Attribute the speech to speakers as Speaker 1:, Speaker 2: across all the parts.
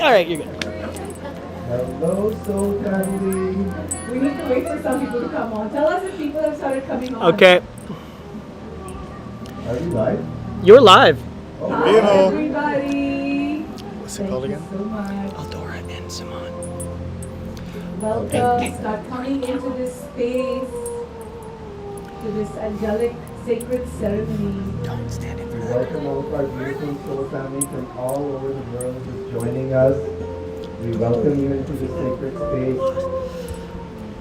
Speaker 1: All right, you're good.
Speaker 2: Hello, Soul Family.
Speaker 3: We need to wait for some people to come on. Tell us if people have started coming on.
Speaker 1: Okay,
Speaker 2: Are we live?
Speaker 1: you're live.
Speaker 3: Hi, everybody.
Speaker 4: What's it called again?
Speaker 3: Thank you so much.
Speaker 1: Aldora and Simon.
Speaker 3: Welcome. Start coming into this space, to this angelic sacred ceremony.
Speaker 1: Don't stand in front of
Speaker 2: Welcome all of our beautiful Soul Family from all over the world who's joining us. We welcome you into the sacred space.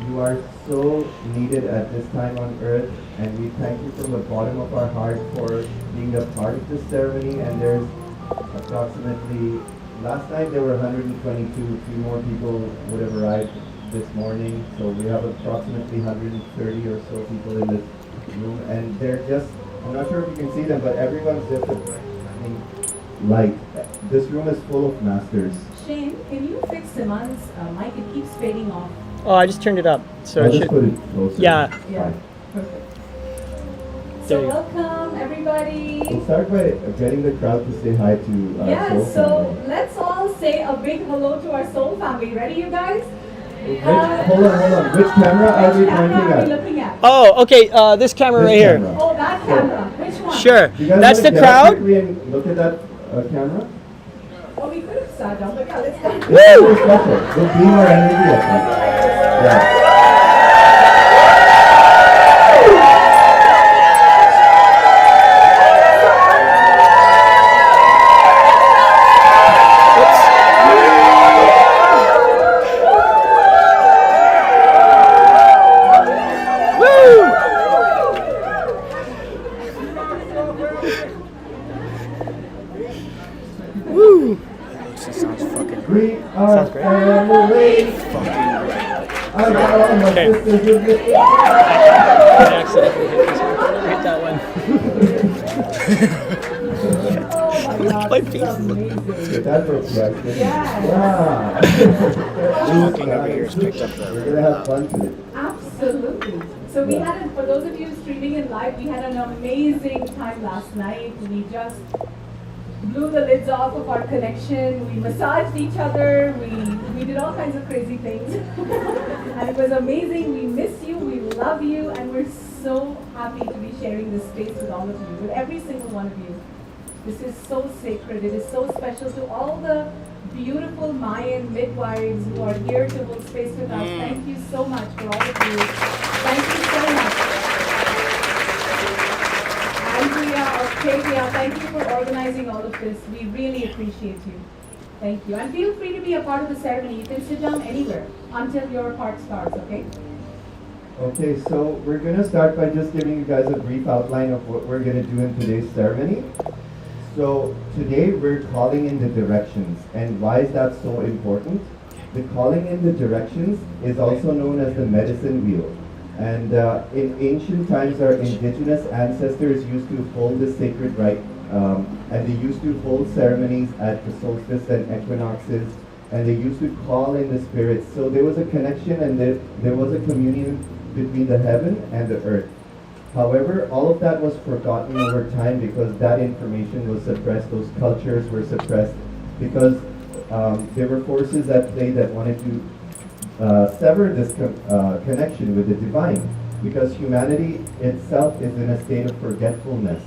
Speaker 2: You are so needed at this time on earth, and we thank you from the bottom of our heart for being a part of this ceremony. And there's approximately, last night there were 122, a few more people would have arrived this morning. So we have approximately 130 or so people in this room, and they're just, I'm not sure if you can see them, but everyone's just a shining light. This room is full of masters.
Speaker 3: Shane, can you fix Simon's mic? It keeps fading off.
Speaker 1: Oh, I just turned it up, so
Speaker 2: I'll
Speaker 1: it
Speaker 2: just
Speaker 1: should.
Speaker 2: put it closer.
Speaker 1: Yeah.
Speaker 3: Yeah,
Speaker 2: Fine.
Speaker 3: perfect.
Speaker 1: There
Speaker 3: So
Speaker 1: you go.
Speaker 3: welcome, everybody.
Speaker 2: We'll start by getting the crowd to say hi to our
Speaker 3: Yeah,
Speaker 2: soul
Speaker 3: so
Speaker 2: family.
Speaker 3: let's all say a big hello to our soul family. Ready, you guys?
Speaker 2: Hold on. Which camera are we
Speaker 3: Which camera
Speaker 2: pointing
Speaker 3: are we
Speaker 2: at?
Speaker 3: looking at?
Speaker 1: Oh, okay. This camera
Speaker 2: This
Speaker 1: right here.
Speaker 2: camera.
Speaker 3: Oh, that camera. Which one?
Speaker 1: Sure.
Speaker 2: You guys
Speaker 1: That's
Speaker 2: wanna
Speaker 1: the
Speaker 2: get up
Speaker 1: crowd.
Speaker 2: quickly and look at that camera?
Speaker 3: Oh, we could have sat down, but yeah, let's go.
Speaker 2: It's very special. We'll beam our energy up. Yeah.
Speaker 1: Woo!
Speaker 4: She sounds fucking great.
Speaker 2: We are
Speaker 1: Sounds great.
Speaker 2: family.
Speaker 4: Fucking
Speaker 2: I got all my
Speaker 1: Okay.
Speaker 2: sisters with me.
Speaker 1: I accidentally hit that one.
Speaker 3: Oh my God,
Speaker 1: My
Speaker 3: this
Speaker 1: face
Speaker 3: is
Speaker 1: is
Speaker 3: amazing.
Speaker 2: That was reaction.
Speaker 3: Yes.
Speaker 2: Wow.
Speaker 4: Talking over here has picked up
Speaker 2: We're
Speaker 4: the.
Speaker 2: gonna have fun today.
Speaker 3: Absolutely. So we had, for those of you streaming in live, we had an amazing time last night. We just blew the lids off of our connection. We massaged each other. We did all kinds of crazy things. And it was amazing. We miss you. We love you. And we're so happy to be sharing this space with all of you, with every single one of you. This is so sacred. It is so special to all the beautiful Mayan midwives who are here to hold space with us. Thank you so much for all of you. Thank you so much. Andrea, Octavia, thank you for organizing all of this. We really appreciate you. Thank you. And feel free to be a part of the ceremony. You can sit down anywhere until your part starts, okay?
Speaker 2: Okay, so we're gonna start by just giving you guys a brief outline of what we're gonna do in today's ceremony. So today we're calling in the directions, and why is that so important? The calling in the directions is also known as the medicine wheel. And in ancient times, our indigenous ancestors used to hold the sacred rite, and they used to hold ceremonies at the solstice and equinoxes, and they used to call in the spirits. So there was a connection, and there was a communion between the heaven and the earth. However, all of that was forgotten over time because that information was suppressed, those cultures were suppressed, because there were forces at play that wanted to sever this connection with the divine, because humanity itself is in a state of forgetfulness.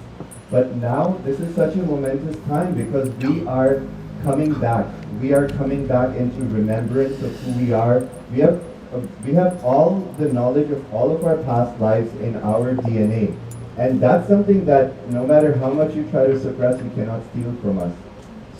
Speaker 2: But now, this is such a momentous time because we are coming back. We are coming back into remembrance of who we are. We have all the knowledge of all of our past lives in our DNA. And that's something that no matter how much you try to suppress, you cannot steal from us.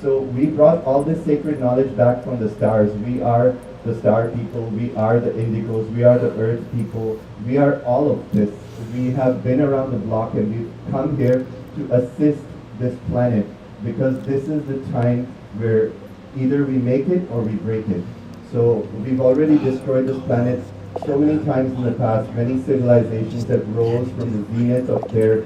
Speaker 2: So we brought all this sacred knowledge back from the stars. We are the star people, we are the indigos, we are the earth people, we are all of this. We have been around the block and we've come here to assist this planet because this is the time where either we make it or we break it. So we've already destroyed this planet so many times in the past. Many civilizations that rose from the zenith of their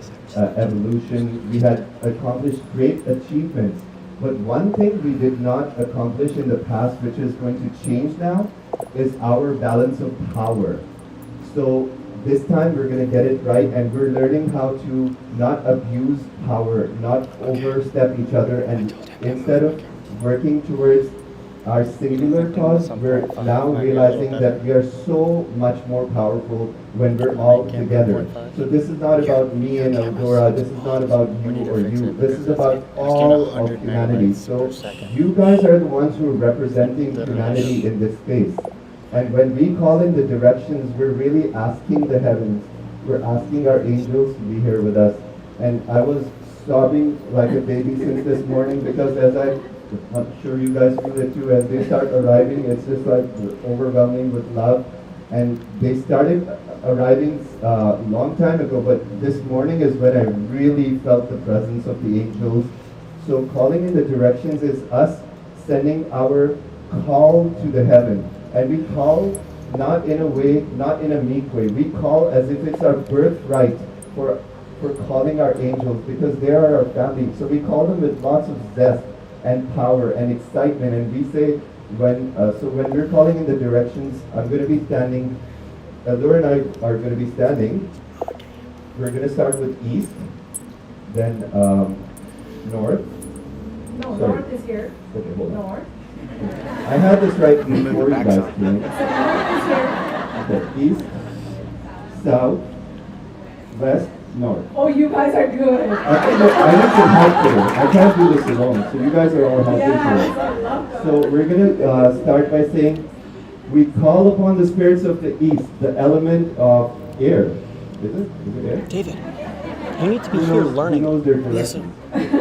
Speaker 2: evolution. We had accomplished great achievements. But one thing we did not accomplish in the past, which is going to change now, is our balance of power. So this time we're going to get it right, and we're learning how to not abuse power, not overstep each other, and instead of working towards our singular cause, we're now realizing that we are so much more powerful when we're all together. So this is not about me and Eldora, this is not about you or you, this is about all of humanity. So you guys are the ones who are representing humanity in this space. And when we call in the directions, we're really asking the heavens, we're asking our angels to be here with us. And I was sobbing like a baby since this morning because I'm sure you guys feel it too, as they start arriving, it's just like overwhelming with love. And they started arriving a long time ago, but this morning is when I really felt the presence of the angels. So calling in the directions is us sending our call to the heaven. And we call not in a way, not in a meek way. We call as if it's our birthright for calling our angels, because they are our family. So we call them with lots of zest and power and excitement. And we say, when we're calling in the directions, I'm going to be standing, Laura and I are going to be standing. We're going to start with east, then north.
Speaker 3: No,
Speaker 2: Sorry.
Speaker 3: north is here.
Speaker 2: Okay, hold on.
Speaker 3: North.
Speaker 2: I had this right before you guys
Speaker 3: So
Speaker 2: came.
Speaker 3: north is here.
Speaker 2: Okay, east, south, west, north.
Speaker 3: Oh, you guys are good.
Speaker 2: I need some help today. I can't do this alone, so you guys are all helping
Speaker 3: Yes,
Speaker 2: today.
Speaker 3: I love that.
Speaker 2: So we're going to start by saying, we call upon the spirits of the east, the element of air. Is it? Is it air?
Speaker 1: David, you need to be
Speaker 2: Who
Speaker 1: here
Speaker 2: knows,
Speaker 1: learning.
Speaker 2: Who knows their
Speaker 1: Listen.
Speaker 2: direction?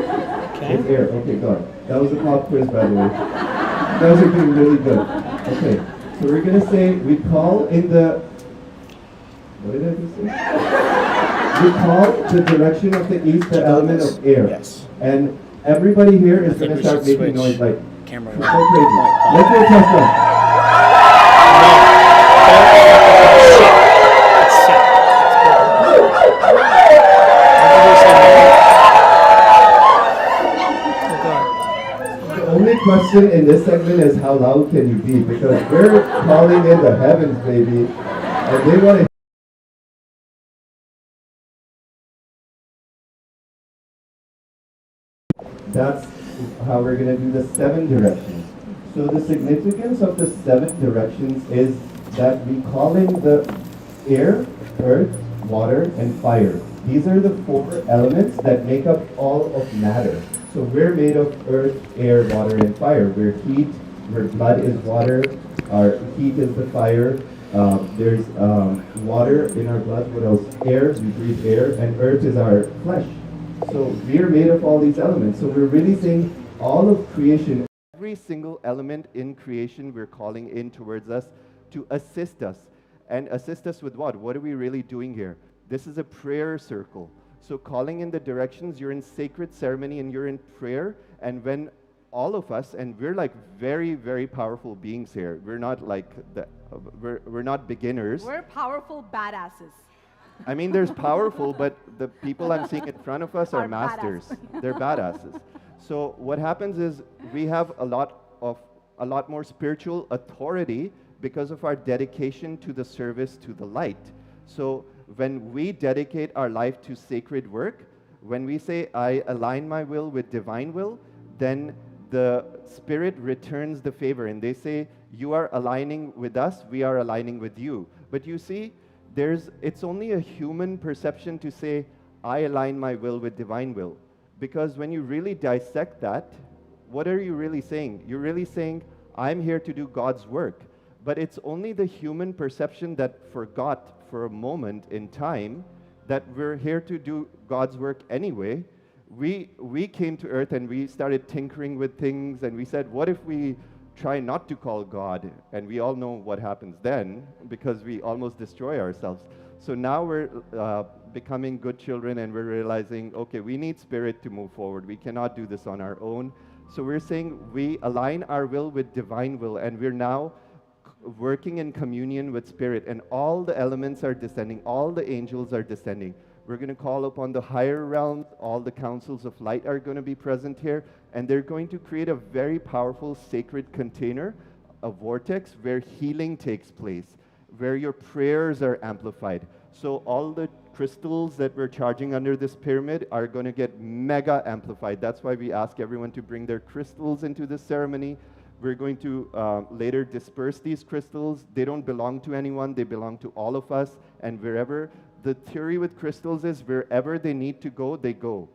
Speaker 1: Okay?
Speaker 2: It's air. Okay, good. That was a pop quiz, by the way. You guys are doing really good. Okay, so we're going to say, we call in the... What did I just say? We call the direction of the east the element of air.
Speaker 4: Yes.
Speaker 2: And everybody here is
Speaker 4: I
Speaker 2: going
Speaker 4: think
Speaker 2: to
Speaker 4: we
Speaker 2: start
Speaker 4: should
Speaker 2: making noise
Speaker 4: switch
Speaker 2: like
Speaker 4: camera
Speaker 2: so
Speaker 4: one.
Speaker 2: crazy. Let's do a test run. The only question in this segment is how loud can you be? Because we're calling in the heavens, baby, and they want to. That's how we're going to do the 7 directions. So the significance of the 7 directions is that we call in the air, earth, water, and fire. These are the 4 elements that make up all of matter. So we're made of earth, air, water, and fire. We're heat, where blood is water, our heat is the fire. There's water in our blood. What else? Air, we breathe air, and earth is our flesh. So we are made of all these elements. So we're really saying all of creation, every single element in creation, we're calling in towards us to assist us. And assist us with what? What are we really doing here? This is a prayer circle. So calling in the directions, you're in sacred ceremony and you're in prayer. And when all of us, and we're like very, very powerful beings here. We're not like, we're not beginners.
Speaker 3: We're powerful badasses.
Speaker 2: I mean, there's powerful, but the people I'm seeing in front of us are masters.
Speaker 3: badass.
Speaker 2: They're badasses. So what happens is we have a lot more spiritual authority because of our dedication to the service to the light. So when we dedicate our life to sacred work, when we say, I align my will with divine will, then the spirit returns the favor. And they say, you are aligning with us, we are aligning with you. But you see, it's only a human perception to say, I align my will with divine will. Because when you really dissect that, what are you really saying? You're really saying, I'm here to do God's work. But it's only the human perception that forgot for a moment in time that we're here to do God's work anyway. We came to earth and we started tinkering with things, and we said, what if we try not to call God? And we all know what happens then, because we almost destroy ourselves. So now we're becoming good children, and we're realizing, okay, we need spirit to move forward. We cannot do this on our own. So we're saying we align our will with divine will, and we're now working in communion with spirit, and all the elements are descending, all the angels are descending. We're going to call upon the higher realms, all the councils of light are going to be present here, and they're going to create a very powerful sacred container, a vortex where healing takes place, where your prayers are amplified. So all the crystals that we're charging under this pyramid are going to get mega amplified. That's why we ask everyone to bring their crystals into this ceremony. We're going to later disperse these crystals. They don't belong to anyone, they belong to all of us, and wherever. The theory with crystals is wherever they need to go, they go.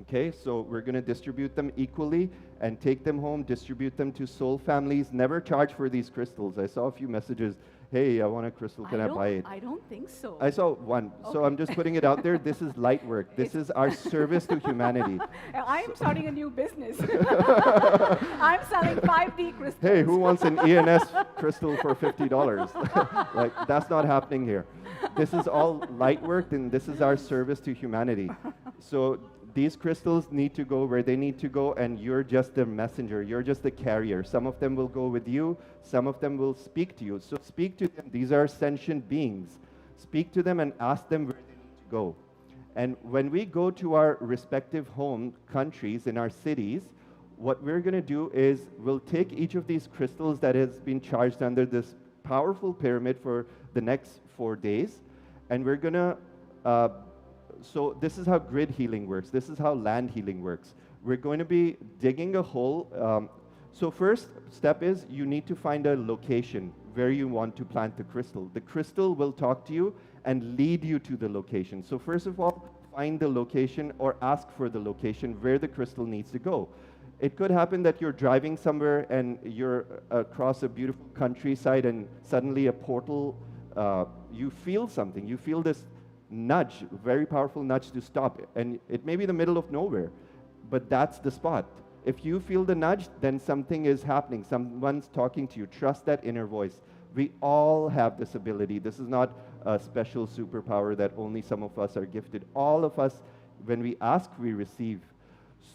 Speaker 2: Okay, so we're going to distribute them equally and take them home, distribute them to soul families. Never charge for these crystals. I saw a few messages, hey, I want a crystal, can I buy it?
Speaker 3: I don't think so.
Speaker 2: I saw one, so I'm just putting it out there. This is light work. This is our service to humanity.
Speaker 3: I'm starting a new business. I'm selling 5D crystals.
Speaker 2: Hey, who wants an ENS crystal for $50? Like, that's not happening here. This is all light work, and this is our service to humanity. So these crystals need to go where they need to go, and you're just the messenger. You're just the carrier. Some of them will go with you. Some of them will speak to you. So speak to them. These are sentient beings. Speak to them and ask them where they need to go. And when we go to our respective home countries, in our cities, what we're going to do is we'll take each of these crystals that has been charged under this powerful pyramid for the next 4 days, and we're going to so this is how grid healing works. This is how land healing works. We're going to be digging a hole. So first step is you need to find a location where you want to plant the crystal. The crystal will talk to you and lead you to the location. So first of all, find the location or ask for the location where the crystal needs to go. It could happen that you're driving somewhere and you're across a beautiful countryside and suddenly a portal, you feel something. You feel this nudge, very powerful nudge to stop. And it may be the middle of nowhere, but that's the spot. If you feel the nudge, then something is happening. Someone's talking to you. Trust that inner voice. We all have this ability. This is not a special superpower that only some of us are gifted. All of us, when we ask, we receive.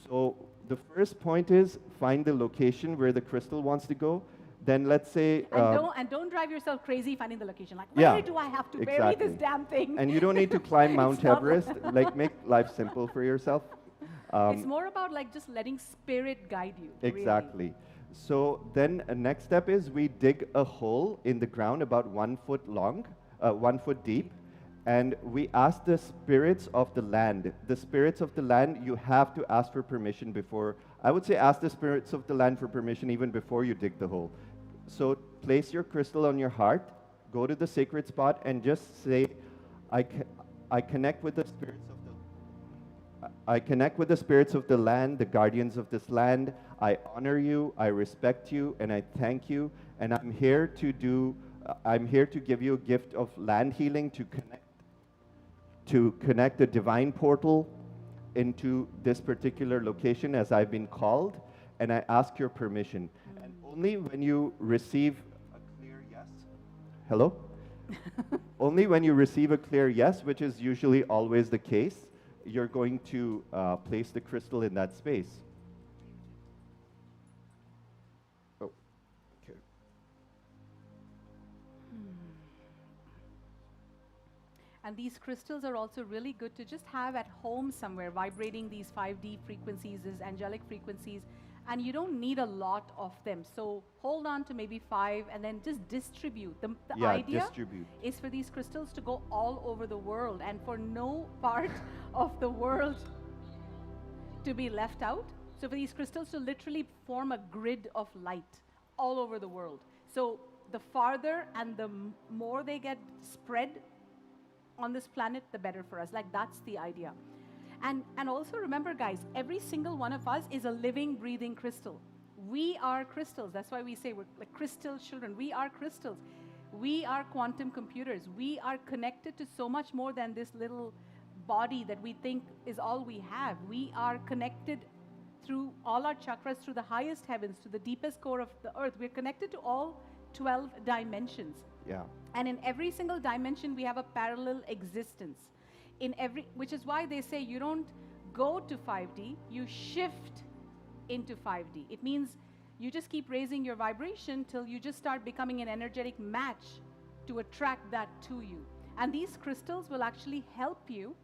Speaker 2: So the first point is find the location where the crystal wants to go. Then let's say...
Speaker 3: And don't drive yourself crazy finding the location. Like, where do I have to bury this damn thing?
Speaker 2: And you don't need to climb Mount Everest. Like, make life simple for yourself.
Speaker 3: It's more about like just letting spirit guide you.
Speaker 2: Exactly.
Speaker 3: Really.
Speaker 2: So then next step is we dig a hole in the ground about 1 foot long, 1 foot deep, and we ask the spirits of the land. The spirits of the land, you have to ask for permission before. I would say ask the spirits of the land for permission even before you dig the hole. So place your crystal on your heart, go to the sacred spot, and just say, I connect with the spirits of I connect with the spirits of the land, the guardians of this land. I honor you, I respect you, and I thank you. And I'm here to give you a gift of land healing to connect the divine portal into this particular location as I've been called. And I ask your permission. And only when you receive a clear yes. Hello? Only when you receive a clear yes, which is usually always the case, you're going to place the crystal in that space. Oh, okay.
Speaker 3: And these crystals are also really good to just have at home somewhere, vibrating these 5D frequencies, these angelic frequencies, and you don't need a lot of them. So hold on to maybe 5 and then just distribute. The idea is for these crystals to go all over the world and for no part of the world to be left out. So for these crystals to literally form a grid of light all over the world. So the farther and the more they get spread on this planet, the better for us. Like, that's the idea. And also remember, guys, every single one of us is a living, breathing crystal. We are crystals. That's why we say we're like crystal children. We are crystals. We are quantum computers. We are connected to so much more than this little body that we think is all we have. We are connected through all our chakras, through the highest heavens, to the deepest core of the earth. We're connected to all 12 dimensions.
Speaker 2: Yeah.
Speaker 3: And in every single dimension, we have a parallel existence. Which is why they say you don't go to 5D, you shift into 5D. It means you just keep raising your vibration till you just start becoming an energetic match to attract that to you. And these crystals will actually help you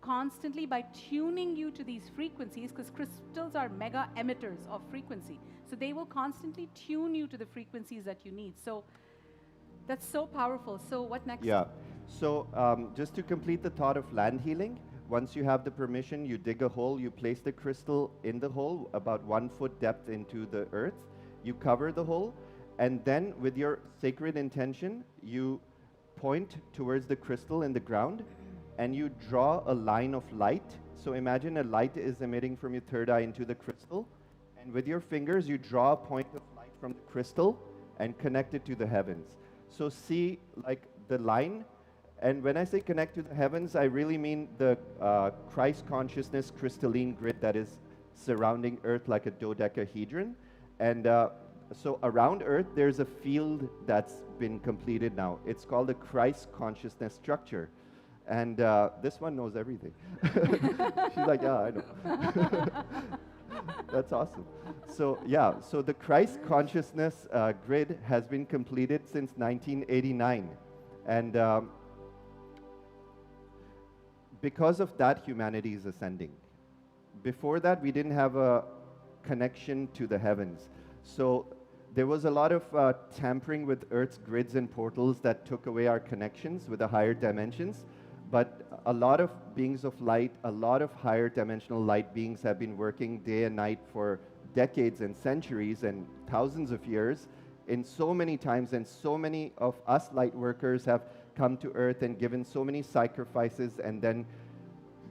Speaker 3: constantly by tuning you to these frequencies, because crystals are mega emitters of frequency. So they will constantly tune you to the frequencies that you need. So that's so powerful. So what next?
Speaker 2: Yeah. So just to complete the thought of land healing, once you have the permission, you dig a hole, you place the crystal in the hole about 1 foot depth into the earth, You cover the hole, and then with your sacred intention, you point towards the crystal in the ground, and you draw a line of light. So imagine a light is emitting from your third eye into the crystal, and with your fingers, you draw a point of light from the crystal and connect it to the heavens. So see like the line, and when I say connect to the heavens, I really mean the Christ consciousness crystalline grid that is surrounding Earth like a dodecahedron. And so around Earth, there's a field that's been completed now. It's called the Christ consciousness structure. And this one knows everything. She's like, yeah, I know. That's awesome. So yeah, so the Christ consciousness grid has been completed since 1989. And because of that, humanity is ascending. Before that, we didn't have a connection to the heavens. So there was a lot of tampering with Earth's grids and portals that took away our connections with the higher dimensions. But a lot of beings of light, a lot of higher dimensional light beings have been working day and night for decades and centuries and thousands of years in so many times, and so many of us light workers have come to Earth and given so many sacrifices, and then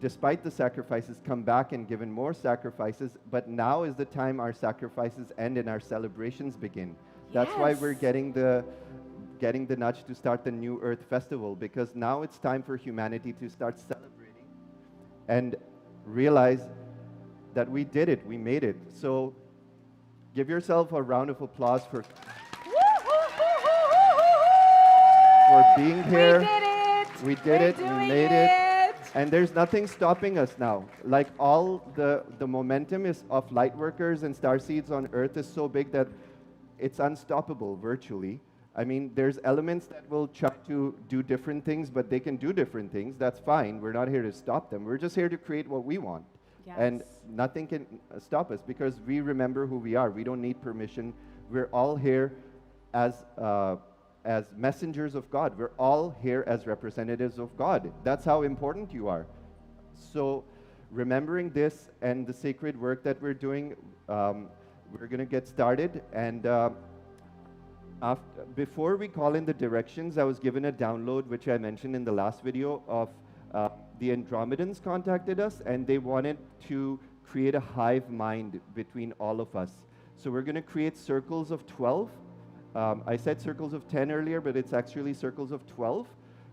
Speaker 2: despite the sacrifices come back and given more sacrifices. But now is the time our sacrifices end and our celebrations begin. That's why we're getting the nudge to start the New Earth Festival, because now it's time for humanity to start celebrating and realize that we did it, we made it. So give yourself a round of applause for being here. We did it, we made it. And there's nothing stopping us now. Like all the momentum is of light workers and starseeds on Earth is so big that it's unstoppable virtually. I mean, there's elements that will try to do different things, but they can do different things. That's fine. We're not here to stop them. We're just here to create what we want.
Speaker 3: Yes.
Speaker 2: And nothing can stop us because we remember who we are. We don't need permission. We're all here as messengers of God. We're all here as representatives of God. That's how important you are. So remembering this and the sacred work that we're doing, we're going to get started. And before we call in the directions, I was given a download, which I mentioned in the last video, of the Andromedans contacted us, and they wanted to create a hive mind between all of us. So we're going to create circles of 12. I said circles of 10 earlier, but it's actually circles of 12.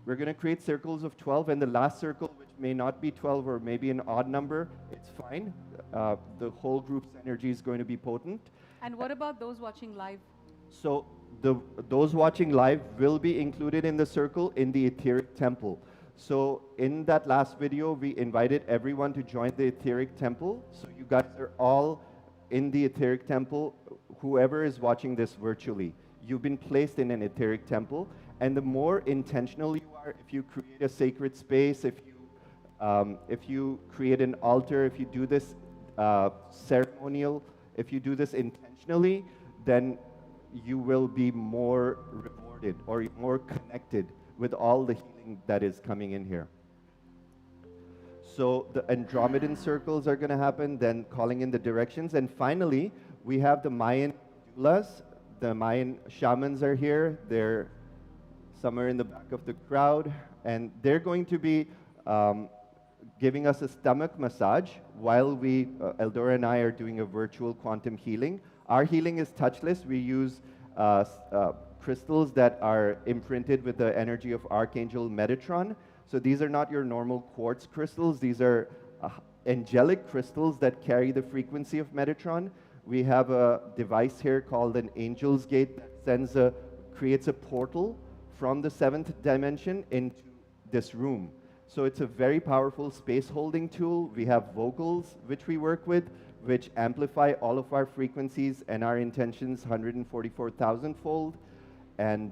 Speaker 2: We're going to create circles of 12, and the last circle, which may not be 12 or maybe an odd number, it's fine. The whole group's energy is going to be potent.
Speaker 3: And what about those watching live?
Speaker 2: So those watching live will be included in the circle in the etheric temple. So in that last video, we invited everyone to join the etheric temple. So you guys are all in the etheric temple, whoever is watching this virtually. You've been placed in an etheric temple, and the more intentional you are, if you create a sacred space, if you create an altar, if you do this ceremonial, if you do this intentionally, then you will be more rewarded or more connected with all the healing that is coming in here. So the Andromedan circles are going to happen, then calling in the directions, and finally we have the Mayan doulas. The Mayan shamans are here. They're somewhere in the back of the crowd, and they're going to be giving us a stomach massage while Eldora and I are doing a virtual quantum healing. Our healing is touchless. We use crystals that are imprinted with the energy of Archangel Metatron. So these are not your normal quartz crystals. These are angelic crystals that carry the frequency of Metatron. We have a device here called an Angel's Gate that creates a portal from the 7th dimension into this room. So it's a very powerful space holding tool. We have vocals which we work with, which amplify all of our frequencies and our intentions 144,000-fold. And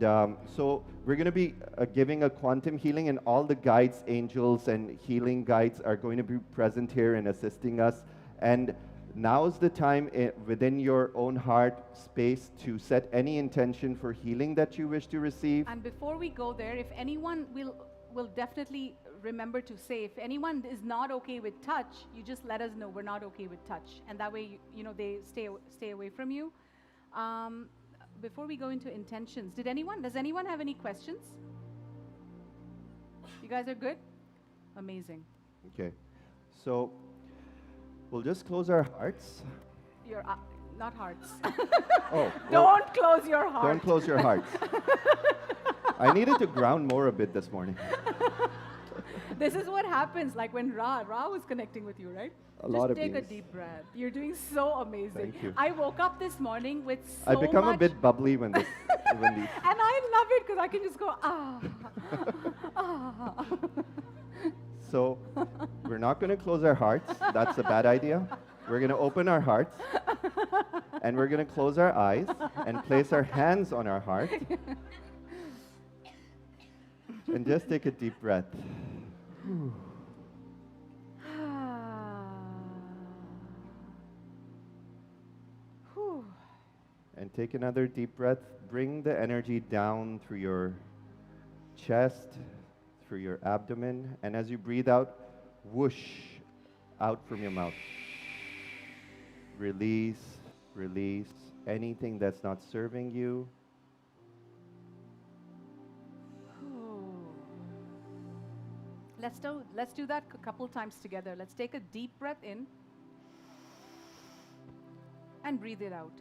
Speaker 2: so we're going to be giving a quantum healing, and all the guides, angels, and healing guides are going to be present here and assisting us. And now's the time within your own heart space to set any intention for healing that you wish to receive.
Speaker 3: And before we go there, if anyone will definitely remember to say, if anyone is not okay with touch, you just let us know we're not okay with touch, and that way you know they stay away from you. Before we go into intentions, does anyone have any questions? You guys are good? Amazing.
Speaker 2: Okay. So we'll just close our hearts.
Speaker 3: Your not hearts.
Speaker 2: Oh, well,
Speaker 3: Don't close your heart.
Speaker 2: don't close your hearts. I needed to ground more a bit this morning.
Speaker 3: This is what happens, like when Ra was connecting with you, right?
Speaker 2: A lot of
Speaker 3: Just take a
Speaker 2: beings.
Speaker 3: deep breath. You're doing so amazing.
Speaker 2: Thank you.
Speaker 3: I woke up this morning with so
Speaker 2: I become
Speaker 3: much,
Speaker 2: a bit bubbly when this, when these.
Speaker 3: and I love it because I can just go ah.
Speaker 2: So we're not going to close our hearts. That's a bad idea. We're going to open our hearts, and we're going to close our eyes and place our hands on our heart, and just take a deep breath. And take another deep breath. Bring the energy down through your chest, through your abdomen, and as you breathe out, whoosh out from your mouth. Release, release anything that's not serving you.
Speaker 3: Let's do that a couple times together. Let's take a deep breath in and breathe it out.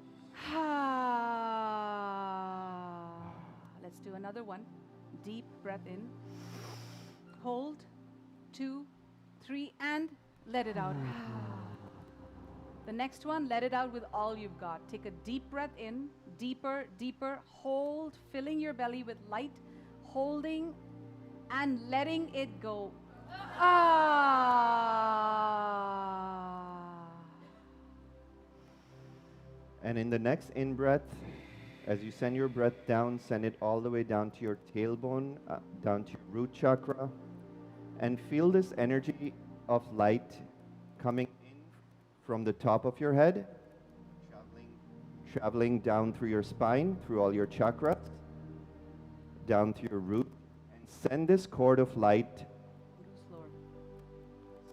Speaker 3: Let's do another one. Deep breath in. Hold. 2, 3, and let it out. The next one, let it out with all you've got. Take a deep breath in. Deeper, deeper. Hold, filling your belly with light. Holding and letting it go.
Speaker 2: And in the next in-breath, as you send your breath down, send it all the way down to your tailbone, down to your root chakra, and feel this energy of light coming in from the top of your head, traveling down through your spine, through all your chakras, down to your root, and send this cord of light.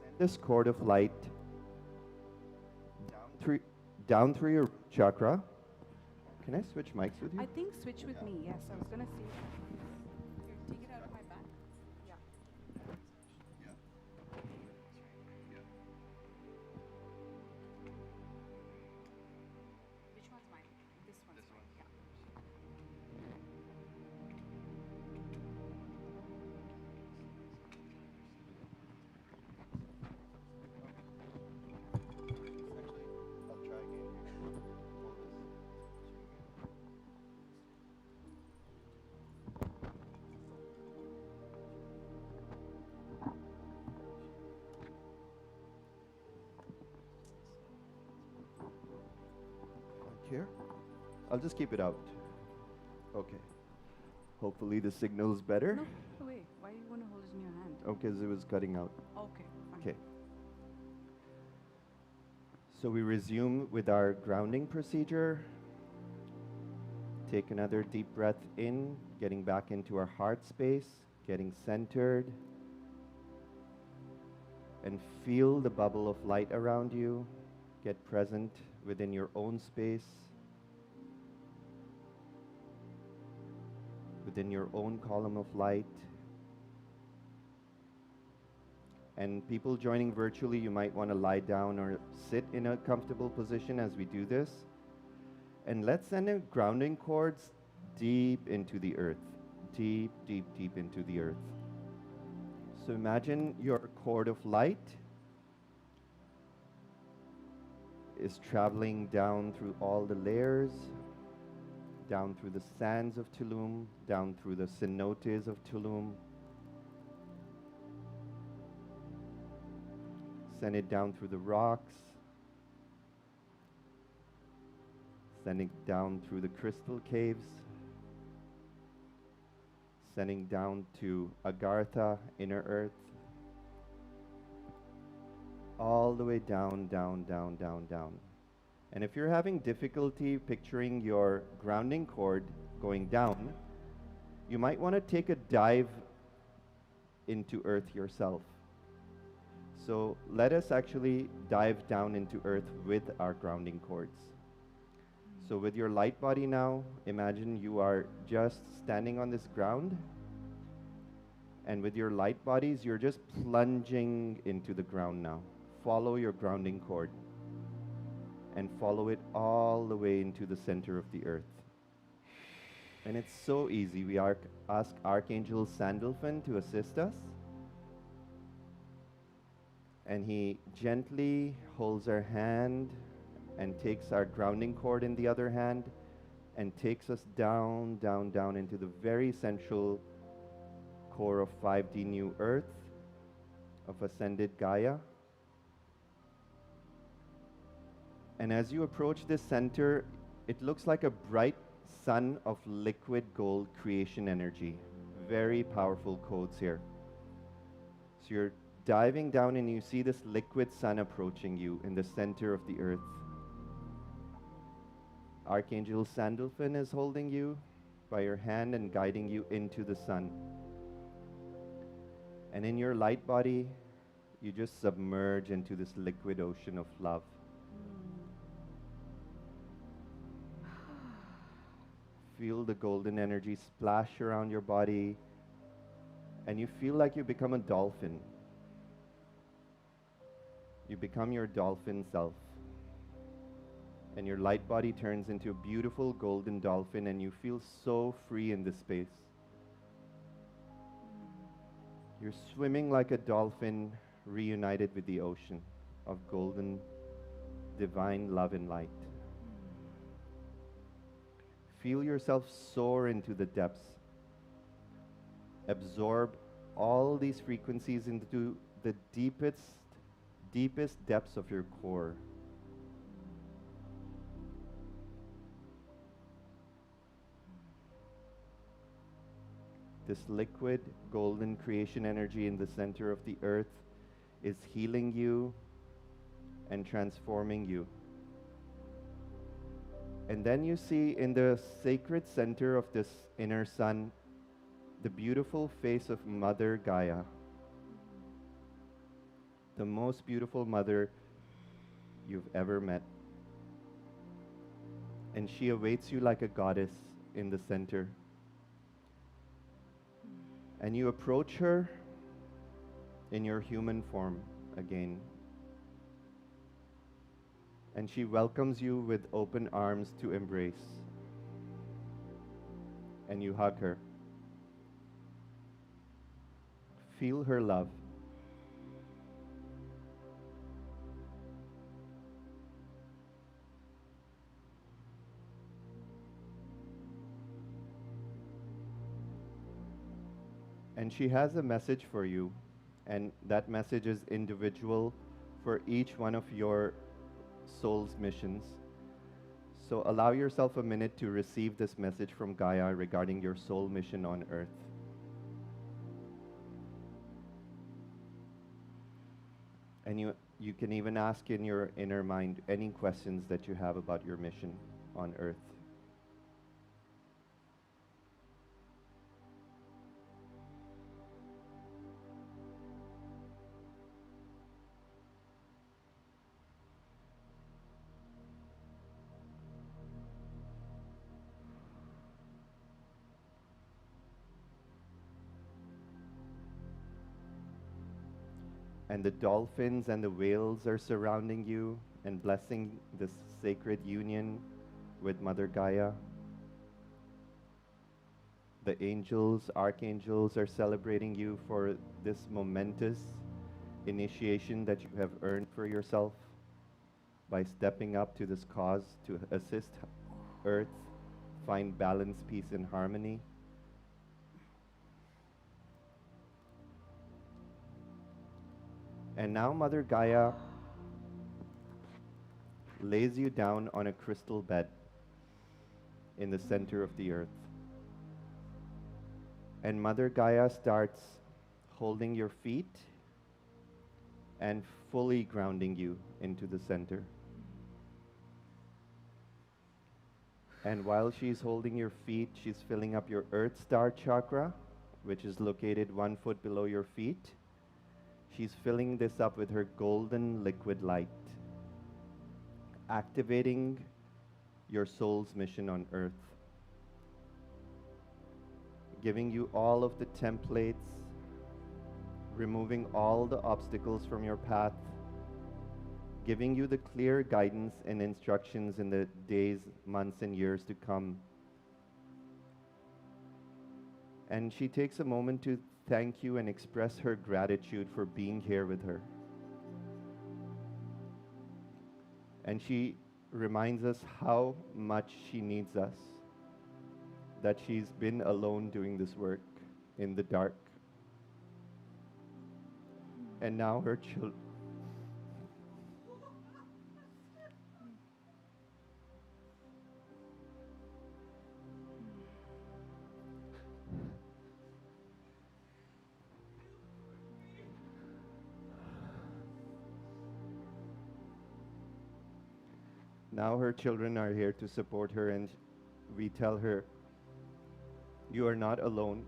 Speaker 2: Send this cord of light down through your root chakra. Can I switch mics with you?
Speaker 3: I think switch with me. Yes, I was gonna see. Here, take it out of my back. Yeah. Which one's mine? This one's mine. Yeah.
Speaker 2: I'll try again. Hold this. Like here? I'll just keep it out. Okay. Hopefully the signal's better.
Speaker 3: No, wait. Why do you want to hold it in your hand?
Speaker 2: Oh, because it was cutting out.
Speaker 3: Okay. Fine.
Speaker 2: Okay. So we resume with our grounding procedure. Take another deep breath in, getting back into our heart space, getting centered. And feel the bubble of light around you. Get present within your own space, within your own column of light. And people joining virtually, you might want to lie down or sit in a comfortable position as we do this. And let's send our grounding cords deep into the earth. Deep, deep, deep into the earth. So imagine your cord of light is traveling down through all the layers, down through the sands of Tulum, down through the cenotes of Tulum. Send it down through the rocks. Sending down through the crystal caves. Sending down to Agartha, inner earth. All the way down, down, down, down, down. And if you're having difficulty picturing your grounding cord going down, you might want to take a dive into earth yourself. So let us actually dive down into earth with our grounding cords. So with your light body now, imagine you are just standing on this ground, and with your light bodies, you're just plunging into the ground now. Follow your grounding cord and follow it all the way into the center of the earth. And it's so easy. We ask Archangel Sandalphon to assist us. And he gently holds our hand and takes our grounding cord in the other hand and takes us down, down, down into the very central core of 5D New Earth, of Ascended Gaia. And as you approach this center, it looks like a bright sun of liquid gold creation energy. Very powerful codes here. So you're diving down and you see this liquid sun approaching you in the center of the earth. Archangel Sandalphon is holding you by your hand and guiding you into the sun. And in your light body, you just submerge into this liquid ocean of love. Feel the golden energy splash around your body, and you feel like you become a dolphin. You become your dolphin self. And your light body turns into a beautiful golden dolphin, and you feel so free in this space. You're swimming like a dolphin, reunited with the ocean of golden, divine love and light. Feel yourself soar into the depths. Absorb all these frequencies into the deepest depths of your core. This liquid golden creation energy in the center of the earth is healing you and transforming you. And then you see in the sacred center of this inner sun, the beautiful face of Mother Gaia. The most beautiful mother you've ever met. And she awaits you like a goddess in the center. And you approach her in your human form again. And she welcomes you with open arms to embrace. And you hug her. Feel her love. And she has a message for you, and that message is individual for each one of your soul's missions. So allow yourself a minute to receive this message from Gaia regarding your soul mission on earth. And you can even ask in your inner mind any questions that you have about your mission on earth. And the dolphins and the whales are surrounding you and blessing this sacred union with Mother Gaia. The angels, archangels are celebrating you for this momentous initiation that you have earned for yourself by stepping up to this cause to assist Earth find balance, peace, and harmony. And now Mother Gaia lays you down on a crystal bed in the center of the earth. And Mother Gaia starts holding your feet and fully grounding you into the center. And while she's holding your feet, she's filling up your Earth Star chakra, which is located 1 foot below your feet. She's filling this up with her golden liquid light, activating your soul's mission on earth, giving you all of the templates, removing all the obstacles from your path, giving you the clear guidance and instructions in the days, months, and years to come. And she takes a moment to thank you and express her gratitude for being here with her. And she reminds us how much she needs us, that she's been alone doing this work in the dark. And now her children. Now her children are here to support her, and we tell her, you are not alone.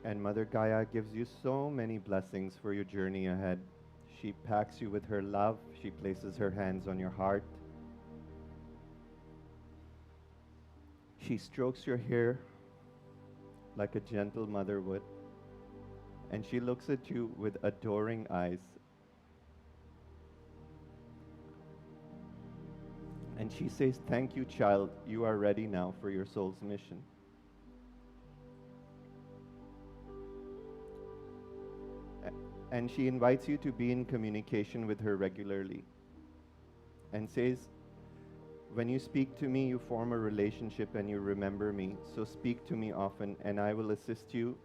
Speaker 2: And Mother Gaia gives you so many blessings for your journey ahead. She packs you with her love. She places her hands on your heart. She strokes your hair like a gentle mother would. And she looks at you with adoring eyes. And she says, thank you, child. You are ready now for your soul's mission. And she invites you to be in communication with her regularly and says, when you speak to me, you form a relationship and you remember me. So speak to me often and I will assist you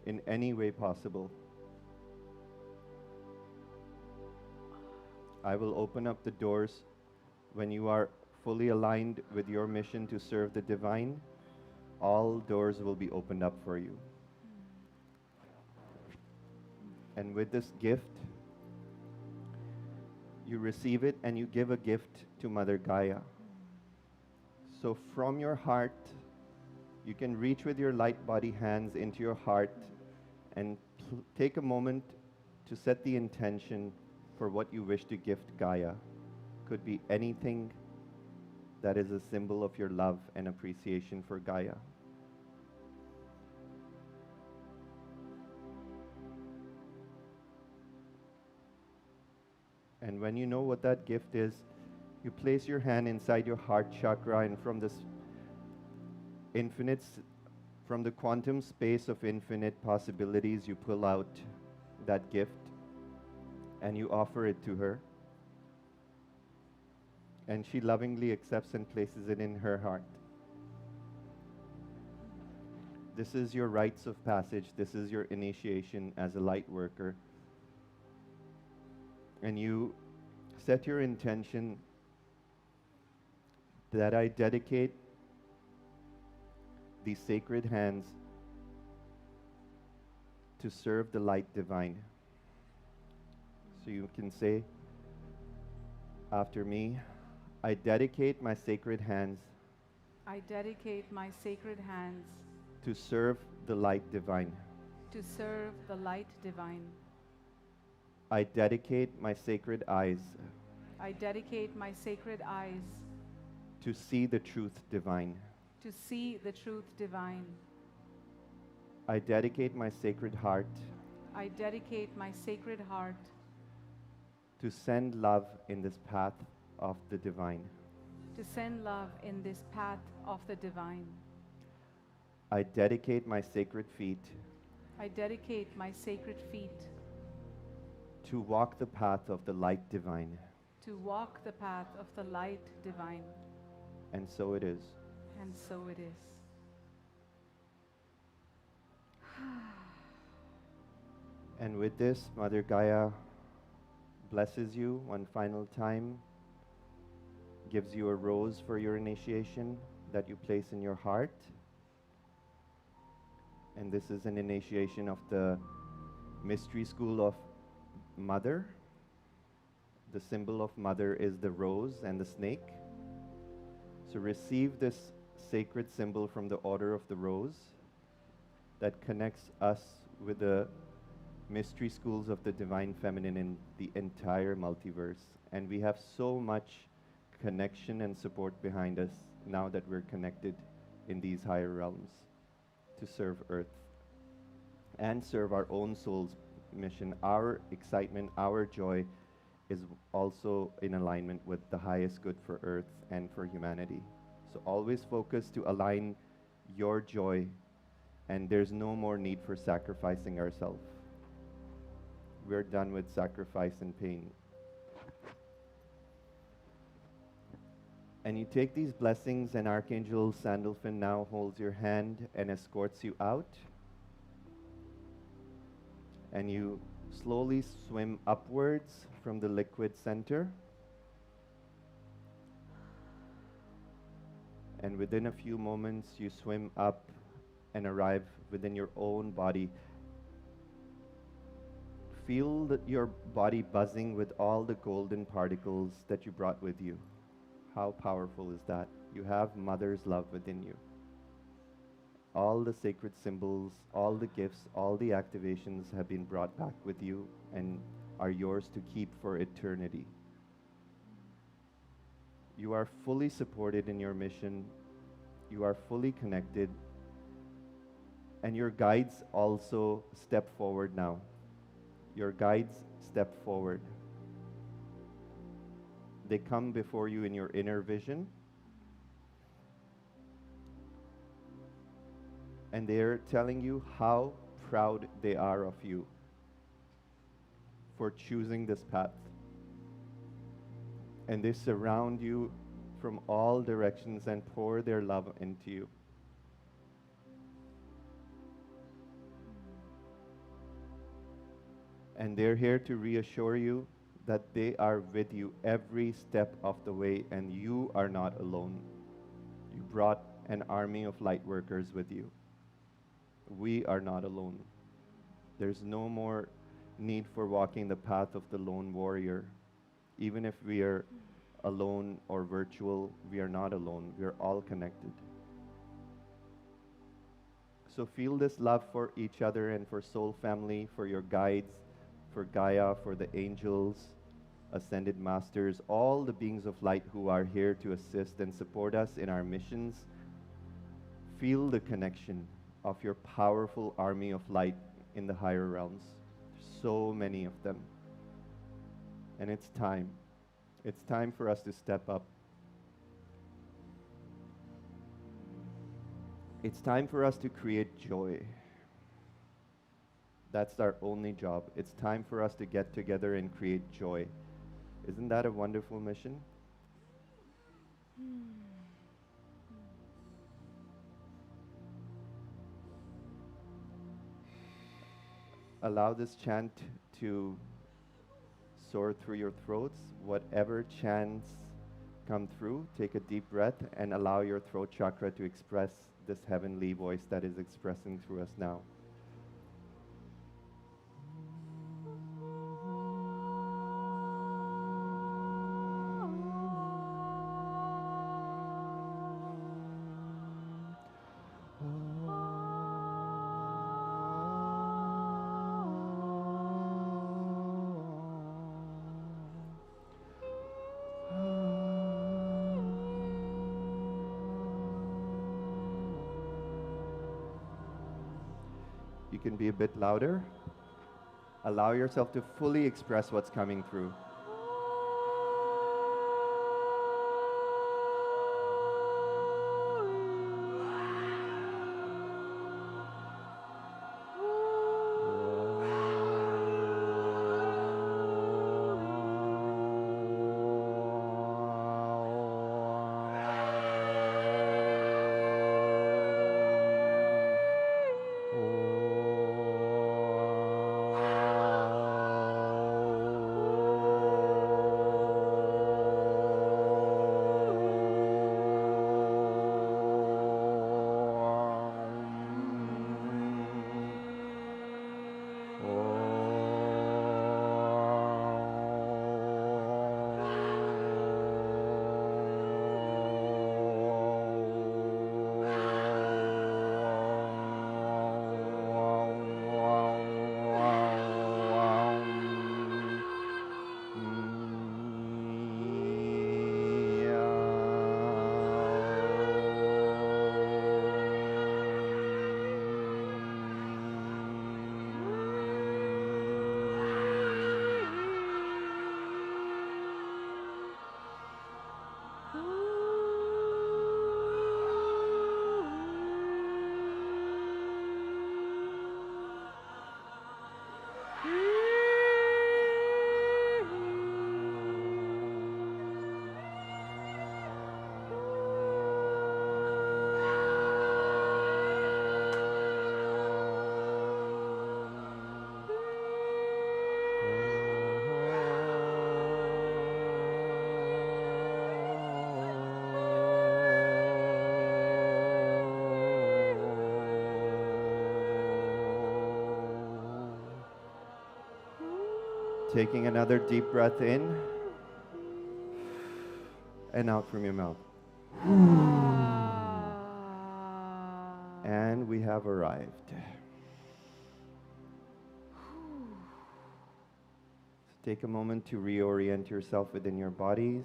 Speaker 2: in any way possible. I will open up the doors when you are fully aligned with your mission to serve the divine. All doors will be opened up for you. And with this gift, you receive it and you give a gift to Mother Gaia. So from your heart, you can reach with your light body hands into your heart and take a moment to set the intention for what you wish to gift Gaia. Could be anything that is a symbol of your love and appreciation for Gaia. And when you know what that gift is, you place your hand inside your heart chakra, and from this from the quantum space of infinite possibilities, you pull out that gift and you offer it to her. And she lovingly accepts and places it in her heart. This is your rites of passage. This is your initiation as a light worker. And you set your intention that I dedicate these sacred hands to serve the light divine. So you can say after me, I dedicate my sacred hands.
Speaker 3: I dedicate my sacred hands
Speaker 2: to serve the light divine.
Speaker 3: to serve the light divine.
Speaker 2: I dedicate my sacred eyes
Speaker 3: I dedicate my sacred eyes
Speaker 2: to see the truth divine.
Speaker 3: to see the truth divine.
Speaker 2: I dedicate my sacred heart
Speaker 3: I dedicate my sacred heart
Speaker 2: to send love in this path of the divine.
Speaker 3: to send love in this path of the divine.
Speaker 2: I dedicate my sacred feet
Speaker 3: I dedicate my sacred feet
Speaker 2: to walk the path of the light divine.
Speaker 3: to walk the path of the light divine.
Speaker 2: And so it is.
Speaker 3: And so it is.
Speaker 2: And with this, Mother Gaia blesses you one final time, gives you a rose for your initiation that you place in your heart, And this is an initiation of the mystery school of Mother. The symbol of Mother is the rose and the snake. So receive this sacred symbol from the Order of the Rose that connects us with the mystery schools of the Divine Feminine in the entire multiverse. And we have so much connection and support behind us now that we're connected in these higher realms to serve Earth and serve our own soul's mission. Our excitement, our joy is also in alignment with the highest good for Earth and for humanity. So always focus to align your joy, and there's no more need for sacrificing ourselves. We're done with sacrifice and pain. And you take these blessings, and Archangel Sandalphon now holds your hand and escorts you out. And you slowly swim upwards from the liquid center. And within a few moments, you swim up and arrive within your own body. Feel your body buzzing with all the golden particles that you brought with you. How powerful is that? You have Mother's love within you. All the sacred symbols, all the gifts, all the activations have been brought back with you and are yours to keep for eternity. You are fully supported in your mission. You are fully connected. And your guides also step forward now. Your guides step forward. They come before you in your inner vision. And they're telling you how proud they are of you for choosing this path. And they surround you from all directions and pour their love into you. And they're here to reassure you that they are with you every step of the way, and you are not alone. You brought an army of light workers with you. We are not alone. There's no more need for walking the path of the lone warrior. Even if we are alone or virtual, we are not alone. We are all connected. So feel this love for each other and for Soul Family, for your guides, for Gaia, for the angels, ascended masters, all the beings of light who are here to assist and support us in our missions. Feel the connection of your powerful army of light in the higher realms. There's so many of them. And it's time. It's time for us to step up. It's time for us to create joy. That's our only job. It's time for us to get together and create joy. Isn't that a wonderful mission? Allow this chant to soar through your throats. Whatever chants come through, take a deep breath and allow your throat chakra to express this heavenly voice that is expressing through us now. You can be a bit louder. Allow yourself to fully express what's coming through. Taking another deep breath in and out from your mouth. And we have arrived. Take a moment to reorient yourself within your bodies.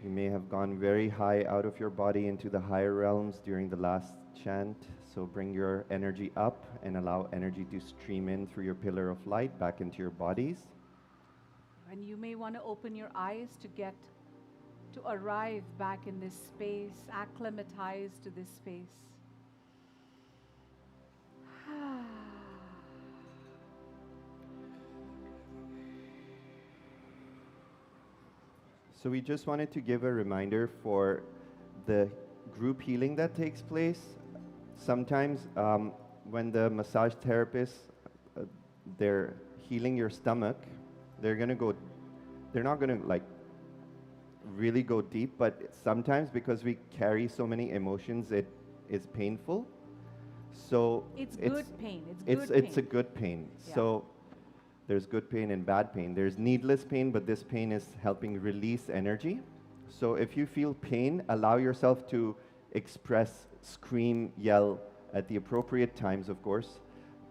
Speaker 2: You may have gone very high out of your body into the higher realms during the last chant. So bring your energy up and allow energy to stream in through your pillar of light back into your bodies.
Speaker 3: And you may want to open your eyes to arrive back in this space, acclimatize to this space.
Speaker 2: So we just wanted to give a reminder for the group healing that takes place. Sometimes when the massage therapists, they're healing your stomach, they're not gonna like really go deep, but sometimes because we carry so many emotions, it is painful. So
Speaker 3: it's good pain.
Speaker 2: It's a good pain.
Speaker 3: Yeah.
Speaker 2: So there's good pain and bad pain. There's needless pain, but this pain is helping release energy. So if you feel pain, allow yourself to express, scream, yell at the appropriate times, of course.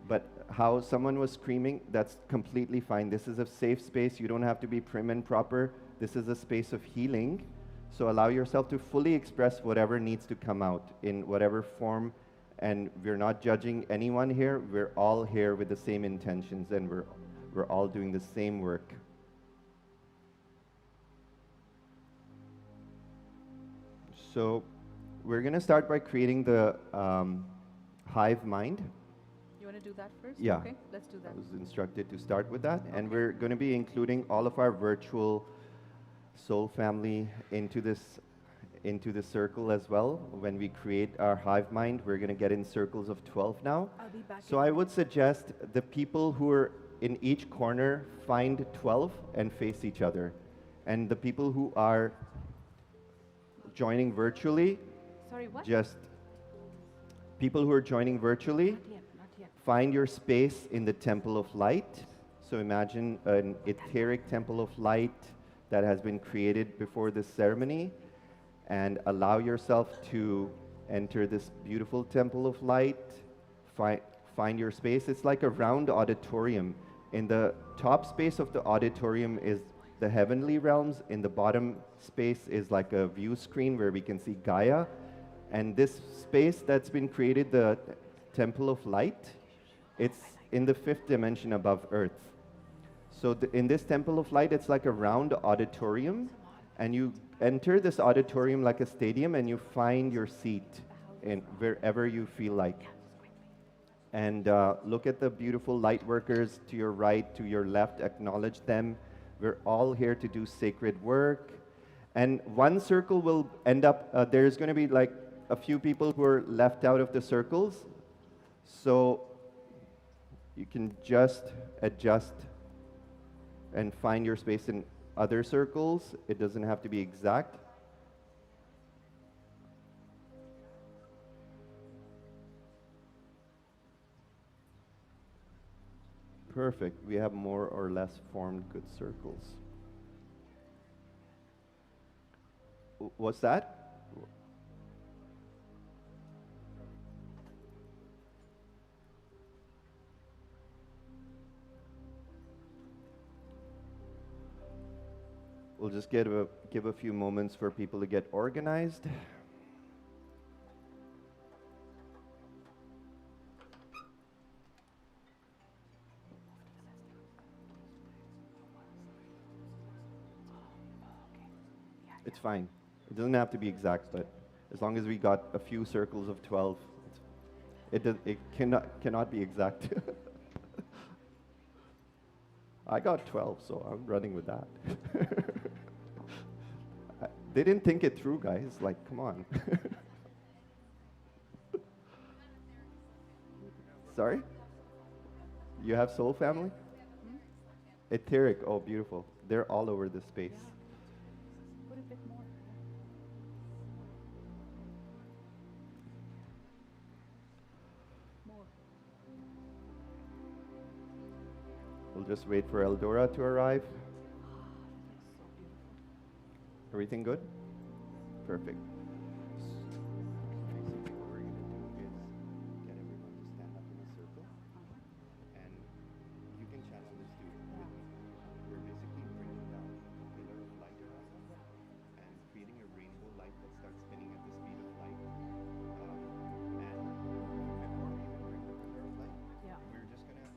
Speaker 2: But how someone was screaming, that's completely fine. This is a safe space. You don't have to be prim and proper. This is a space of healing. So allow yourself to fully express whatever needs to come out in whatever form. And we're not judging anyone here. We're all here with the same intentions, and we're all doing the same work. So we're going to start by creating the hive mind.
Speaker 3: You want to do that first?
Speaker 2: Yeah.
Speaker 3: Okay, let's do that.
Speaker 2: I was instructed to start with that. And we're going to be including all of our virtual soul family into the circle as well. When we create our hive mind, we're going to get in circles of 12 now.
Speaker 3: I'll be back.
Speaker 2: So I would suggest the people who are in each corner find 12 and face each other. And the people who are joining virtually,
Speaker 3: Sorry, what?
Speaker 2: just people who are joining virtually,
Speaker 3: Not yet.
Speaker 2: find your space in the temple of light. So imagine an etheric temple of light that has been created before this ceremony, and allow yourself to enter this beautiful temple of light. Find your space. It's like a round auditorium. In the top space of the auditorium is the heavenly realms. In the bottom space is like a view screen where we can see Gaia. And this space that's been created, the temple of light, it's in the 5th dimension above Earth. So in this temple of light, it's like a round auditorium, and you enter this auditorium like a stadium, and you find your seat in wherever you feel like. And look at the beautiful light workers to your right, to your left, acknowledge them. We're all here to do sacred work. And one circle will end up, there's going to be like a few people who are left out of the circles. So you can just adjust and find your space in other circles. It doesn't have to be exact. Perfect. We have more or less formed good circles. What's that? We'll just give a few moments for people to get organized. It's fine. It doesn't have to be exact, but as long as we got a few circles of 12, it cannot be exact. I got 12, so I'm running with that. They didn't think it through, guys. Like, come on. Sorry? You have soul family? Etheric. Oh, beautiful. They're all over the space.
Speaker 3: Put a bit more. More.
Speaker 2: We'll just wait for Eldora to arrive. Everything good? Perfect. Basically, what we're going to do is get everyone to stand up in a circle, and you can channel this too with me. We're basically bringing down a pillar of light around us and creating a rainbow light that starts spinning at the speed of light. And before we even bring the pillar of light, we're just going to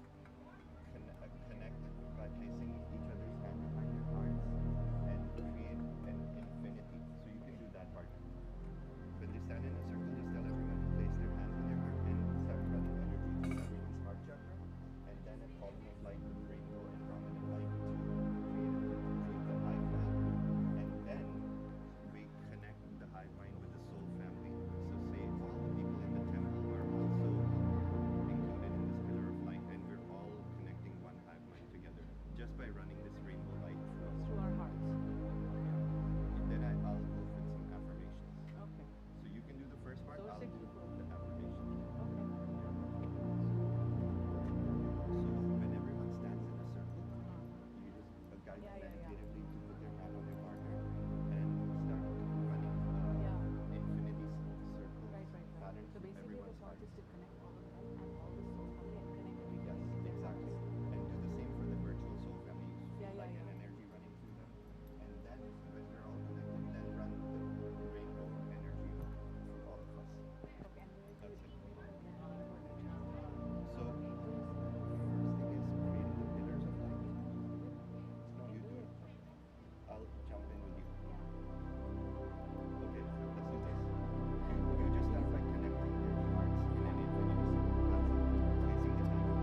Speaker 2: connect by placing each other's hand behind your hearts and create an infinity. So you can do that part. When they stand in a circle, just tell everyone to place their hands on their heart and start running energy through everyone's heart chakra. And then a column of light with rainbow and Andromedan light to create the hive mind. And then we connect the hive mind with the soul family. So say all the people in the temple are also included in this pillar of light, and we're all connecting one hive mind together just by running this rainbow light
Speaker 5: through our hearts.
Speaker 2: and then I'll go with some affirmations.
Speaker 5: Okay.
Speaker 2: So you can do the first part,
Speaker 5: So
Speaker 2: I'll
Speaker 5: it's
Speaker 2: do
Speaker 5: a-
Speaker 2: the affirmation.
Speaker 5: Okay.
Speaker 2: So when everyone stands in a circle, you just guide
Speaker 5: Yeah,
Speaker 2: them
Speaker 5: yeah, yeah.
Speaker 2: meditatively to put their hand on their partner and start running
Speaker 5: Yeah.
Speaker 2: infinity circles
Speaker 5: Right.
Speaker 2: pattern
Speaker 5: So
Speaker 2: through
Speaker 5: basically
Speaker 2: everyone's
Speaker 5: the
Speaker 2: heart.
Speaker 5: thought is to connect all of them and all the soul family and connect everybody.
Speaker 2: Yes,
Speaker 5: with their
Speaker 2: exactly.
Speaker 5: hearts.
Speaker 2: And do the same for the virtual soul family. You feel
Speaker 5: Yeah,
Speaker 2: like
Speaker 5: yeah.
Speaker 2: an energy running through them. And then when we're all connected, then run the rainbow energy through all of us.
Speaker 5: Okay, and where
Speaker 2: That's it.
Speaker 5: do you
Speaker 2: So, first thing is creating the pillars of light. No, you do it. I'll jump in with you. Okay, let's do this. You just start by connecting your hearts in an infinity circle. That's it. Facing the time.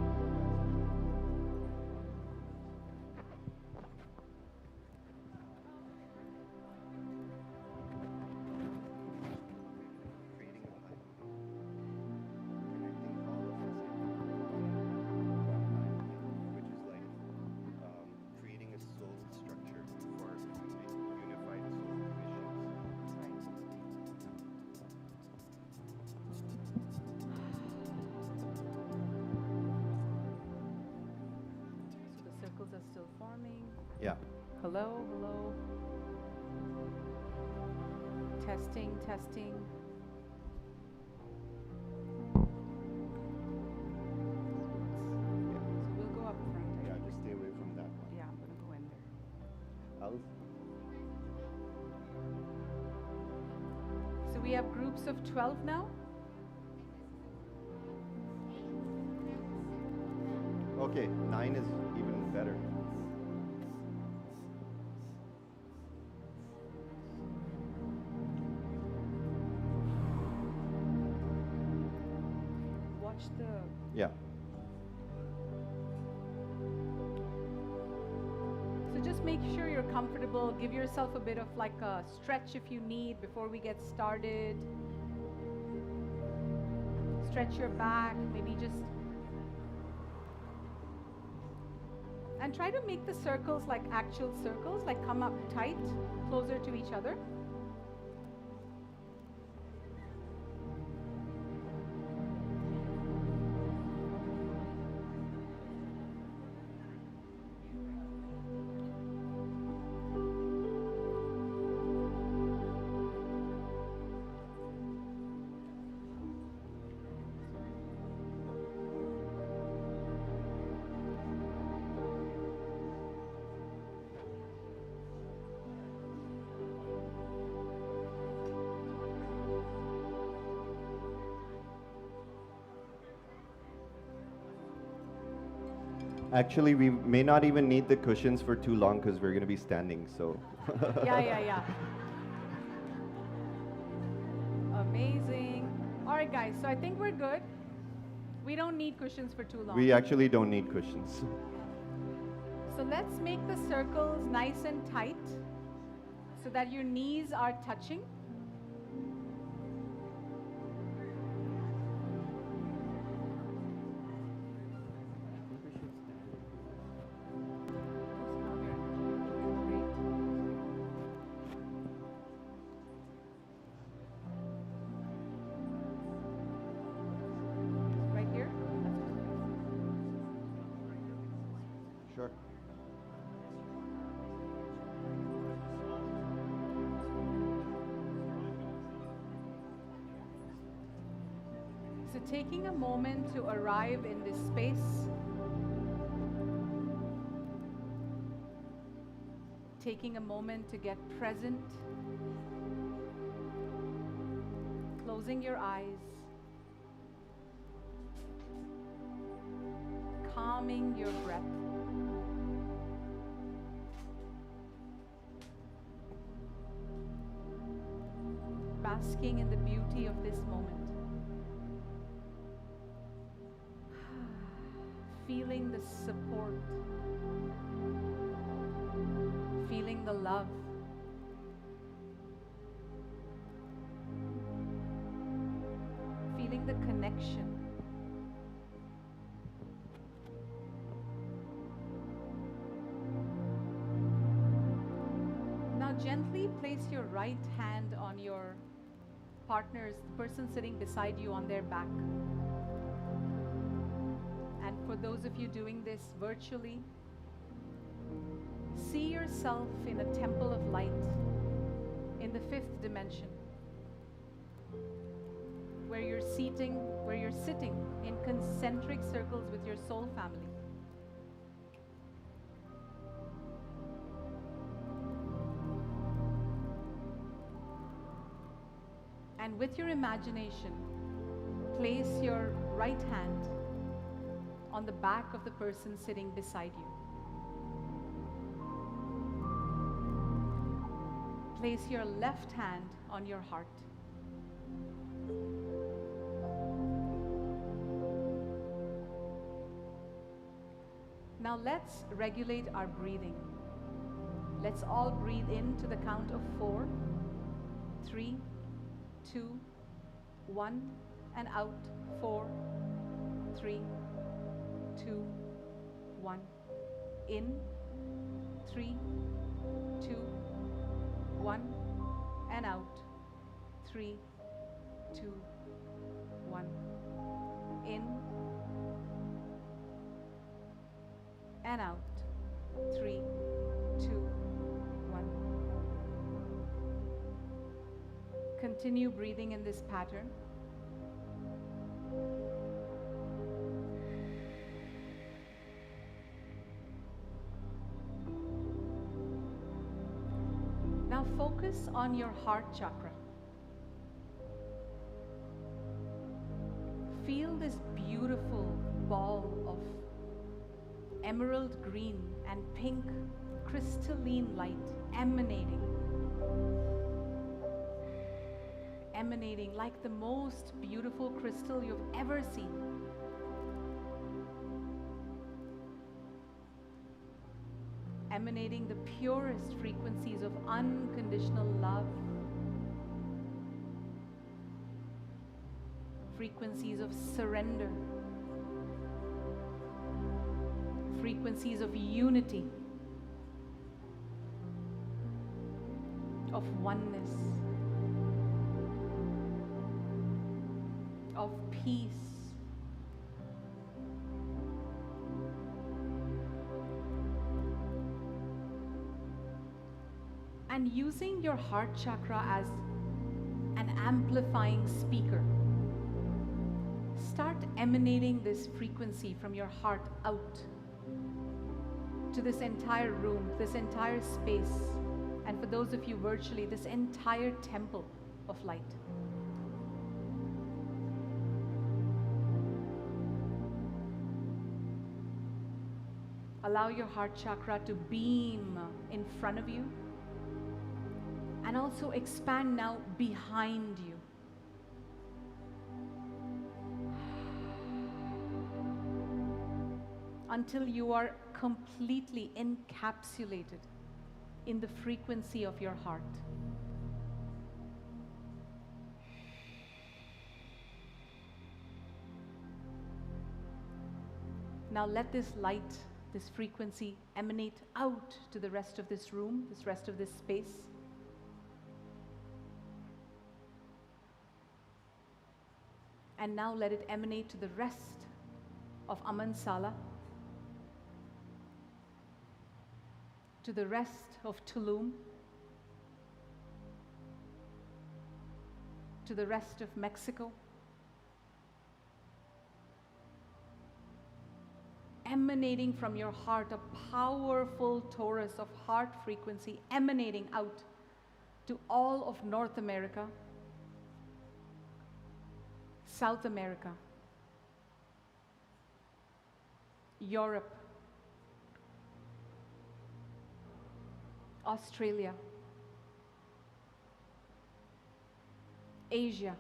Speaker 2: Creating a hive. Connecting all of us in one hive, which is like creating a soul structure for unified soul missions.
Speaker 5: So the circles are still forming.
Speaker 2: Yeah.
Speaker 5: Hello, hello. Testing, testing. So we'll go up front.
Speaker 2: Yeah, just stay away from that one.
Speaker 5: Yeah, I'm gonna go in there.
Speaker 2: I'll
Speaker 5: So we have groups of 12 now.
Speaker 2: Okay, 9 is even better.
Speaker 5: Watch the.
Speaker 2: Yeah.
Speaker 5: So just make sure you're comfortable. Give yourself a bit of like a stretch if you need before we get started. Stretch your back, maybe just. And try to make the circles like actual circles, like come up tight, closer to each other.
Speaker 2: Actually, we may not even need the cushions for too long because we're going to be standing, so.
Speaker 5: Yeah. Amazing. All right, guys, so I think we're good. We don't need cushions for too long.
Speaker 2: We actually don't need cushions.
Speaker 5: So let's make the circles nice and tight so that your knees are touching. Right here?
Speaker 2: Sure.
Speaker 5: taking a moment to arrive in this space, taking a moment to get present, closing your eyes, calming your breath. Basking in the beauty of this moment. Feeling the support, feeling the love, feeling the connection. Now gently place your right hand on your partner's, the person sitting beside you, on their back. And for those of you doing this virtually, see yourself in a temple of light in the 5th dimension, where you're sitting in concentric circles with your soul family. And with your imagination, place your right hand on the back of the person sitting beside you. Place your left hand on your heart. Now let's regulate our breathing. Let's all breathe in to the count of 4, 3, 2, 1, and out. 4, 3, 2, 1. In. 3, 2, 1, and out. 3, 2, 1. In and out. 3, 2, 1. Continue breathing in this pattern. Now focus on your heart chakra. Feel this beautiful ball of emerald green and pink crystalline light emanating like the most beautiful crystal you've ever seen. Emanating the purest frequencies of unconditional love, frequencies of surrender, frequencies of unity, of oneness, of peace. And using your heart chakra as an amplifying speaker, start emanating this frequency from your heart out to this entire room, this entire space, and for those of you virtually, this entire temple of light. Allow your heart chakra to beam in front of you and also expand now behind you. Until you are completely encapsulated in the frequency of your heart. Now let this light, this frequency emanate out to the rest of this room, this rest of this space. And now let it emanate to the rest of Amansala, to the rest of Tulum, to the rest of Mexico, emanating from your heart, a powerful torus of heart frequency emanating out to all of North America, South America, Europe, Australia, Asia,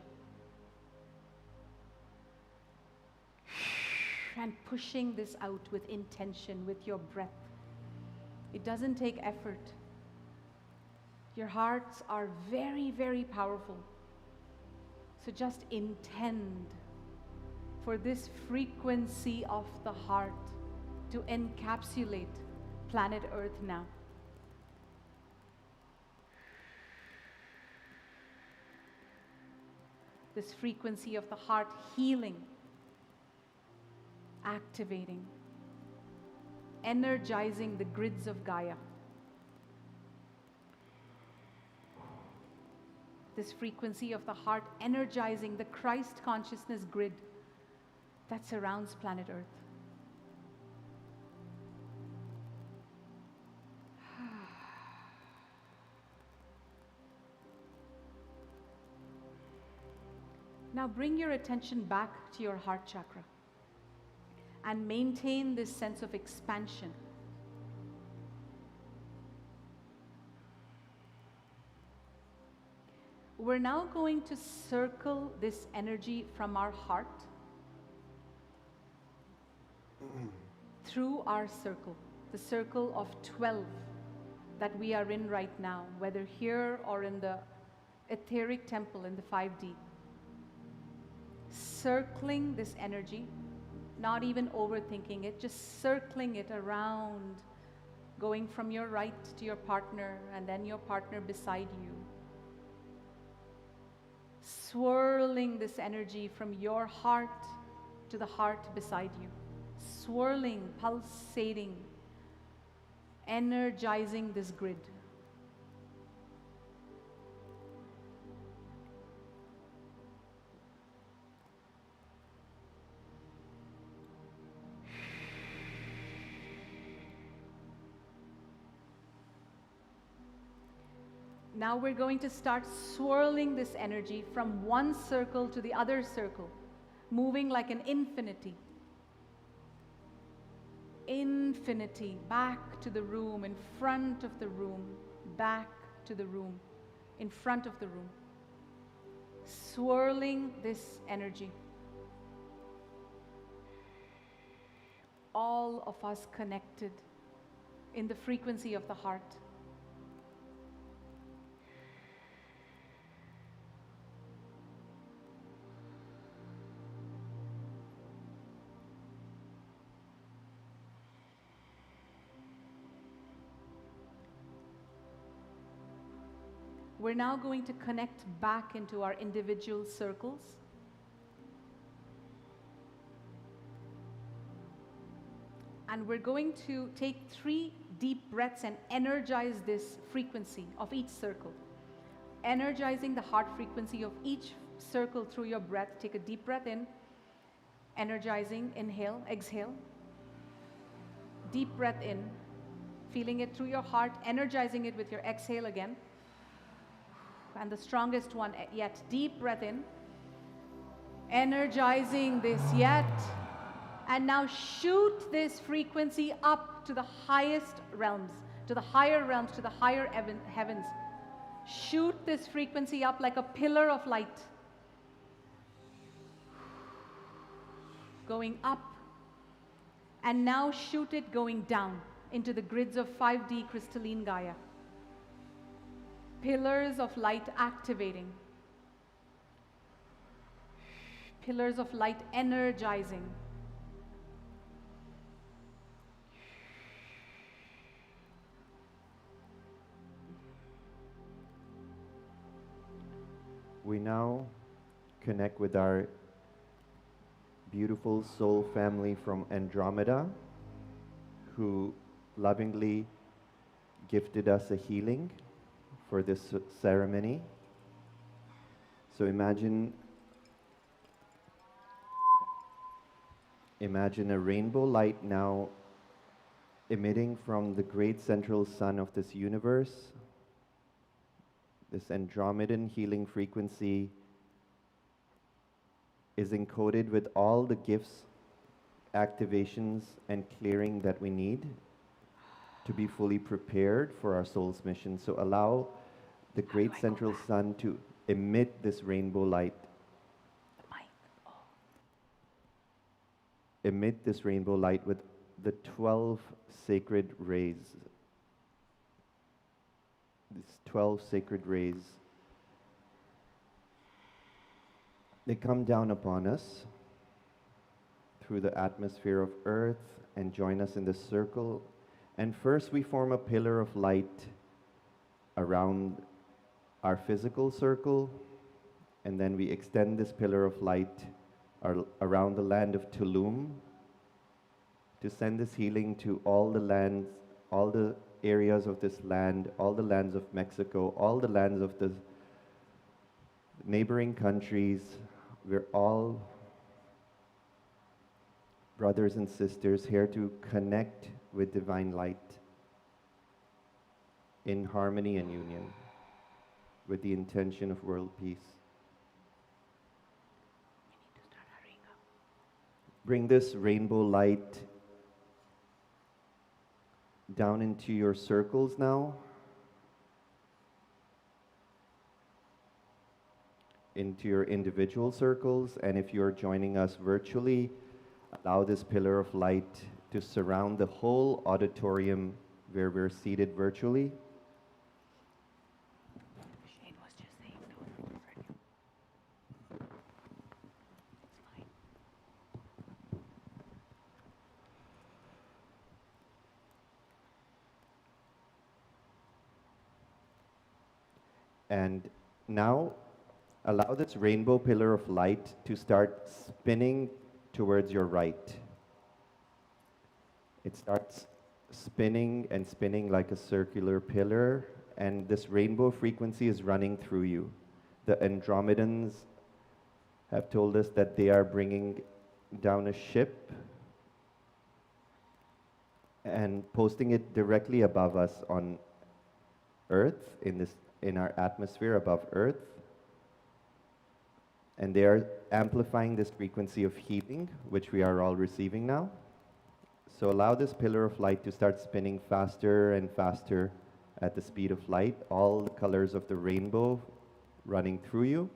Speaker 5: and pushing this out with intention, with your breath. It doesn't take effort. Your hearts are very, very powerful. So just intend for this frequency of the heart to encapsulate planet Earth now. This frequency of the heart healing, activating, energizing the grids of Gaia. This frequency of the heart energizing the Christ consciousness grid that surrounds planet Earth. Now bring your attention back to your heart chakra and maintain this sense of expansion. We're now going to circle this energy from our heart through our circle, the circle of 12 that we are in right now, whether here or in the etheric temple in the 5D. Circling this energy, not even overthinking it, just circling it around, going from your right to your partner and then your partner beside you. Swirling this energy from your heart to the heart beside you. Swirling, pulsating, energizing this grid. Now we're going to start swirling this energy from one circle to the other circle, moving like an infinity. Infinity, back to the room, in front of the room, back to the room, in front of the room. Swirling this energy. All of us connected in the frequency of the heart. We're now going to connect back into our individual circles. And we're going to take 3 deep breaths and energize this frequency of each circle. Energizing the heart frequency of each circle through your breath. Take a deep breath in. Energizing, inhale, exhale. Deep breath in. Feeling it through your heart, energizing it with your exhale again. And the strongest one yet, deep breath in, energizing this yet, and now shoot this frequency up to the highest realms, to the higher realms, to the higher heavens. Shoot this frequency up like a pillar of light, going up, and now shoot it going down into the grids of 5D crystalline Gaia. Pillars of light activating. Pillars of light energizing.
Speaker 2: We now connect with our beautiful soul family from Andromeda, who lovingly gifted us a healing for this ceremony. So imagine Imagine a rainbow light now emitting from the great central sun of this universe. This Andromedan healing frequency is encoded with all the gifts, activations, and clearing that we need to be fully prepared for our soul's mission. So allow the great central sun to emit this rainbow light. Emit this rainbow light with the 12 sacred rays. These 12 sacred rays. They come down upon us through the atmosphere of Earth and join us in the circle. And first we form a pillar of light around our physical circle, and then we extend this pillar of light around the land of Tulum to send this healing to all the lands, all the areas of this land, all the lands of Mexico, all the lands of the neighboring countries. We're all brothers and sisters here to connect with divine light in harmony and union with the intention of world peace. Bring this rainbow light down into your circles now, into your individual circles, and if you're joining us virtually, allow this pillar of light to surround the whole auditorium where we're seated virtually.
Speaker 5: Shane was just saying no. It's fine.
Speaker 2: And now, allow this rainbow pillar of light to start spinning towards your right. It starts spinning and spinning like a circular pillar, and this rainbow frequency is running through you. The Andromedans have told us that they are bringing down a ship and posting it directly above us on Earth, in our atmosphere above Earth. And they are amplifying this frequency of healing, which we are all receiving now. So allow this pillar of light to start spinning faster and faster at the speed of light, all the colors of the rainbow running through you.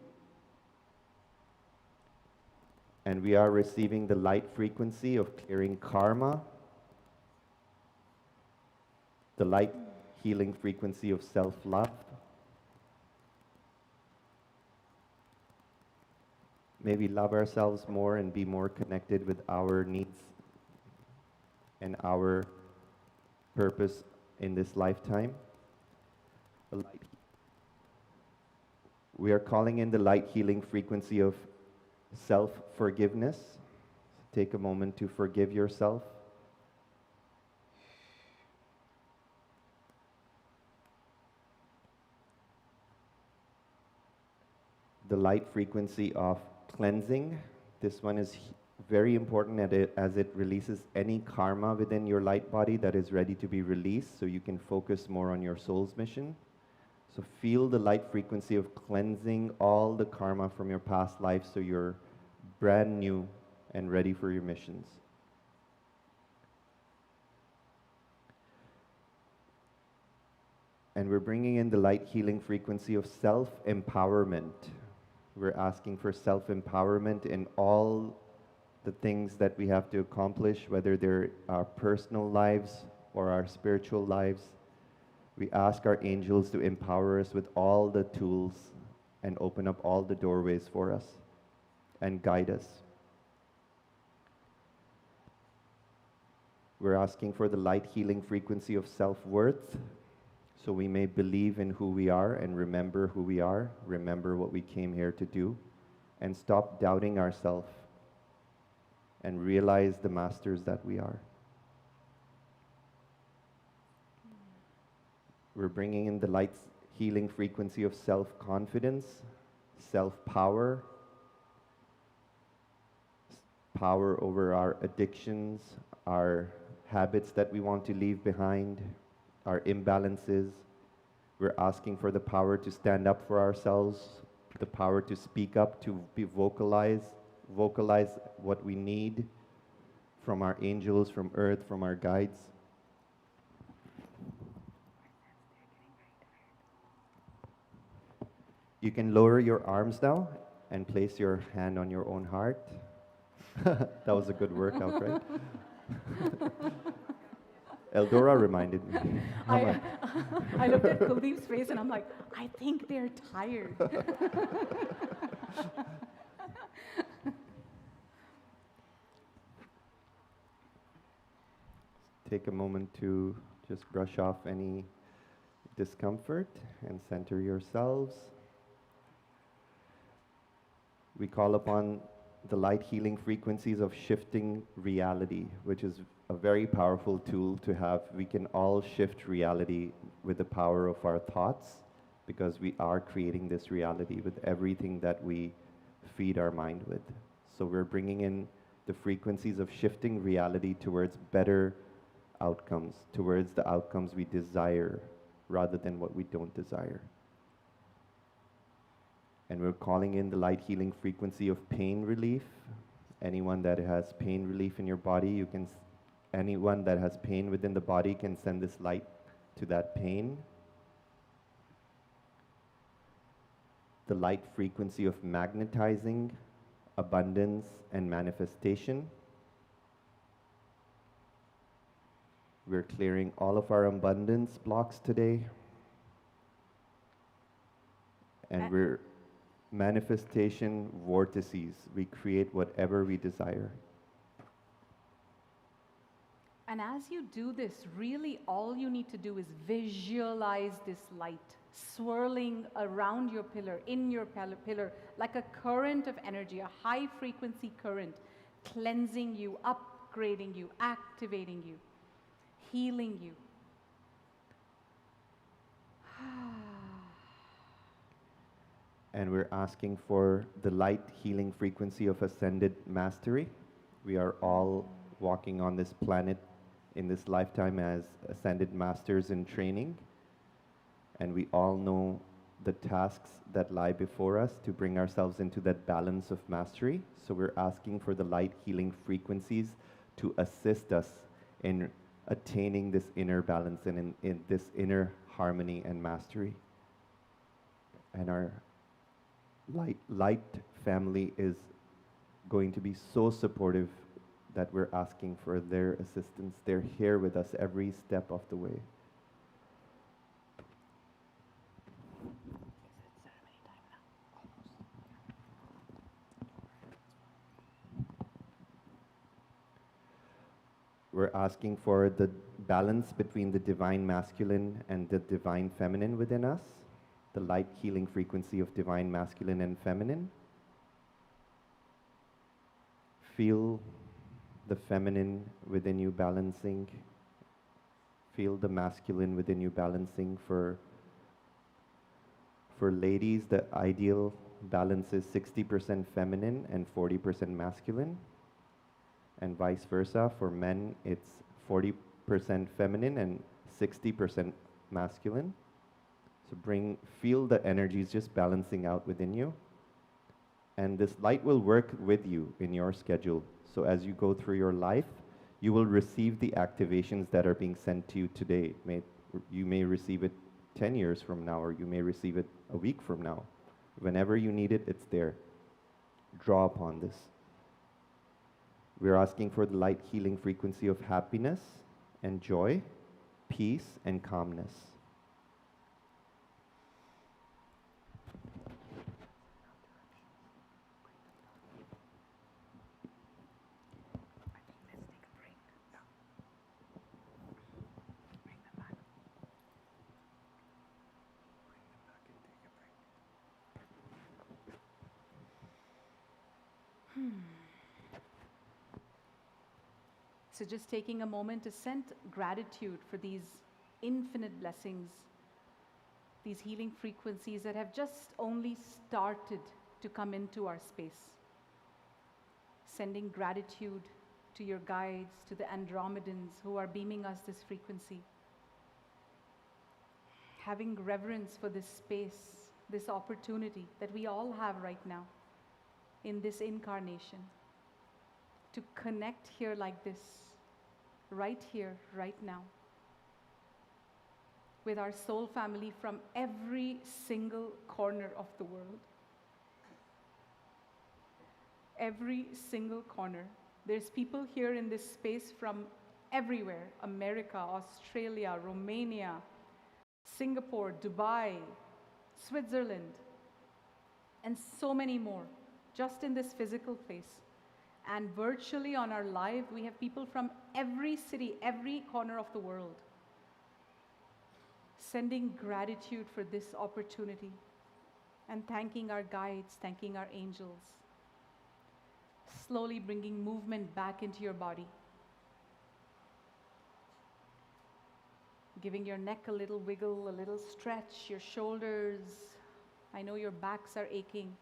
Speaker 2: And we are receiving the light frequency of clearing karma, the light healing frequency of self-love. Maybe love ourselves more and be more connected with our needs and our purpose in this lifetime. We are calling in the light healing frequency of self-forgiveness. Take a moment to forgive yourself. The light frequency of cleansing. This one is very important as it releases any karma within your light body that is ready to be released, so you can focus more on your soul's mission. So feel the light frequency of cleansing all the karma from your past life, so you're brand new and ready for your missions. And we're bringing in the light healing frequency of self-empowerment. We're asking for self-empowerment in all the things that we have to accomplish, whether they're our personal lives or our spiritual lives. We ask our angels to empower us with all the tools and open up all the doorways for us and guide us. We're asking for the light healing frequency of self-worth, so we may believe in who we are and remember who we are, remember what we came here to do, and stop doubting ourselves and realize the masters that we are. We're bringing in the light healing frequency of self-confidence, self-power, power over our addictions, our habits that we want to leave behind, our imbalances. We're asking for the power to stand up for ourselves, the power to speak up, to vocalize what we need from our angels, from earth, from our guides. You can lower your arms now and place your hand on your own heart. That was a good workout, right? Eldora reminded me.
Speaker 5: I looked at Kuldeep's face and I'm like, I think they're tired.
Speaker 2: Take a moment to just brush off any discomfort and center yourselves. We call upon the light healing frequencies of shifting reality, which is a very powerful tool to have. We can all shift reality with the power of our thoughts, because we are creating this reality with everything that we feed our mind with. So we're bringing in the frequencies of shifting reality towards better outcomes, towards the outcomes we desire rather than what we don't desire. And we're calling in the light healing frequency of pain relief. Anyone that has pain relief in your body, anyone that has pain within the body can send this light to that pain. The light frequency of magnetizing, abundance, and manifestation. We're clearing all of our abundance blocks today. And we're manifestation vortices. We create whatever we desire.
Speaker 5: And as you do this, really all you need to do is visualize this light swirling around your pillar, in your pillar, like a current of energy, a high frequency current, cleansing you, upgrading you, activating you, healing you.
Speaker 2: And we're asking for the light healing frequency of ascended mastery. We are all walking on this planet in this lifetime as ascended masters in training. And we all know the tasks that lie before us to bring ourselves into that balance of mastery. So we're asking for the light healing frequencies to assist us in attaining this inner balance and in this inner harmony and mastery. And our light family is going to be so supportive that we're asking for their assistance. They're here with us every step of the way. We're asking for the balance between the divine masculine and the divine feminine within us. The light healing frequency of divine masculine and feminine. Feel the feminine within you balancing. Feel the masculine within you balancing. For ladies, the ideal balance is 60% feminine and 40% masculine. And vice versa. For men, it's 40% feminine and 60% masculine. So feel the energies just balancing out within you. And this light will work with you in your schedule. So as you go through your life, you will receive the activations that are being sent to you today. You may receive it 10 years from now, or you may receive it a week from now. Whenever you need it, it's there. Draw upon this. We're asking for the light healing frequency of happiness and joy, peace and calmness.
Speaker 5: So just taking a moment to send gratitude for these infinite blessings, these healing frequencies that have just only started to come into our space. sending gratitude to your guides, to the Andromedans who are beaming us this frequency. Having reverence for this space, this opportunity that we all have right now in this incarnation to connect here like this, right here, right now, with our soul family from every single corner of the world. Every single corner. There's people here in this space from everywhere: America, Australia, Romania, Singapore, Dubai, Switzerland, and so many more, just in this physical place. And virtually on our live, we have people from every city, every corner of the world, sending gratitude for this opportunity and thanking our guides, thanking our angels. Slowly bringing movement back into your body. Giving your neck a little wiggle, a little stretch, your shoulders. I know your backs are aching.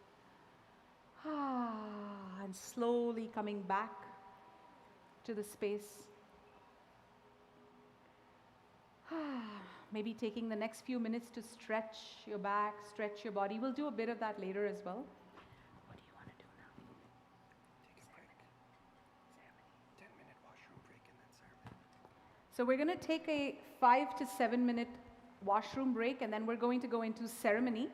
Speaker 5: And slowly coming back to the space. Maybe taking the next few minutes to stretch your back, stretch your body. We'll do a bit of that later as well. What do you want to do now?
Speaker 4: Take a break. 10-minute washroom break and then ceremony.
Speaker 5: So we're going to take a 5 to 7 minute washroom break, and then we're going to go into ceremony.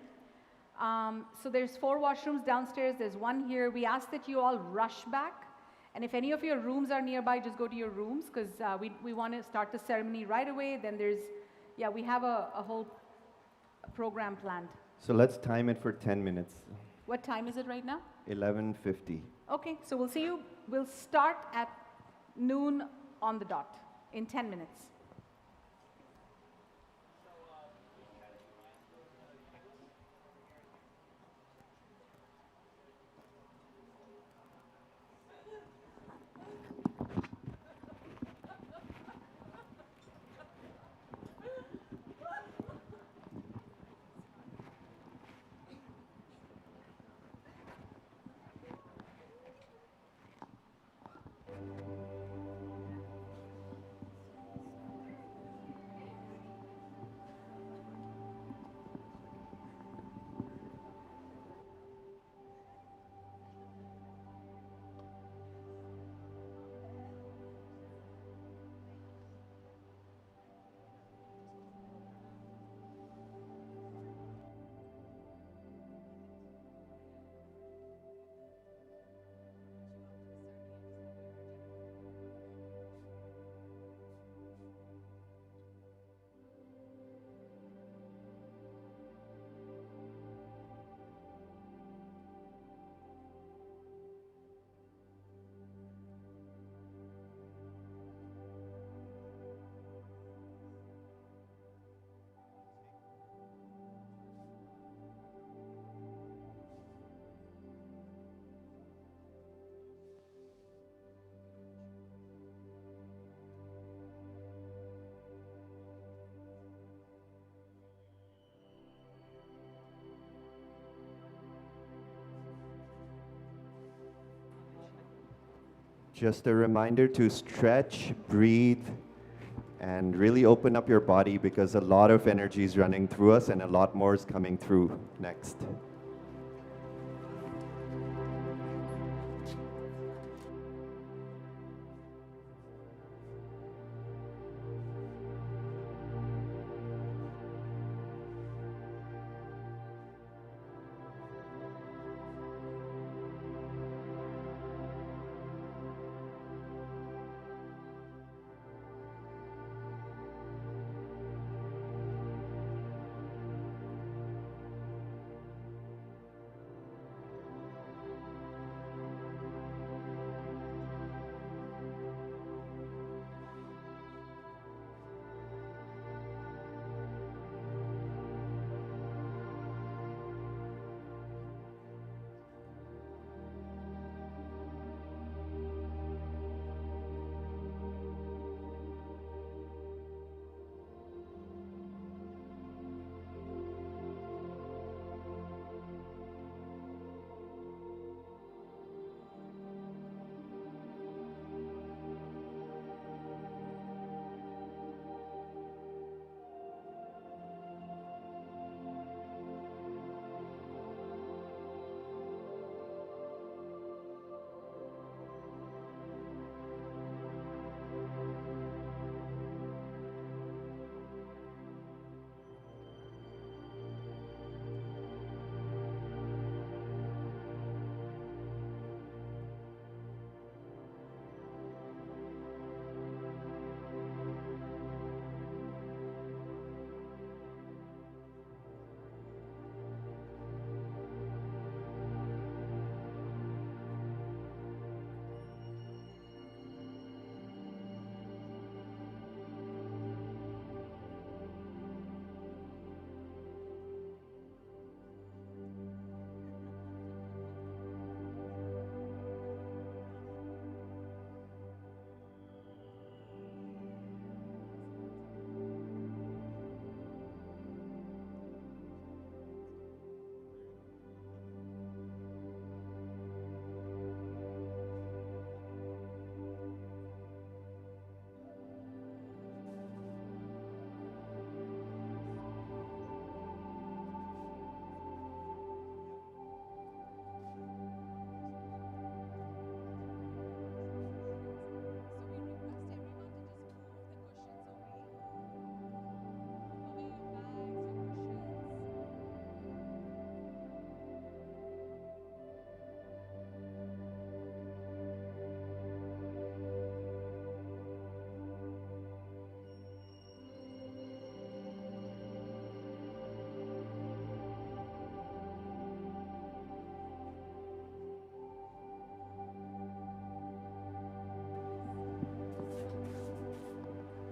Speaker 5: So there's 4 washrooms downstairs, there's 1 here. We ask that you all rush back, and if any of your rooms are nearby, just go to your rooms, because we want to start the ceremony right away. Then we have a whole program planned.
Speaker 2: So let's time it for 10 minutes.
Speaker 5: What time is it right now?
Speaker 2: 11:50.
Speaker 5: Okay, so we'll see you. We'll start at noon on the dot in 10 minutes.
Speaker 2: Just a reminder to stretch, breathe, and really open up your body, because a lot of energy is running through us and a lot more is coming through next.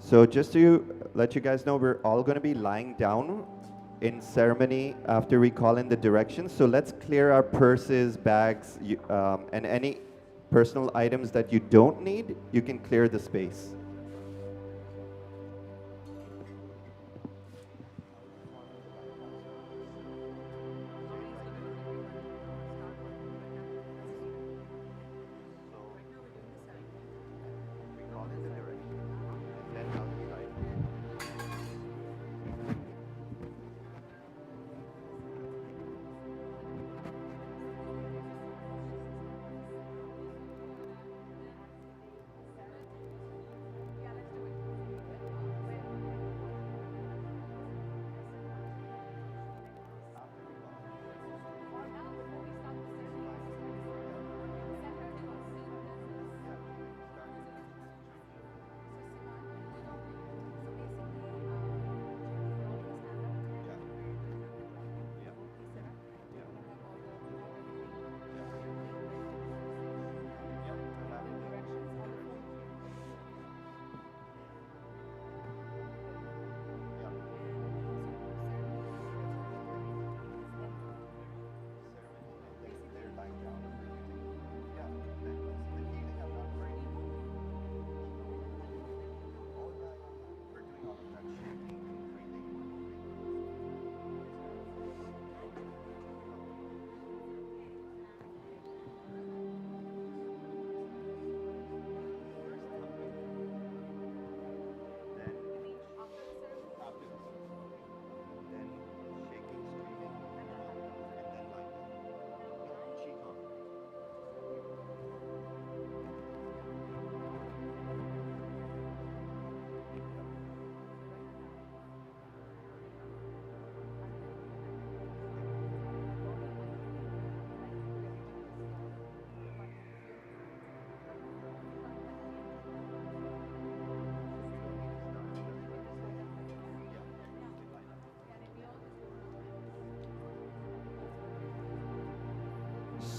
Speaker 2: So just to let you guys know, we're all going to be lying down in ceremony after we call in the directions. So let's clear our purses, bags, and any personal items that you don't need, you can clear the space.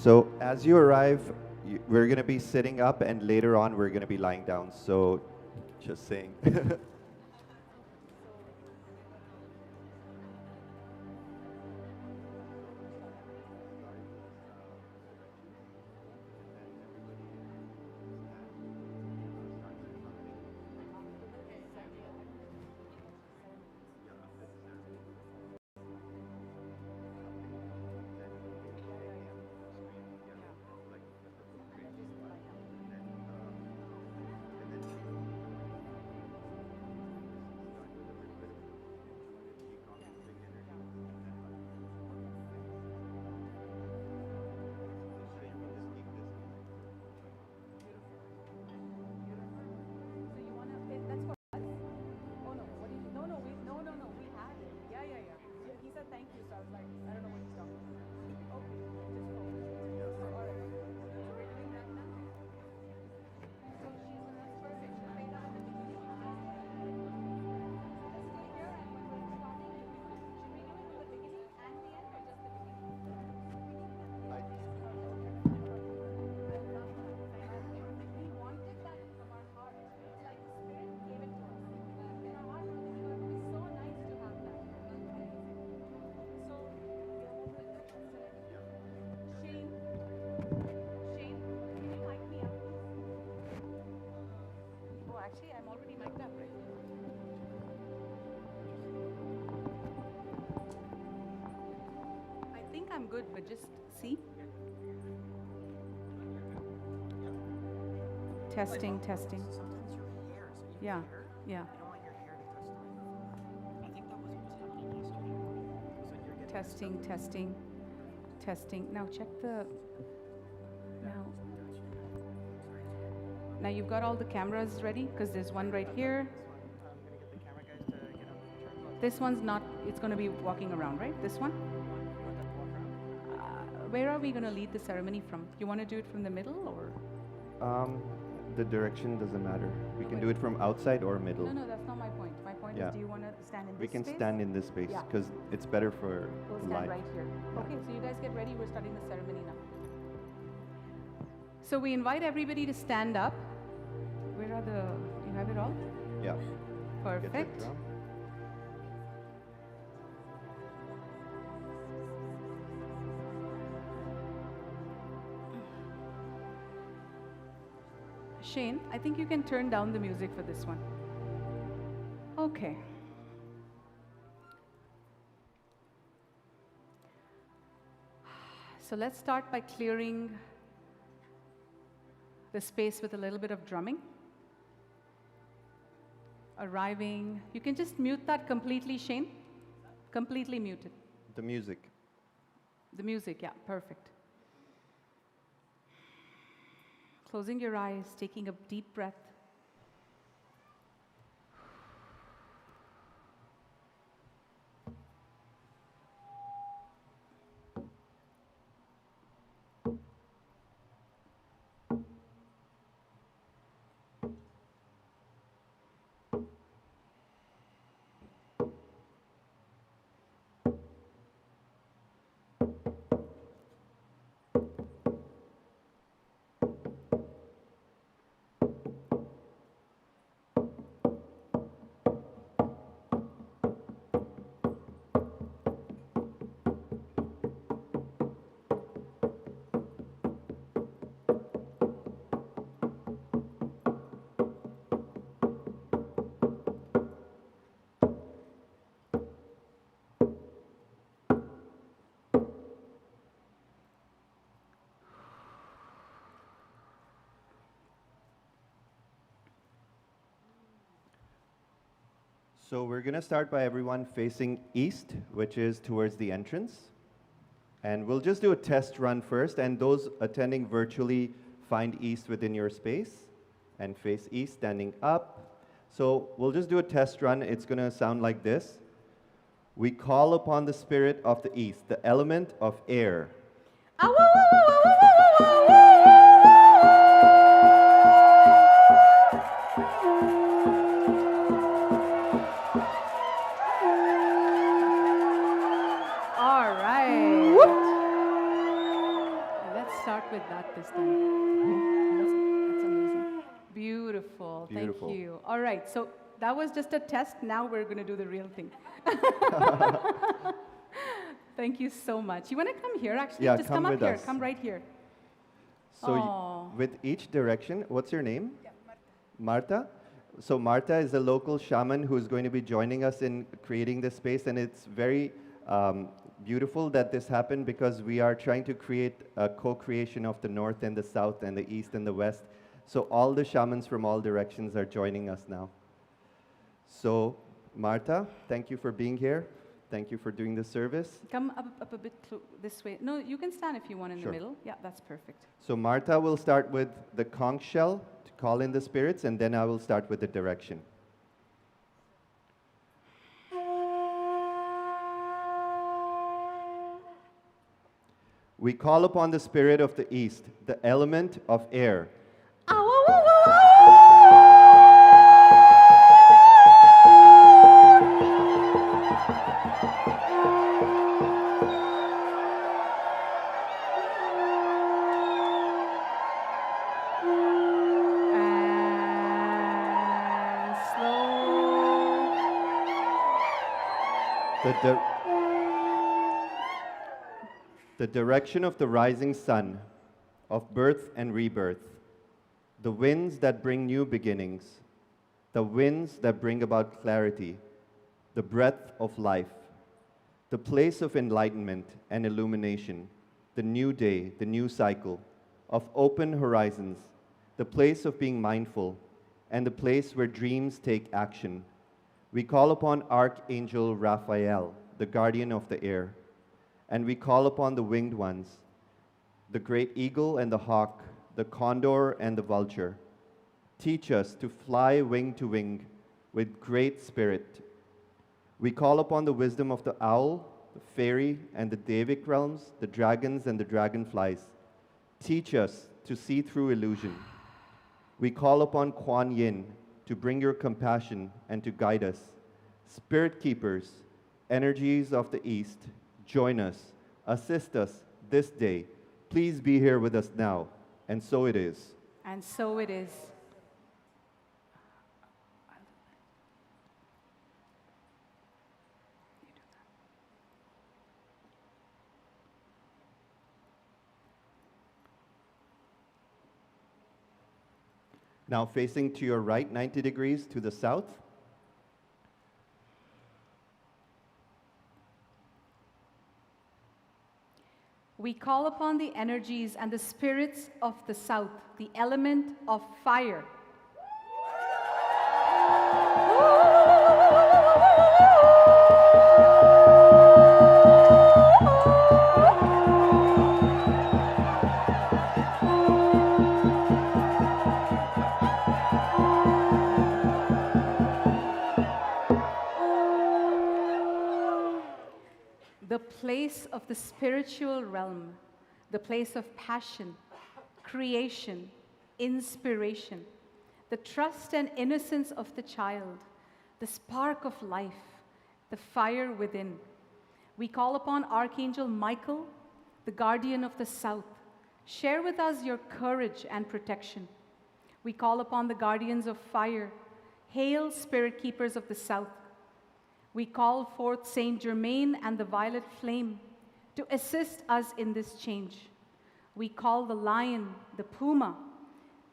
Speaker 2: So as you arrive, we're going to be sitting up, and later on we're going to be lying down. So just saying.
Speaker 5: Actually, I'm already mic'd up, right? I think I'm good, but just see. Testing, testing.
Speaker 4: Sometimes your hair, so you
Speaker 5: Yeah,
Speaker 4: have hair.
Speaker 5: yeah.
Speaker 4: You don't want your hair to touch the microphone. I think that was what was happening yesterday. Was when you're getting
Speaker 5: Testing, testing, testing. Now check the. Now you've got all the cameras ready because there's one right here.
Speaker 4: I'm gonna get the camera guys to get up and turn on.
Speaker 5: This one's not. It's going to be walking around, right? This one.
Speaker 4: You want that to walk around?
Speaker 5: Where are we going to lead the ceremony from? You want to do it from the middle or?
Speaker 2: The direction doesn't matter. We can do it from outside or middle.
Speaker 5: No, that's not my point. My point
Speaker 2: Yeah.
Speaker 5: is, do you want to stand in this
Speaker 2: We can
Speaker 5: space?
Speaker 2: stand in this space
Speaker 5: Yeah.
Speaker 2: because it's better for
Speaker 5: We'll stand
Speaker 2: live.
Speaker 5: right here. Okay, so you guys get ready. We're starting the ceremony now. So we invite everybody to stand up. Where are the? You have it all?
Speaker 2: Yeah.
Speaker 5: Perfect.
Speaker 2: drum.
Speaker 5: Shane, I think you can turn down the music for this one. Okay. So let's start by clearing the space with a little bit of drumming. Arriving. You can just mute that completely, Shane. Completely mute it.
Speaker 2: The music.
Speaker 5: The music, yeah, perfect. Closing your eyes, taking a deep breath.
Speaker 2: So we're going to start by everyone facing east, which is towards the entrance. And we'll just do a test run first, and those attending virtually find east within your space and face east, standing up. So we'll just do a test run. It's going to sound like this. We call upon the spirit of the east, the element of air.
Speaker 5: All right. Let's start with that this time. That's amazing. Beautiful.
Speaker 2: Beautiful.
Speaker 5: Thank you. All right. So that was just a test. Now we're going to do the real thing. Thank you so much. You want to come here, actually?
Speaker 2: Yeah,
Speaker 5: just
Speaker 2: come
Speaker 5: up
Speaker 2: with
Speaker 5: here.
Speaker 2: us.
Speaker 5: Come right here.
Speaker 2: So
Speaker 5: Aw.
Speaker 2: with each direction, what's your name? Marta. So Marta is a local shaman who's going to be joining us in creating this space, and it's very beautiful that this happened because we are trying to create a co-creation of the north and the south and the east and the west. So all the shamans from all directions are joining us now. So Marta, thank you for being here. Thank you for doing the service.
Speaker 5: Come up a bit this way. No, you can stand if you want in
Speaker 2: Sure.
Speaker 5: the middle. Yeah, that's perfect.
Speaker 2: So Marta will start with the conch shell to call in the spirits, and then I will start with the direction. We call upon the spirit of the east, the element of air.
Speaker 5: And slow.
Speaker 2: The direction of the rising sun, of birth and rebirth, the winds that bring new beginnings, the winds that bring about clarity, the breath of life, the place of enlightenment and illumination, the new day, the new cycle, of open horizons, the place of being mindful, and the place where dreams take action. We call upon Archangel Raphael, the guardian of the air, and we call upon the winged ones, the great eagle and the hawk, the condor and the vulture. Teach us to fly wing to wing with great spirit. We call upon the wisdom of the owl, the fairy and the Devic realms, the dragons and the dragonflies. Teach us to see through illusion. We call upon Kuan Yin to bring your compassion and to guide us. Spirit keepers, energies of the east, join us, assist us this day. Please be here with us now. And so it is.
Speaker 5: And so it is.
Speaker 2: Now facing to your right, 90 degrees to the south.
Speaker 5: We call upon the energies and the spirits of the south, the element of fire. The place of the spiritual realm, the place of passion, creation, inspiration, the trust and innocence of the child, the spark of life, the fire within. We call upon Archangel Michael, the guardian of the south. Share with us your courage and protection. We call upon the guardians of fire. Hail, spirit keepers of the south. We call forth Saint Germain and the violet flame to assist us in this change. We call the lion, the puma,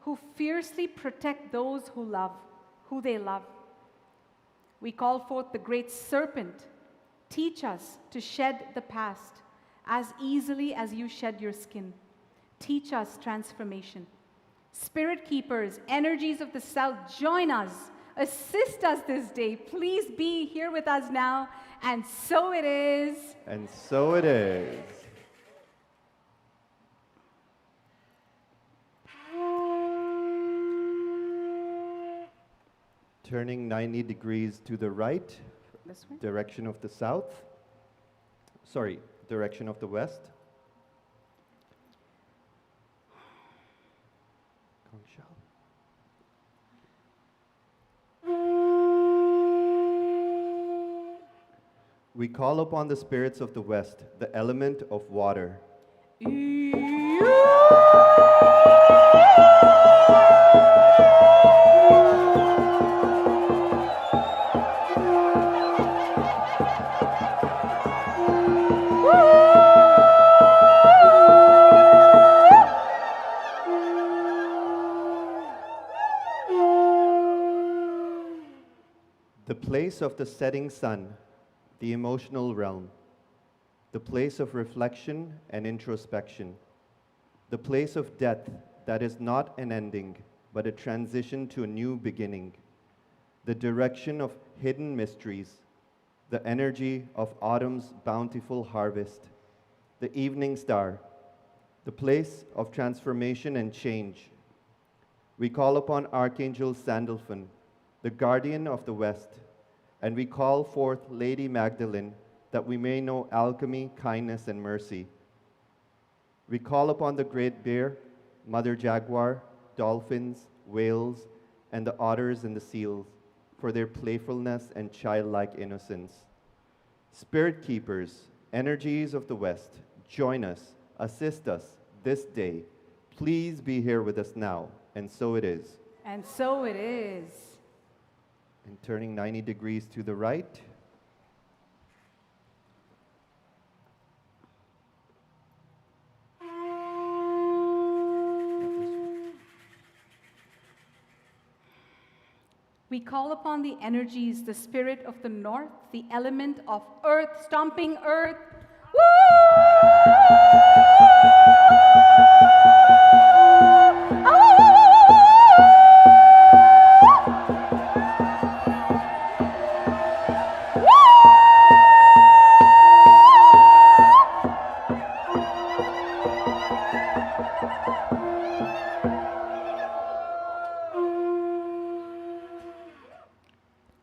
Speaker 5: who fiercely protect those who they love. We call forth the great serpent. Teach us to shed the past as easily as you shed your skin. Teach us transformation. Spirit keepers, energies of the south, join us. Assist us this day. Please be here with us now. And so it is.
Speaker 2: And so it is. Turning 90 degrees to the right,
Speaker 5: This way.
Speaker 2: direction of the south. Sorry, direction of the west. We call upon the spirits of the west, the element of water. The place of the setting sun, the emotional realm, the place of reflection and introspection, the place of death that is not an ending, but a transition to a new beginning, the direction of hidden mysteries, the energy of autumn's bountiful harvest, the evening star, the place of transformation and change. We call upon Archangel Sandalphon, the guardian of the west, and we call forth Lady Magdalene, that we may know alchemy, kindness, and mercy. We call upon the great bear, mother jaguar, dolphins, whales, and the otters and the seals for their playfulness and childlike innocence. Spirit keepers, energies of the west, join us, assist us this day. Please be here with us now, and so it is.
Speaker 5: And so it is.
Speaker 2: And turning 90 degrees to the right.
Speaker 5: We call upon the energies, the spirit of the north, the element of earth, stomping earth.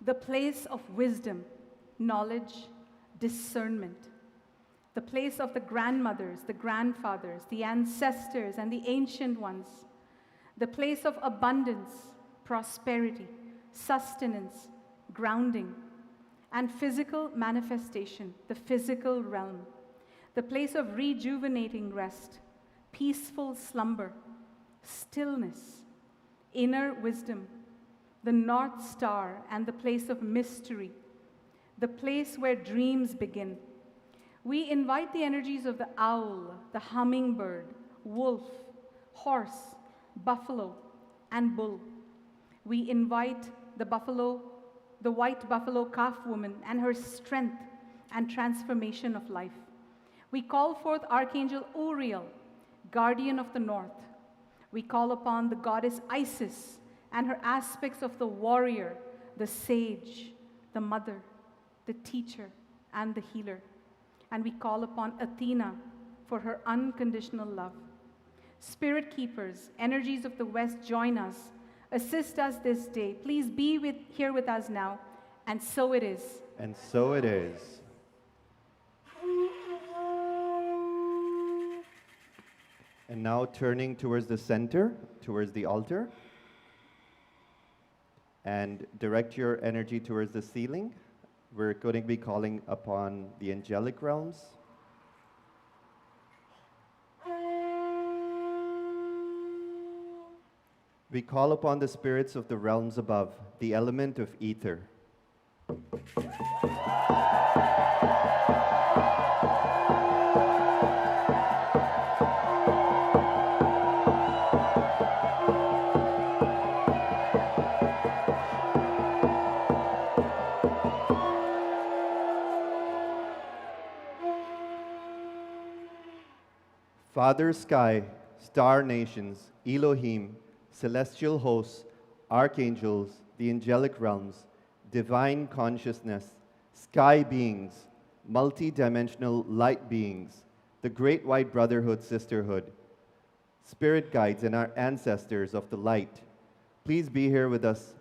Speaker 5: The place of wisdom, knowledge, discernment. The place of the grandmothers, the grandfathers, the ancestors, and the ancient ones. The place of abundance, prosperity, sustenance, grounding, and physical manifestation, the physical realm. The place of rejuvenating rest, peaceful slumber, stillness, inner wisdom, the North Star and the place of mystery, the place where dreams begin. We invite the energies of the owl, the hummingbird, wolf, horse, buffalo, and bull We invite the white buffalo calf woman and her strength and transformation of life. We call forth Archangel Uriel, guardian of the north. We call upon the goddess Isis and her aspects of the warrior, the sage, the mother, the teacher, and the healer. And we call upon Athena for her unconditional love. Spirit keepers, energies of the West, join us. Assist us this day. Please be here with us now. And so it is.
Speaker 2: And so it is. And now turning towards the center, towards the altar. And direct your energy towards the ceiling. We're going to be calling upon the angelic realms. We call upon the spirits of the realms above, the element of ether. Father Sky, star nations, Elohim, celestial hosts, archangels, the angelic realms, divine consciousness, sky beings, multi-dimensional light beings, the great white brotherhood sisterhood, spirit guides and our ancestors of the light, please be here with us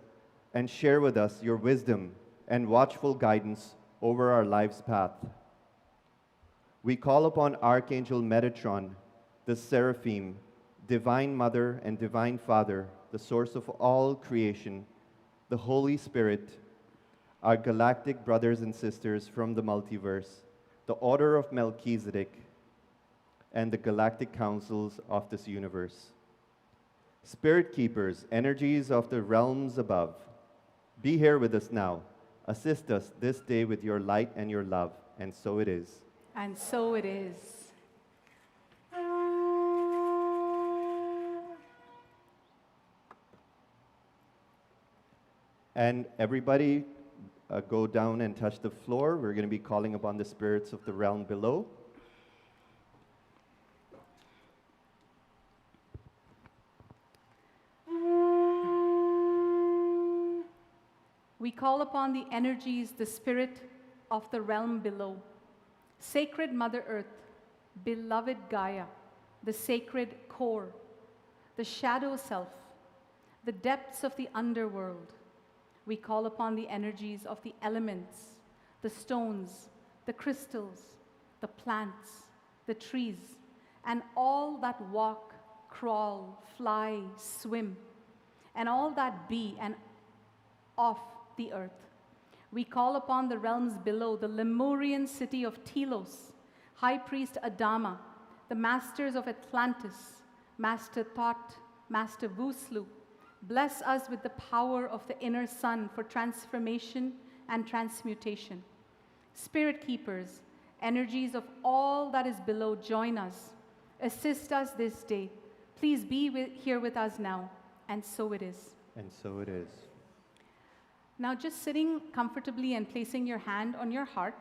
Speaker 2: and share with us your wisdom and watchful guidance over our life's path. We call upon Archangel Metatron, the Seraphim, Divine Mother and Divine Father, the source of all creation, the Holy Spirit, our galactic brothers and sisters from the multiverse, the Order of Melchizedek, and the galactic councils of this universe. Spirit keepers, energies of the realms above, be here with us now. Assist us this day with your light and your love, and so it is.
Speaker 5: And so it is.
Speaker 2: And everybody go down and touch the floor. We're going to be calling upon the spirits of the realm below.
Speaker 5: We call upon the energies, the spirit of the realm below. Sacred Mother Earth, beloved Gaia, the sacred core, the shadow self, the depths of the underworld. We call upon the energies of the elements, the stones, the crystals, the plants, the trees, and all that walk, crawl, fly, swim, and all that be and of the earth. We call upon the realms below, the Lemurian city of Telos, High Priest Adama, the masters of Atlantis, Master Thought, Master Vuslu. Bless us with the power of the inner sun for transformation and transmutation. Spirit keepers, energies of all that is below, join us. Assist us this day. Please be here with us now. And so it is.
Speaker 2: And so it is.
Speaker 5: Now just sitting comfortably and placing your hand on your heart.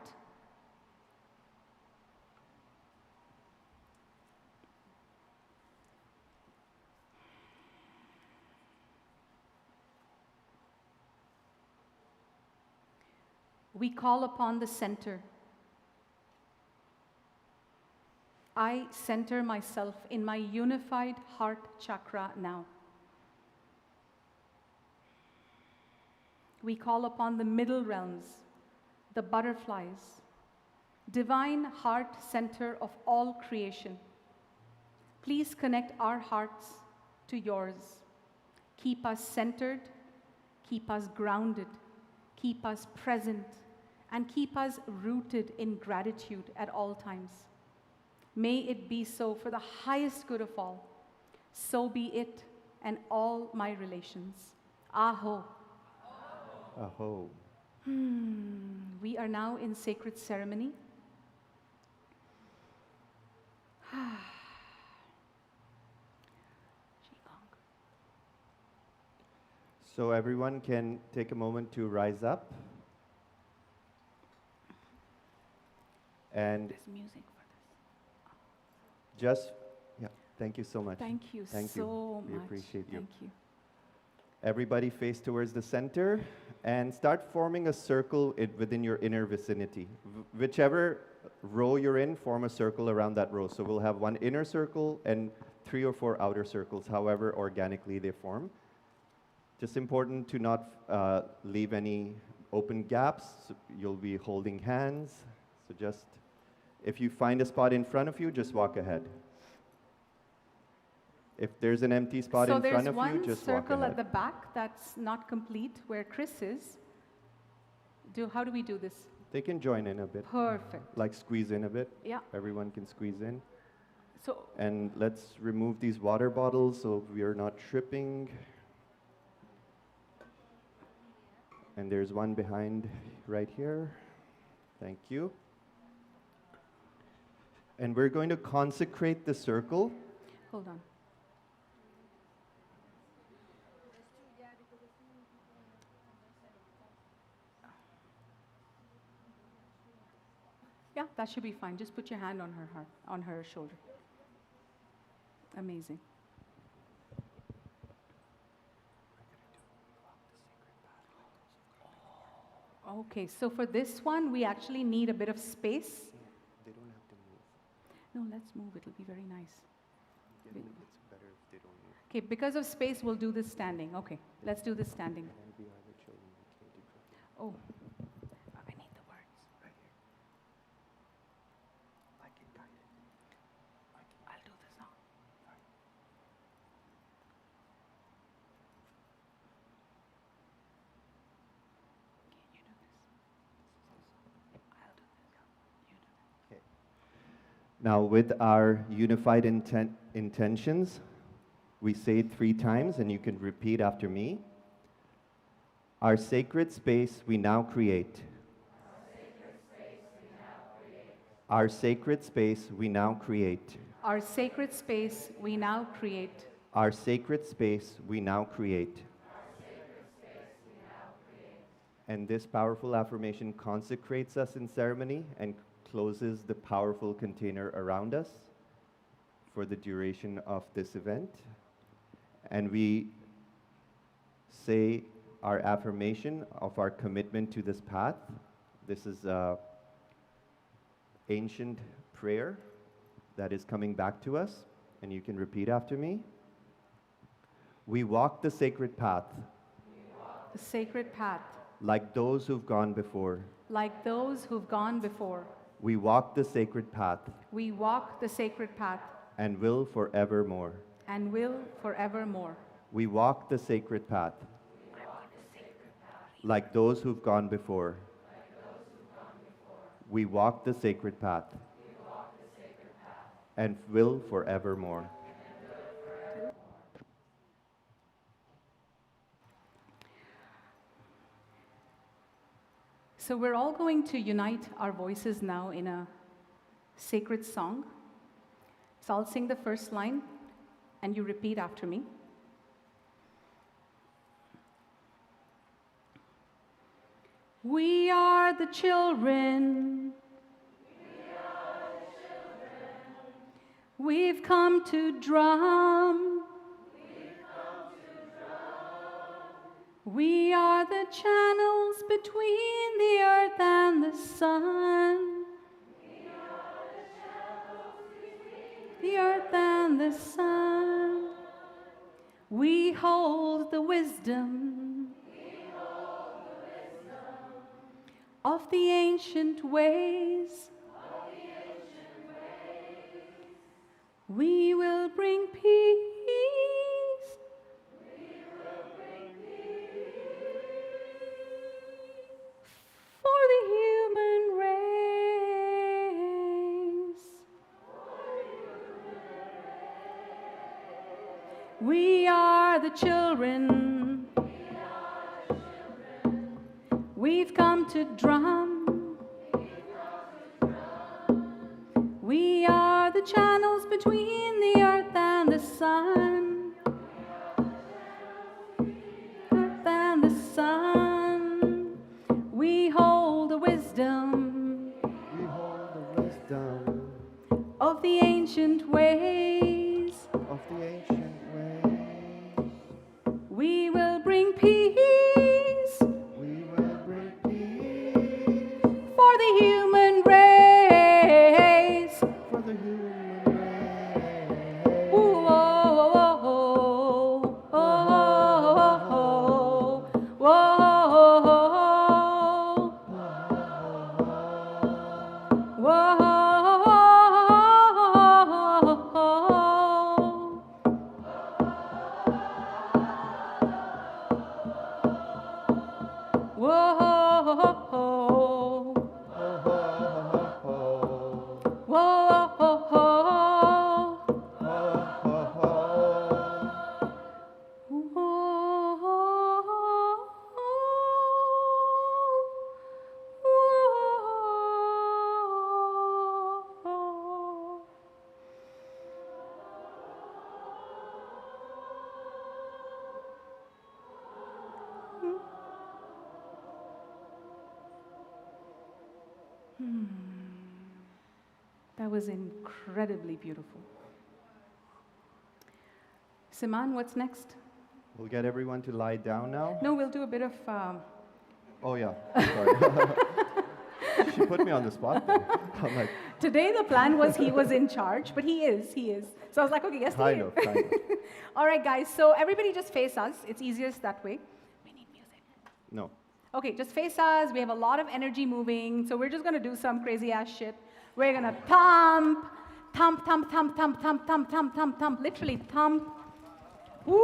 Speaker 5: We call upon the center. I center myself in my unified heart chakra now. We call upon the middle realms, the butterflies, divine heart center of all creation. Please connect our hearts to yours. Keep us centered, keep us grounded, keep us present, and keep us rooted in gratitude at all times. May it be so for the highest good of all. So be it and all my relations. Aho.
Speaker 2: Aho.
Speaker 5: We are now in sacred ceremony.
Speaker 2: So everyone can take a moment to rise up. And
Speaker 5: There's music for this.
Speaker 2: just, yeah, thank you so much.
Speaker 5: Thank you
Speaker 2: Thank
Speaker 5: so
Speaker 2: you. We
Speaker 5: much.
Speaker 2: appreciate you.
Speaker 5: Thank you.
Speaker 2: Everybody face towards the center and start forming a circle within your inner vicinity. Whichever row you're in, form a circle around that row. So we'll have one inner circle and 3 or 4 outer circles, however organically they form. Just important to not leave any open gaps. So you'll be holding hands. So just, if you find a spot in front of you, just walk ahead. If there's an empty spot in front of you, just walk ahead.
Speaker 5: So there's one circle at the back that's not complete where Chris is. How do we do this?
Speaker 2: They can join in a bit.
Speaker 5: Perfect.
Speaker 2: Like squeeze in a bit.
Speaker 5: Yeah.
Speaker 2: Everyone can squeeze in.
Speaker 5: So
Speaker 2: And let's remove these water bottles so we are not tripping. And there's one behind right here. Thank you. And we're going to consecrate the circle.
Speaker 5: hold on. Yeah, that should be fine. Just put your hand on her heart, on her shoulder. Amazing. Okay, so for this one, we actually need a bit of space.
Speaker 2: They don't have to move.
Speaker 5: No, let's move. It'll be very nice.
Speaker 2: It's better if they don't move.
Speaker 5: Okay, because of space, we'll do this standing. Okay, let's do this standing.
Speaker 2: And we are the children. We can't do that.
Speaker 5: Oh, I need the words.
Speaker 2: Right here. I can guide it.
Speaker 5: I'll do the song. Can you do this? I'll do this. You do that.
Speaker 2: Okay. Now, with our unified intentions, we say it 3 times, and you can repeat after me. Our sacred space we now create. Our sacred space we now create.
Speaker 5: Our sacred space we now create.
Speaker 2: Our sacred space we now create. And this powerful affirmation consecrates us in ceremony and closes the powerful container around us for the duration of this event. And we say our affirmation of our commitment to this path. This is an ancient prayer that is coming back to us, and you can repeat after me. We walk the sacred path
Speaker 5: The sacred path,
Speaker 2: like those who've gone before.
Speaker 5: like those who've gone before.
Speaker 2: We walk the sacred path
Speaker 5: We walk the sacred path
Speaker 2: and will forevermore.
Speaker 5: and will forevermore.
Speaker 2: We walk the sacred path like those who've gone before. We walk the sacred path and will forevermore.
Speaker 5: So we're all going to unite our voices now in a sacred song. So I'll sing the first line and you repeat after me. We are the children. We've come to drum. We are the channels between the earth and the sun. The earth and the sun. We hold the wisdom of the ancient ways. We will bring peace. For the human race. We are the children. We've come to drum. We are the channels between the earth and the sun. Earth sun. We hold the wisdom
Speaker 4: We hold the wisdom
Speaker 5: of the ancient ways.
Speaker 4: of the ancient ways.
Speaker 5: We will bring peace
Speaker 4: We will bring peace
Speaker 5: for the human race.
Speaker 4: for the human race.
Speaker 5: Ooh, oh, oh, oh, oh, oh, oh, oh, oh. That was incredibly beautiful. Siman, what's next?
Speaker 2: We'll get everyone to lie down now.
Speaker 5: No, we'll do a bit of.
Speaker 2: Oh yeah, sorry. She put me on the spot there. I'm like,
Speaker 5: Today the plan was he was in charge, but he is. So I was like, okay, yes,
Speaker 2: kind of.
Speaker 5: All right, guys. So everybody just face us. It's easiest that way. We need music.
Speaker 2: No.
Speaker 5: Okay, just face us. We have a lot of energy moving, so we're just gonna do some crazy ass shit. We're gonna thump, thump, thump, thump, thump, thump, thump, thump, thump, thump, literally thump. Woo!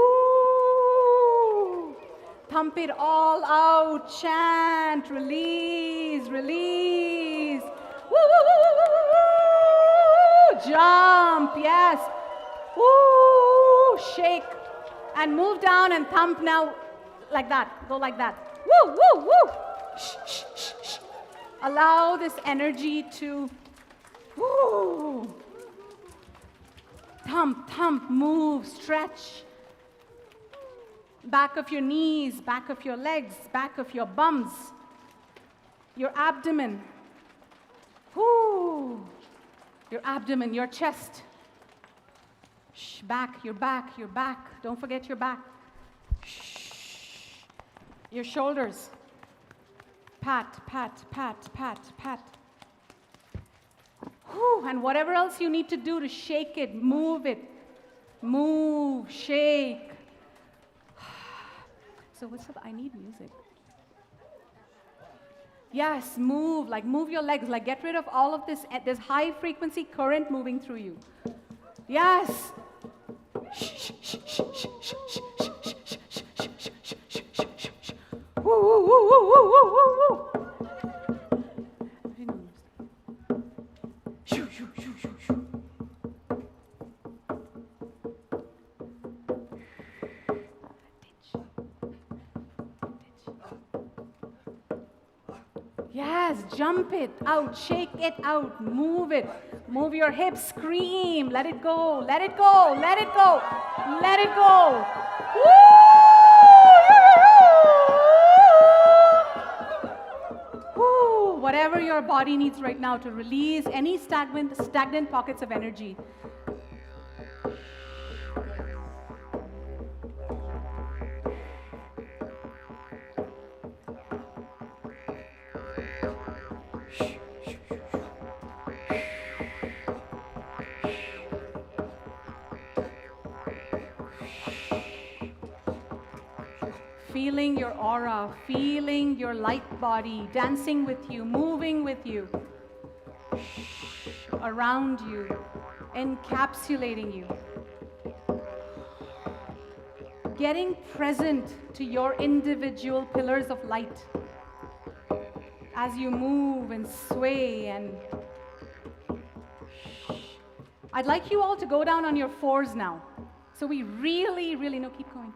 Speaker 5: Thump it all out. Chant, release, release. Woo, woo, woo, woo, woo, woo. Jump, yes. Woo! Shake and move down and thump now, like that. Go like that. Woo, woo, woo. Shh, shh, shh, shh. Allow this energy to. Woo. Thump, thump, move, stretch. Back of your knees, back of your legs, back of your bums, your abdomen. Woo. Your abdomen, your chest. Shh, back, your back, your back. Don't forget your back. Shh. Your shoulders. Pat, pat, pat, pat, pat. Whew, and whatever else you need to do to shake it, move it. Move, shake. So what's up? I need music. Yes, move, like move your legs, like get rid of all of this high frequency current moving through you. Yes. Woo, woo, woo, woo, woo, woo, woo, woo. Shoo, shoo, shoo, shoo, shoo. Yes, jump it out, shake it out, move it. Move your hips, scream, let it go, let it go, let it go, let it go. Woo! Woo! Whatever your body needs right now to release any stagnant pockets of energy. Feeling your aura, feeling your light body, dancing with you, moving with you, around you, encapsulating you. Getting present to your individual pillars of light as you move and sway and I'd like you all to go down on your fours now. So we really, no, keep going.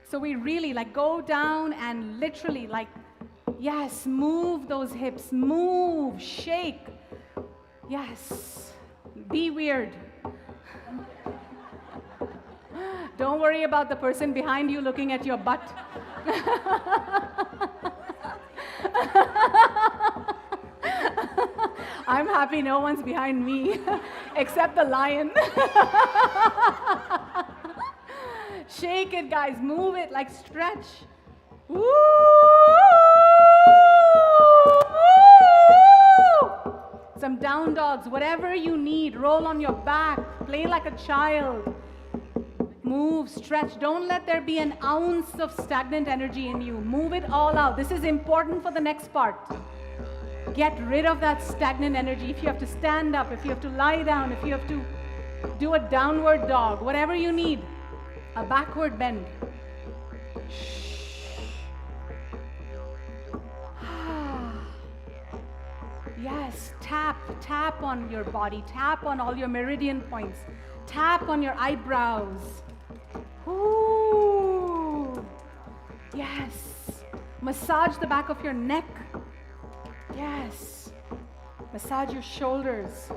Speaker 5: So we really like go down and literally like, yes, move those hips, move, shake. Yes, be weird. Don't worry about the person behind you looking at your butt. I'm happy no one's behind me except the lion. Shake it, guys. Move it, like stretch. Woo! Some down dogs, whatever you need. Roll on your back. Play like a child. Move, stretch. Don't let there be an ounce of stagnant energy in you. Move it all out. This is important for the next part. Get rid of that stagnant energy. If you have to stand up, if you have to lie down, if you have to do a downward dog, whatever you need. A backward bend. Yes, tap on your body. Tap on all your meridian points. Tap on your eyebrows. Ooh. Yes. Massage the back of your neck. Yes. Massage your shoulders.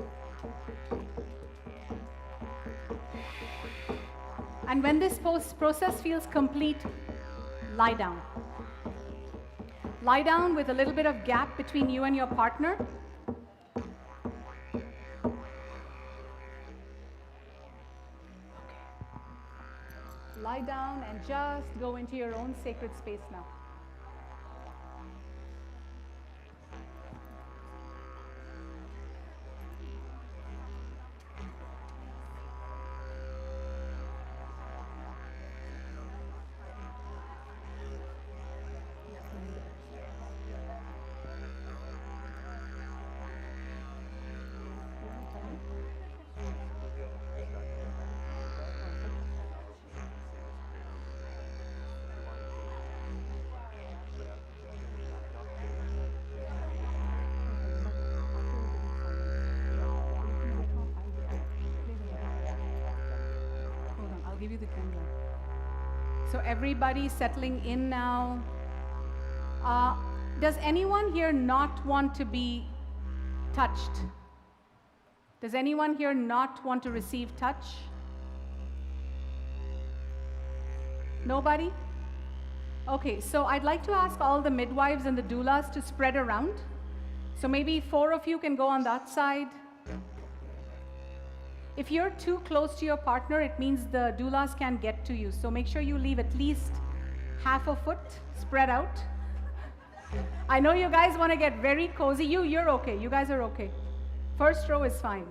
Speaker 5: And when this process feels complete, lie down. Lie down with a little bit of gap between you and your partner. Lie down and just go into your own sacred space now. Give you the camera. So everybody settling in now. Does anyone here not want to be touched? Does anyone here not want to receive touch? Nobody? Okay, so I'd like to ask all the midwives and the doulas to spread around. So maybe 4 of you can go on that side. If you're too close to your partner, it means the doulas can't get to you. So make sure you leave at least half a foot spread out. I know you guys want to get very cozy. You're okay. You guys are okay. First row is fine.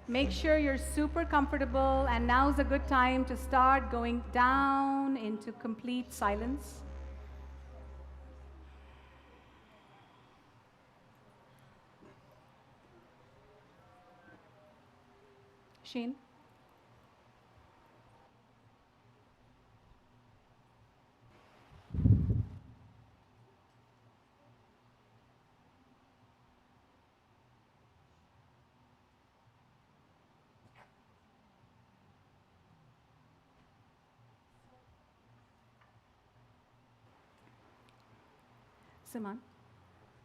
Speaker 5: Make sure you're super comfortable, and now's a good time to start going down into complete silence. Sheen? Simon,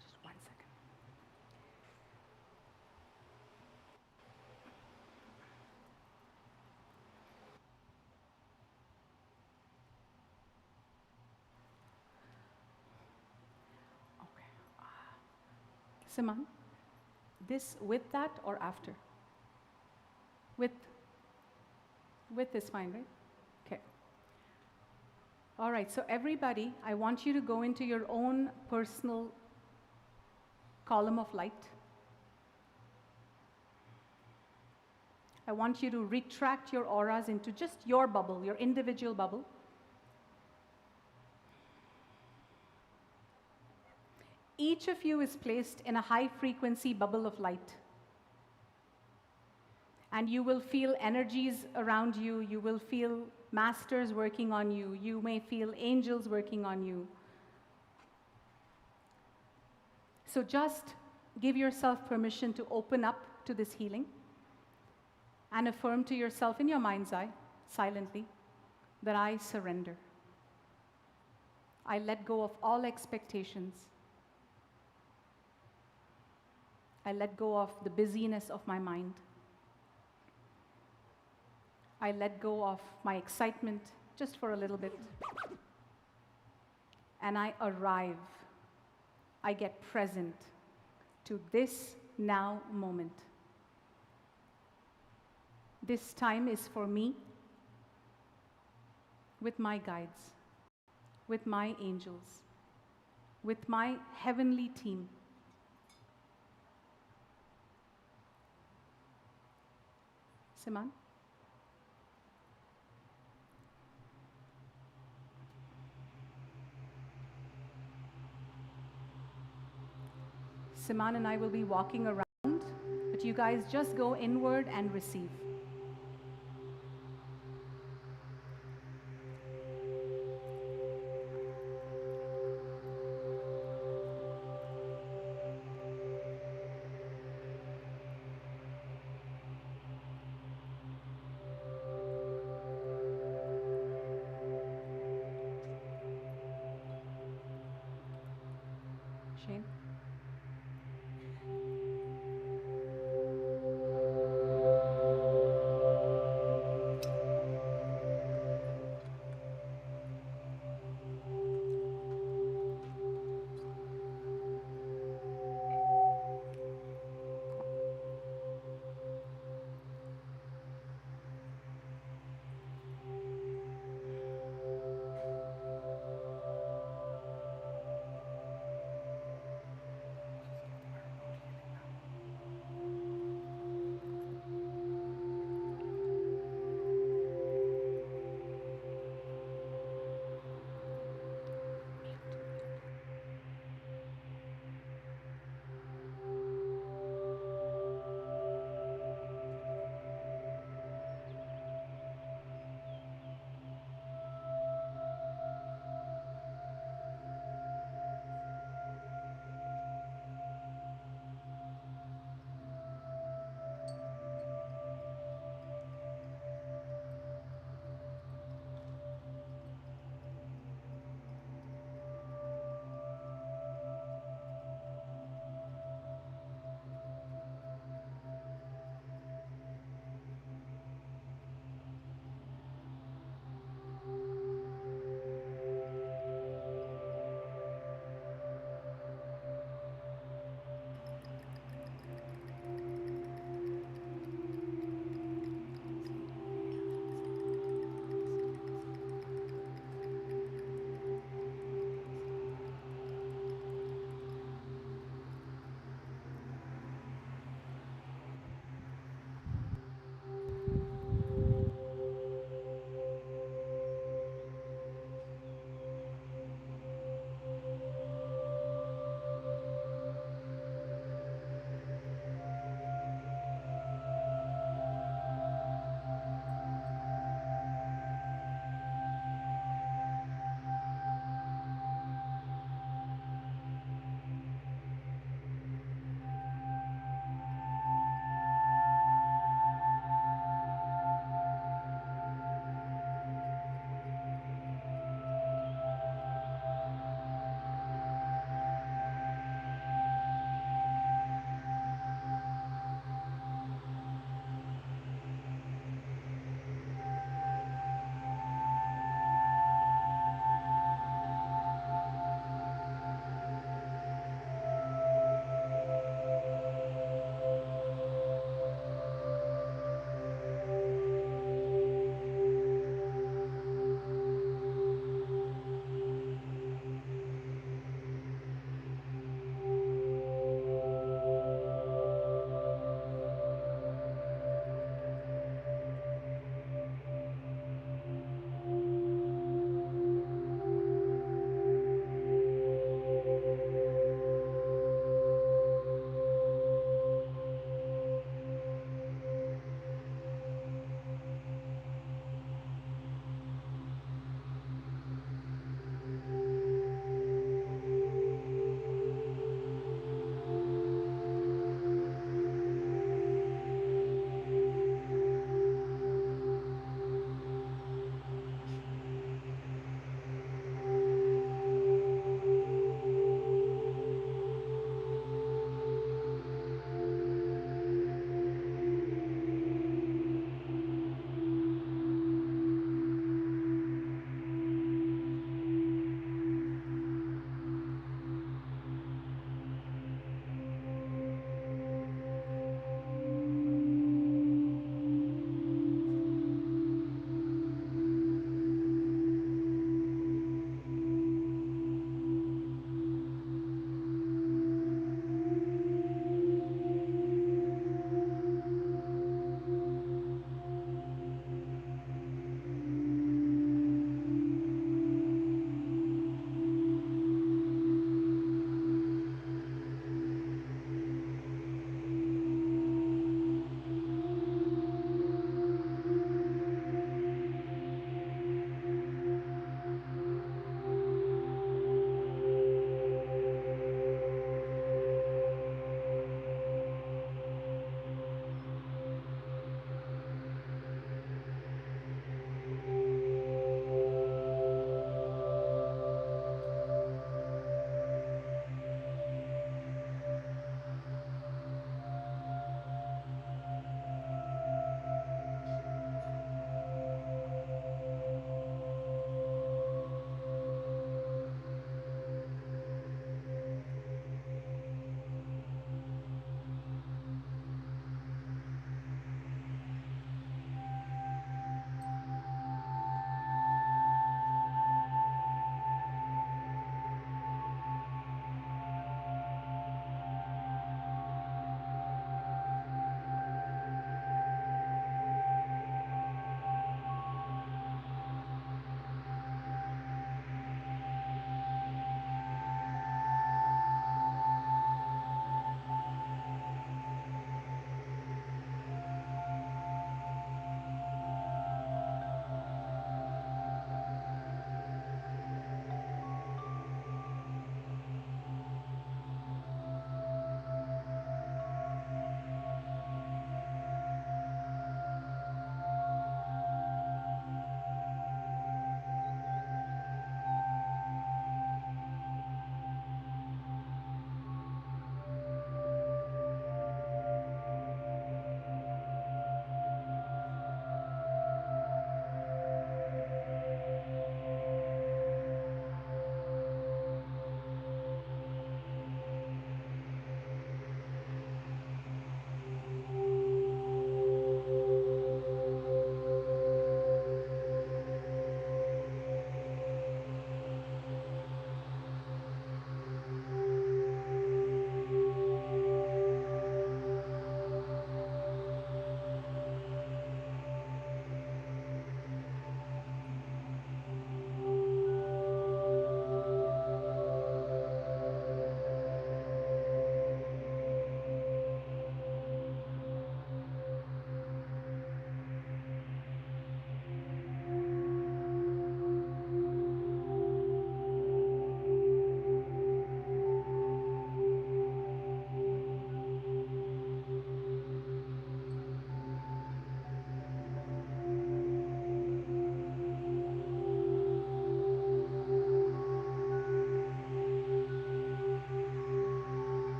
Speaker 5: just 1 second. Okay. Simon, this with that or after? With is fine, right? Okay. All right, so everybody, I want you to go into your own personal column of light. I want you to retract your auras into just your bubble, your individual bubble. Each of you is placed in a high frequency bubble of light. And you will feel energies around you. You will feel masters working on you. You may feel angels working on you. So just give yourself permission to open up to this healing and affirm to yourself in your mind's eye, silently, that I surrender. I let go of all expectations. I let go of the busyness of my mind. I let go of my excitement just for a little bit. And I arrive. I get present to this now moment. This time is for me, with my guides, with my angels, with my heavenly team. Siman? Siman and I will be walking around, but you guys just go inward and receive. Shane?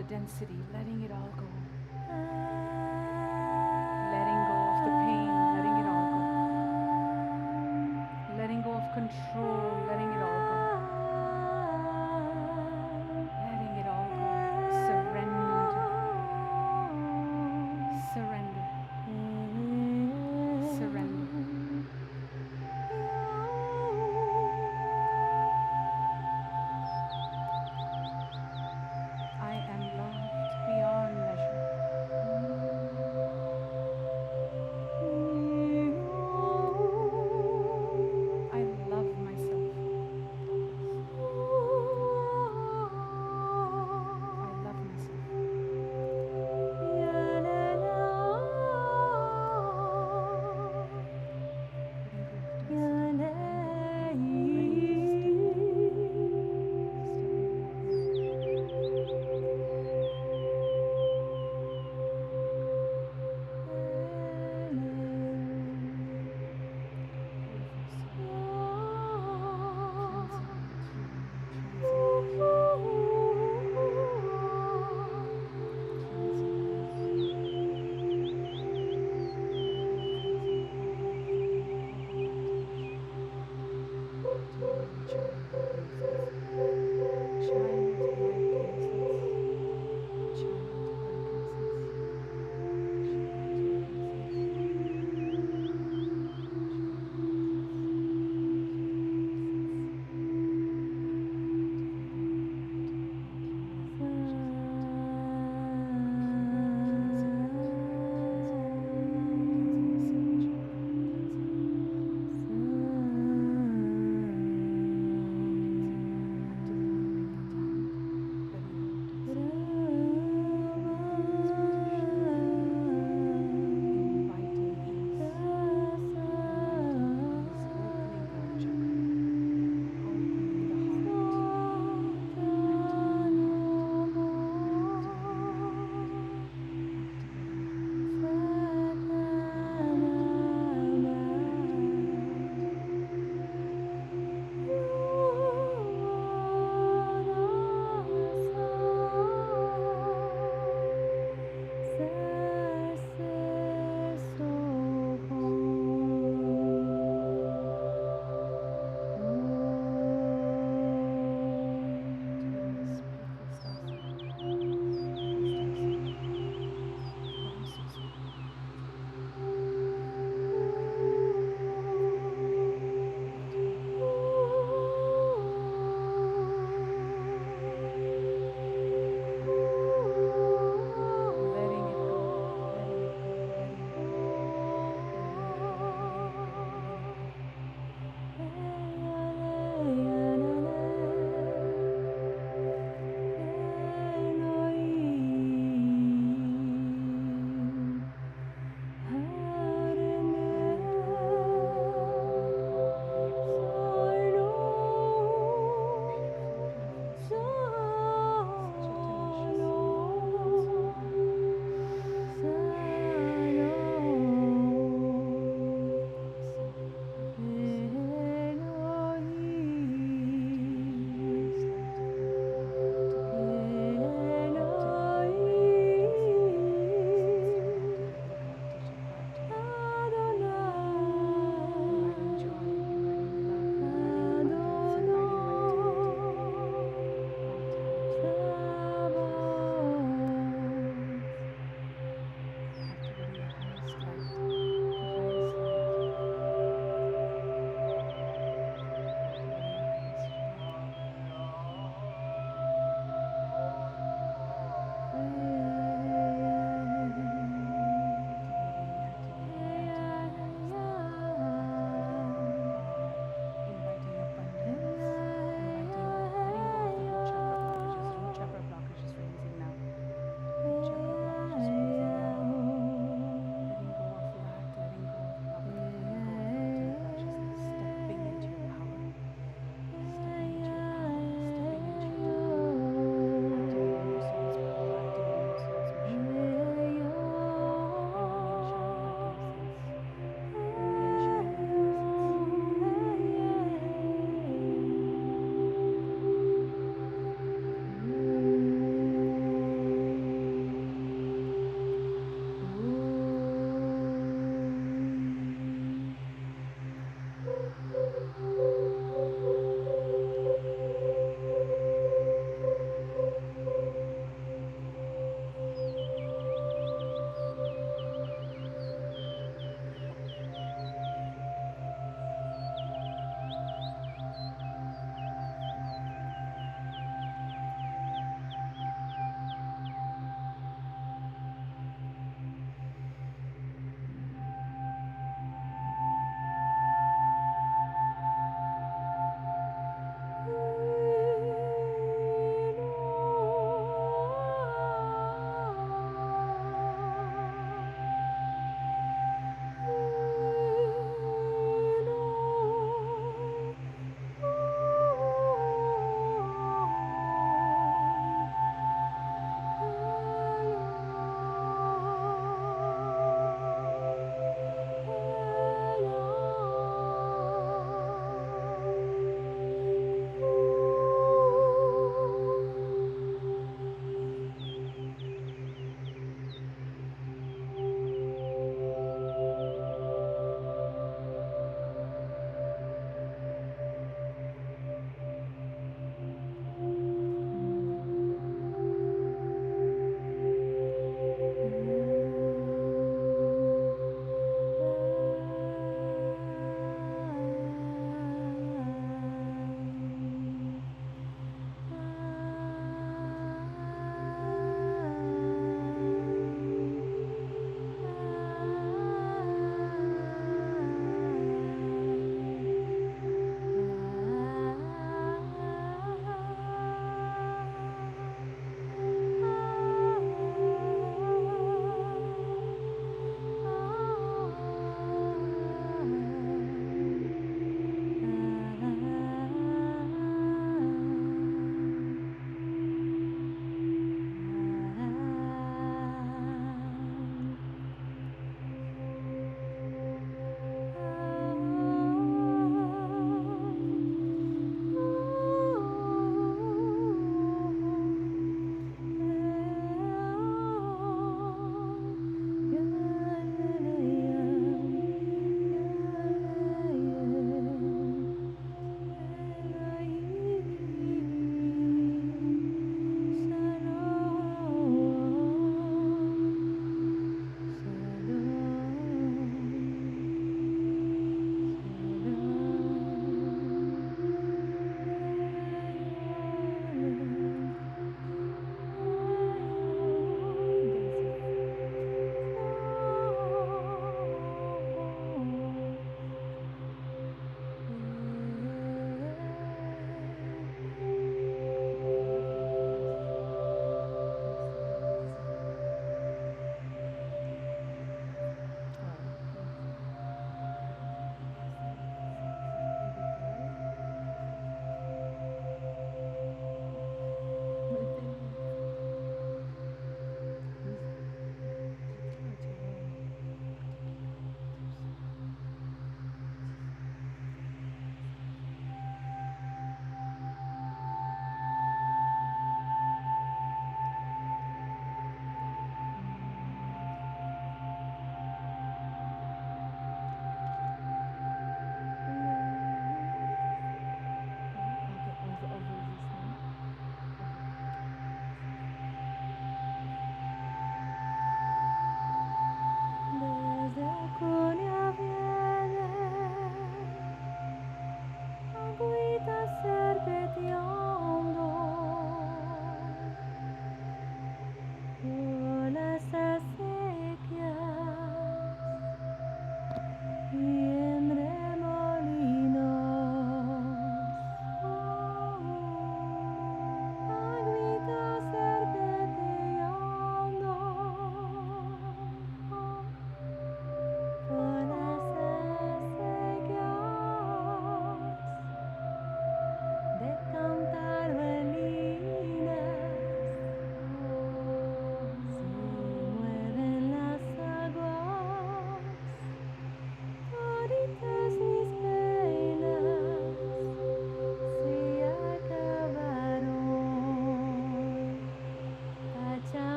Speaker 5: the density, letting it all go. Letting go of the pain, letting it all go. Letting go of control, letting it all go. Letting it all go. Surrender. Surrender. Surrender. I am loved beyond measure.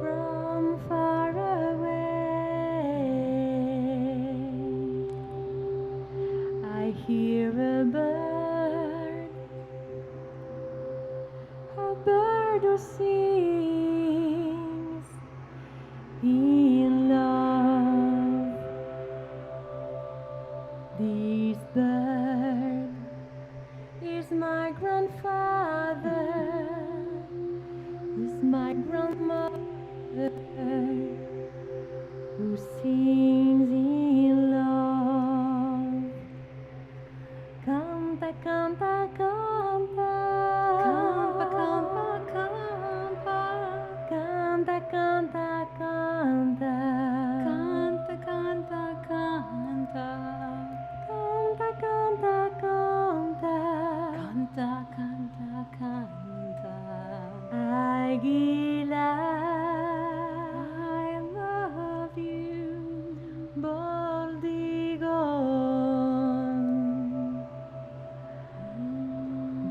Speaker 6: From far away, I hear a bird who sings in love. This bird is my grandfather, is my grandmother, who sings in love. Canta, canta, canta. Canta, canta, canta. Canta, canta, canta. Canta, canta, canta. Canta, canta, canta. Canta, canta, canta. Águila, I love you. Boldigon,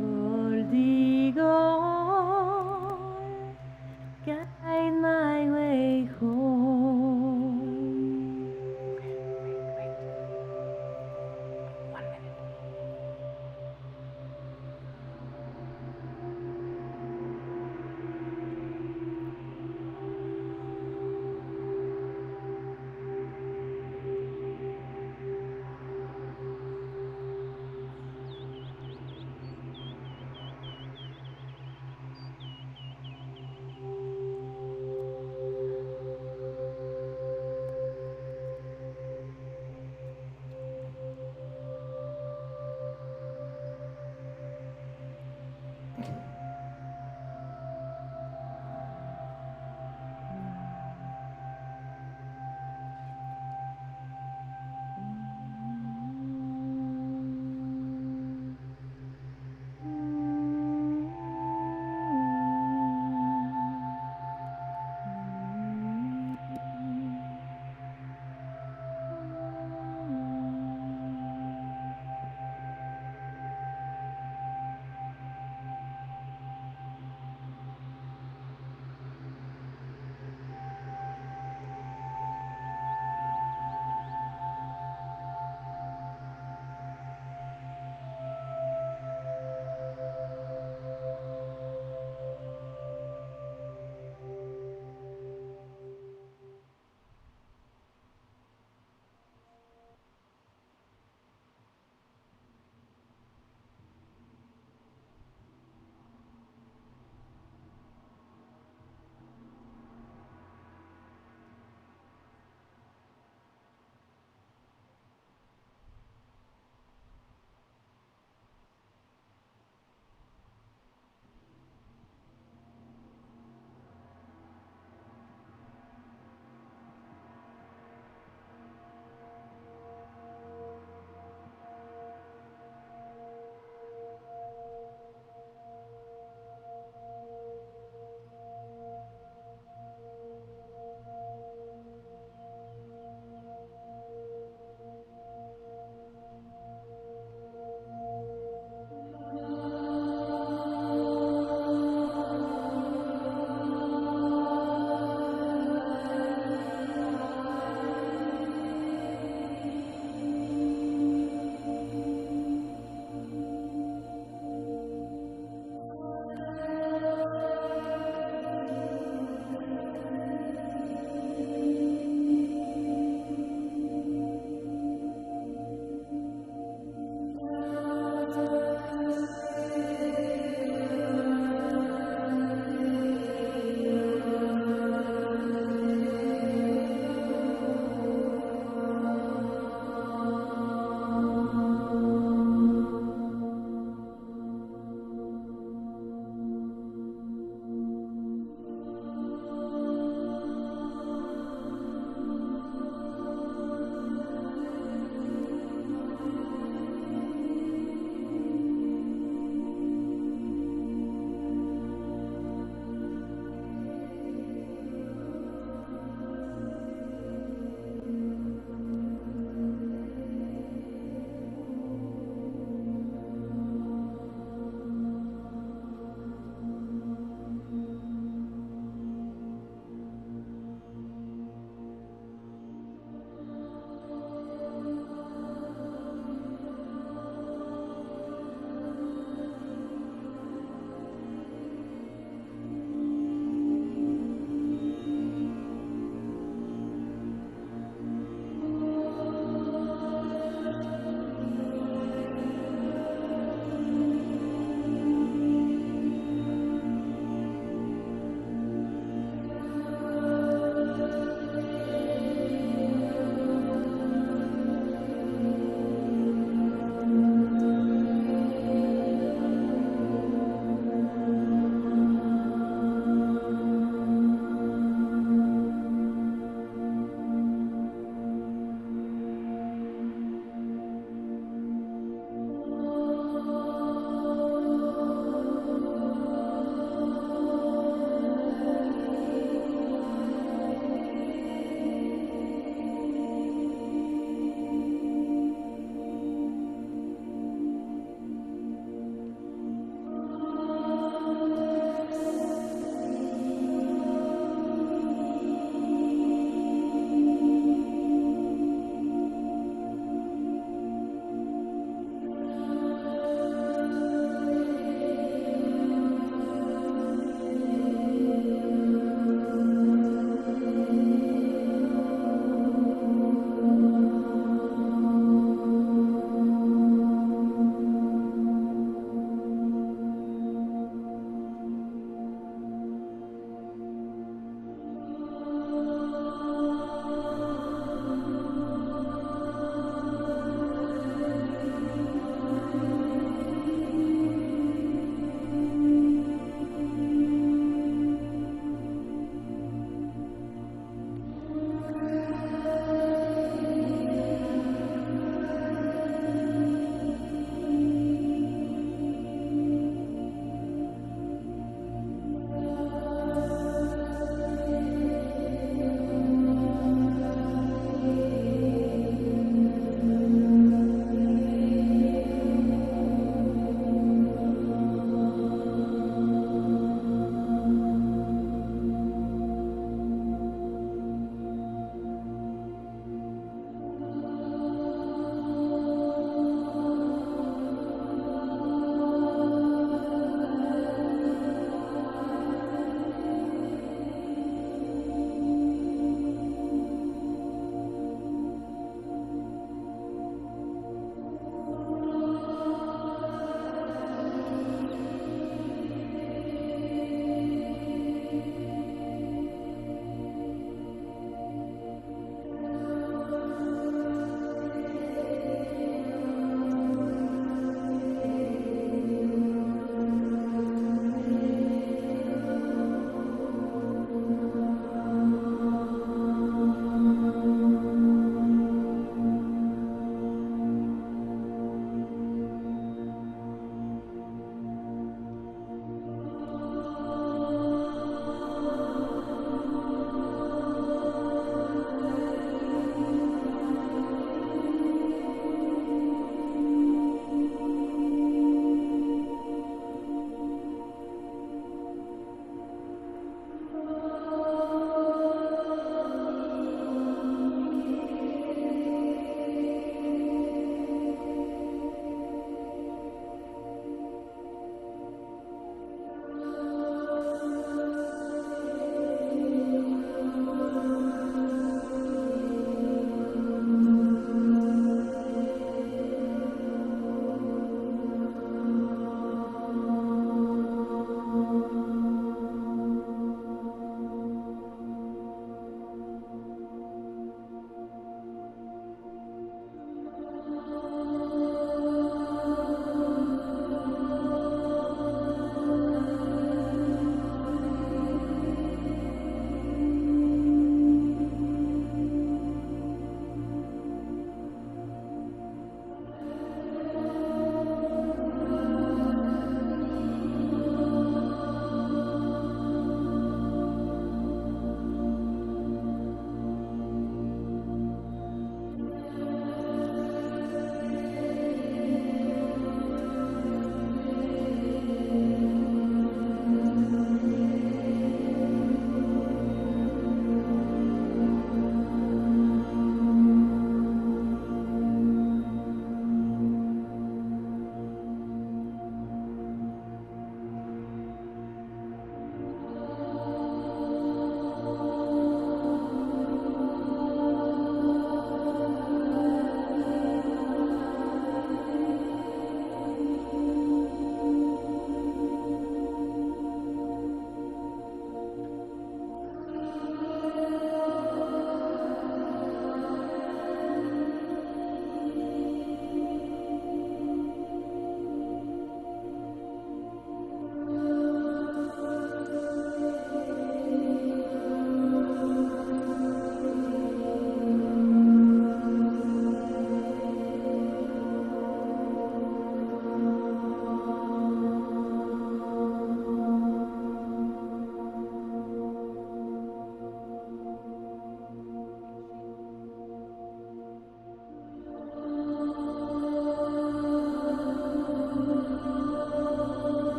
Speaker 6: Boldigon, guide my way home.
Speaker 5: Wait. 1 minute.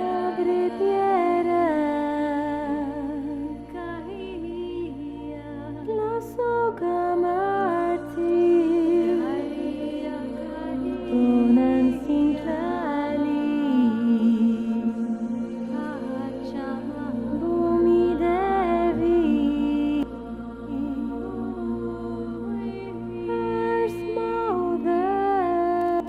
Speaker 6: Madre tierra, la soga marti, tunan sinklali, bumi devi, Earth's mother,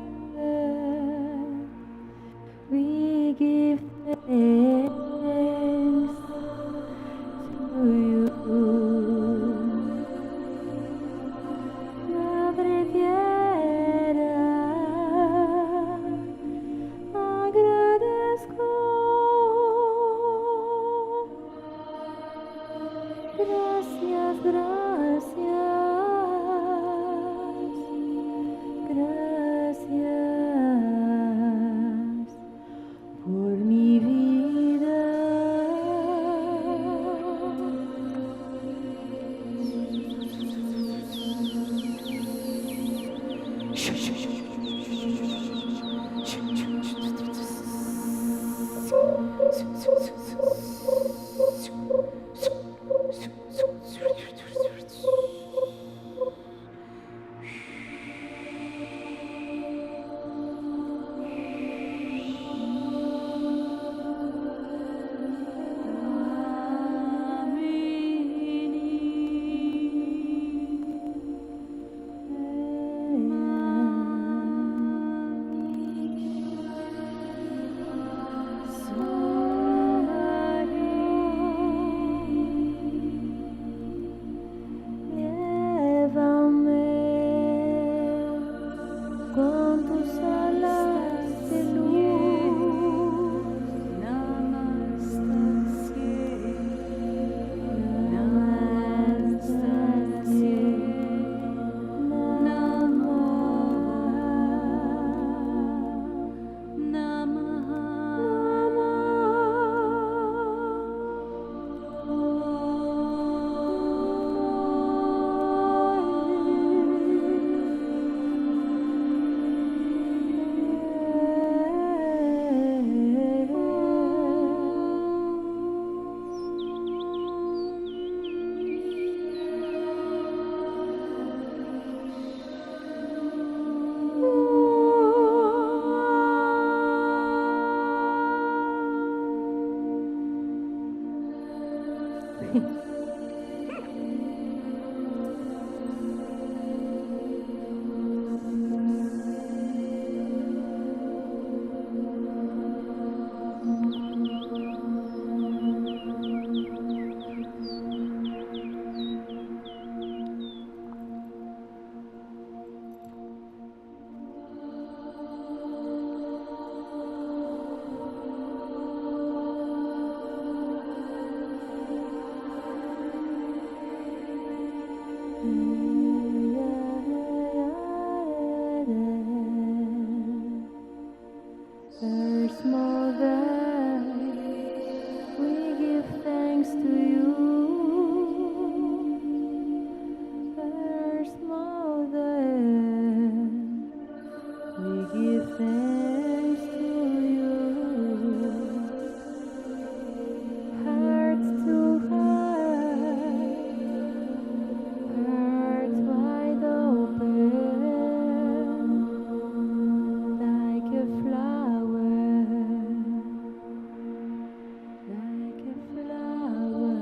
Speaker 6: we give thanks to you. Madre tierra, agradezco. Gracias, gracias por mi vida. Con tus alas de luz, Earth's mother, we give thanks to you. Earth's mother, we give thanks to you. Hearts to hearts wide open, like a flower, like a flower.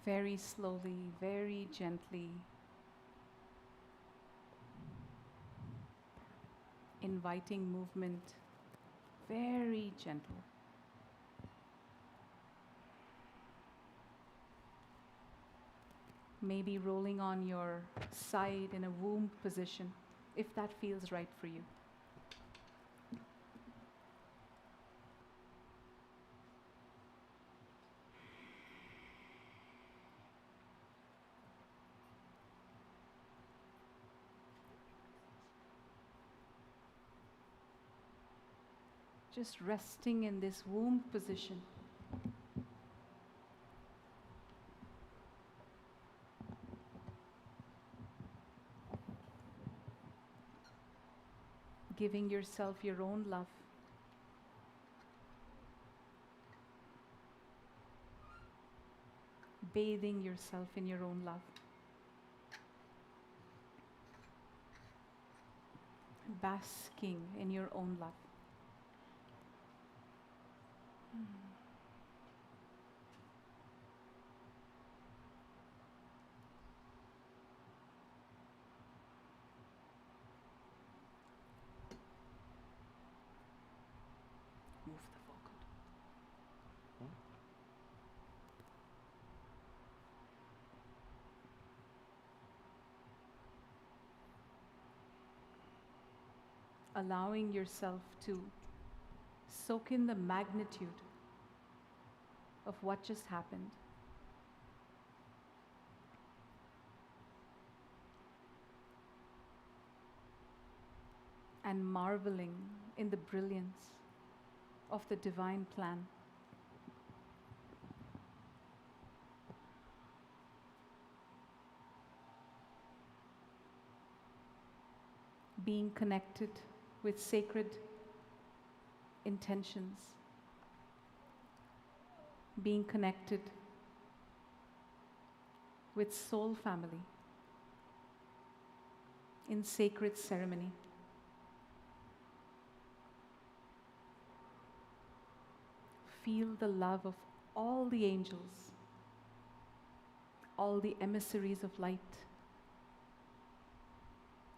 Speaker 5: Very slowly, very gently, inviting movement, very gentle. Maybe rolling on your side in a womb position, if that feels right for you. Just resting in this womb position. Giving yourself your own love. Bathing yourself in your own love. Basking in your own love. Move the vocal. Allowing yourself to soak in the magnitude of what just happened. And marveling in the brilliance of the divine plan. Being connected with sacred intentions. Being connected with soul family in sacred ceremony. Feel the love of all the angels, all the emissaries of light,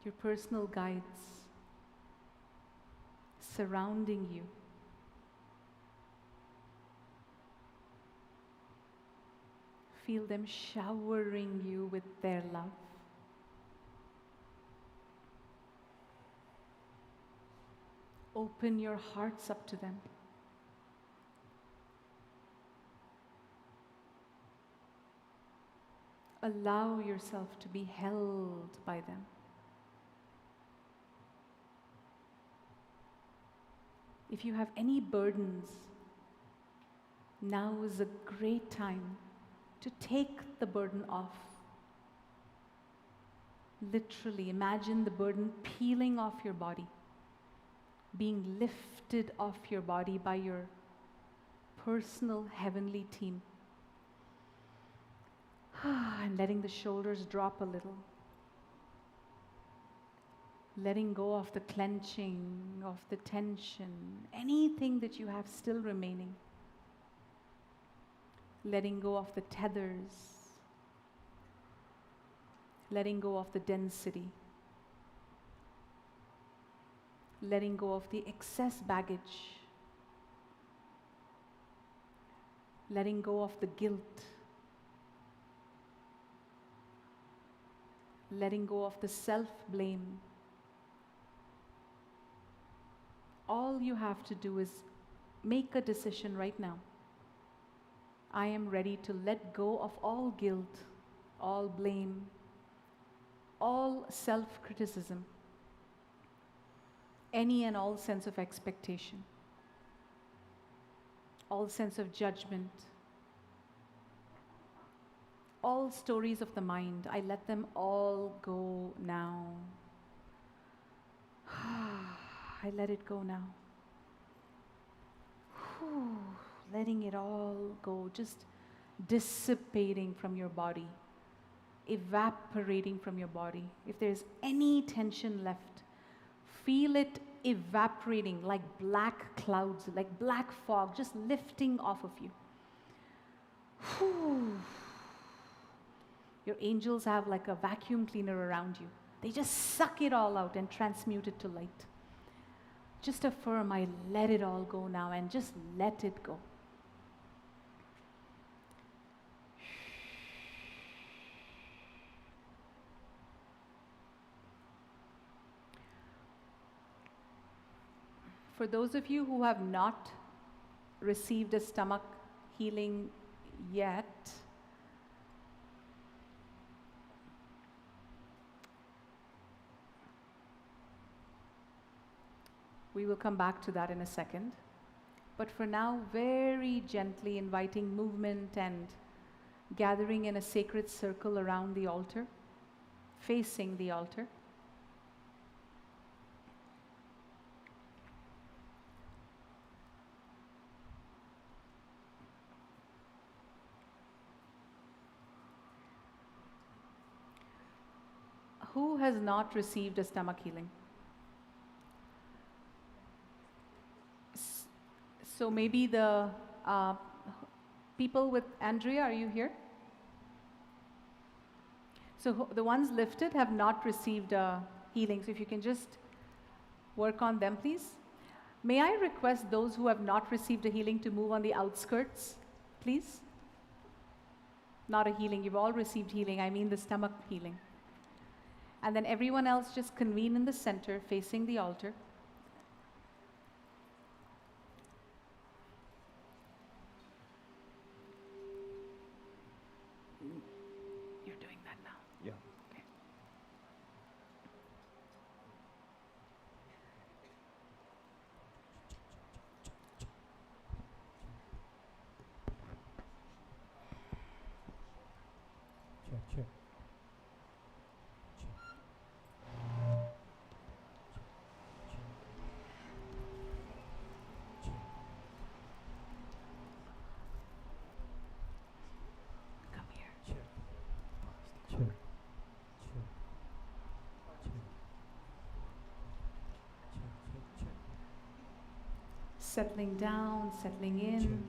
Speaker 5: your personal guides surrounding you. Feel them showering you with their love. Open your hearts up to them. Allow yourself to be held by them. If you have any burdens, now is a great time to take the burden off. Literally, imagine the burden peeling off your body, being lifted off your body by your personal heavenly team. And letting the shoulders drop a little. Letting go of the clenching, of the tension, anything that you have still remaining. Letting go of the tethers. Letting go of the density. Letting go of the excess baggage. Letting go of the guilt. Letting go of the self-blame. All you have to do is make a decision right now. I am ready to let go of all guilt, all blame, all self-criticism, any and all sense of expectation, all sense of judgment, all stories of the mind. I let them all go now. I let it go now. Letting it all go, just dissipating from your body, evaporating from your body. If there's any tension left, feel it evaporating like black clouds, like black fog, just lifting off of you. Your angels have like a vacuum cleaner around you. They just suck it all out and transmute it to light. Just affirm, I let it all go now, and just let it go. For those of you who have not received a stomach healing yet, we will come back to that in a second. But for now, very gently inviting movement and gathering in a sacred circle around the altar, facing the altar. Who has not received a stomach healing? So maybe the people with Andrea, are you here? So the ones lifted have not received a healing. So if you can just work on them, please. May I request those who have not received a healing to move on the outskirts, please? Not a healing, you've all received healing. I mean the stomach healing. And then everyone else just convene in the center, facing the altar. You're doing that now.
Speaker 2: Yeah.
Speaker 5: Okay.
Speaker 1: Check.
Speaker 5: Come here.
Speaker 1: Check.
Speaker 5: Settling down, settling in.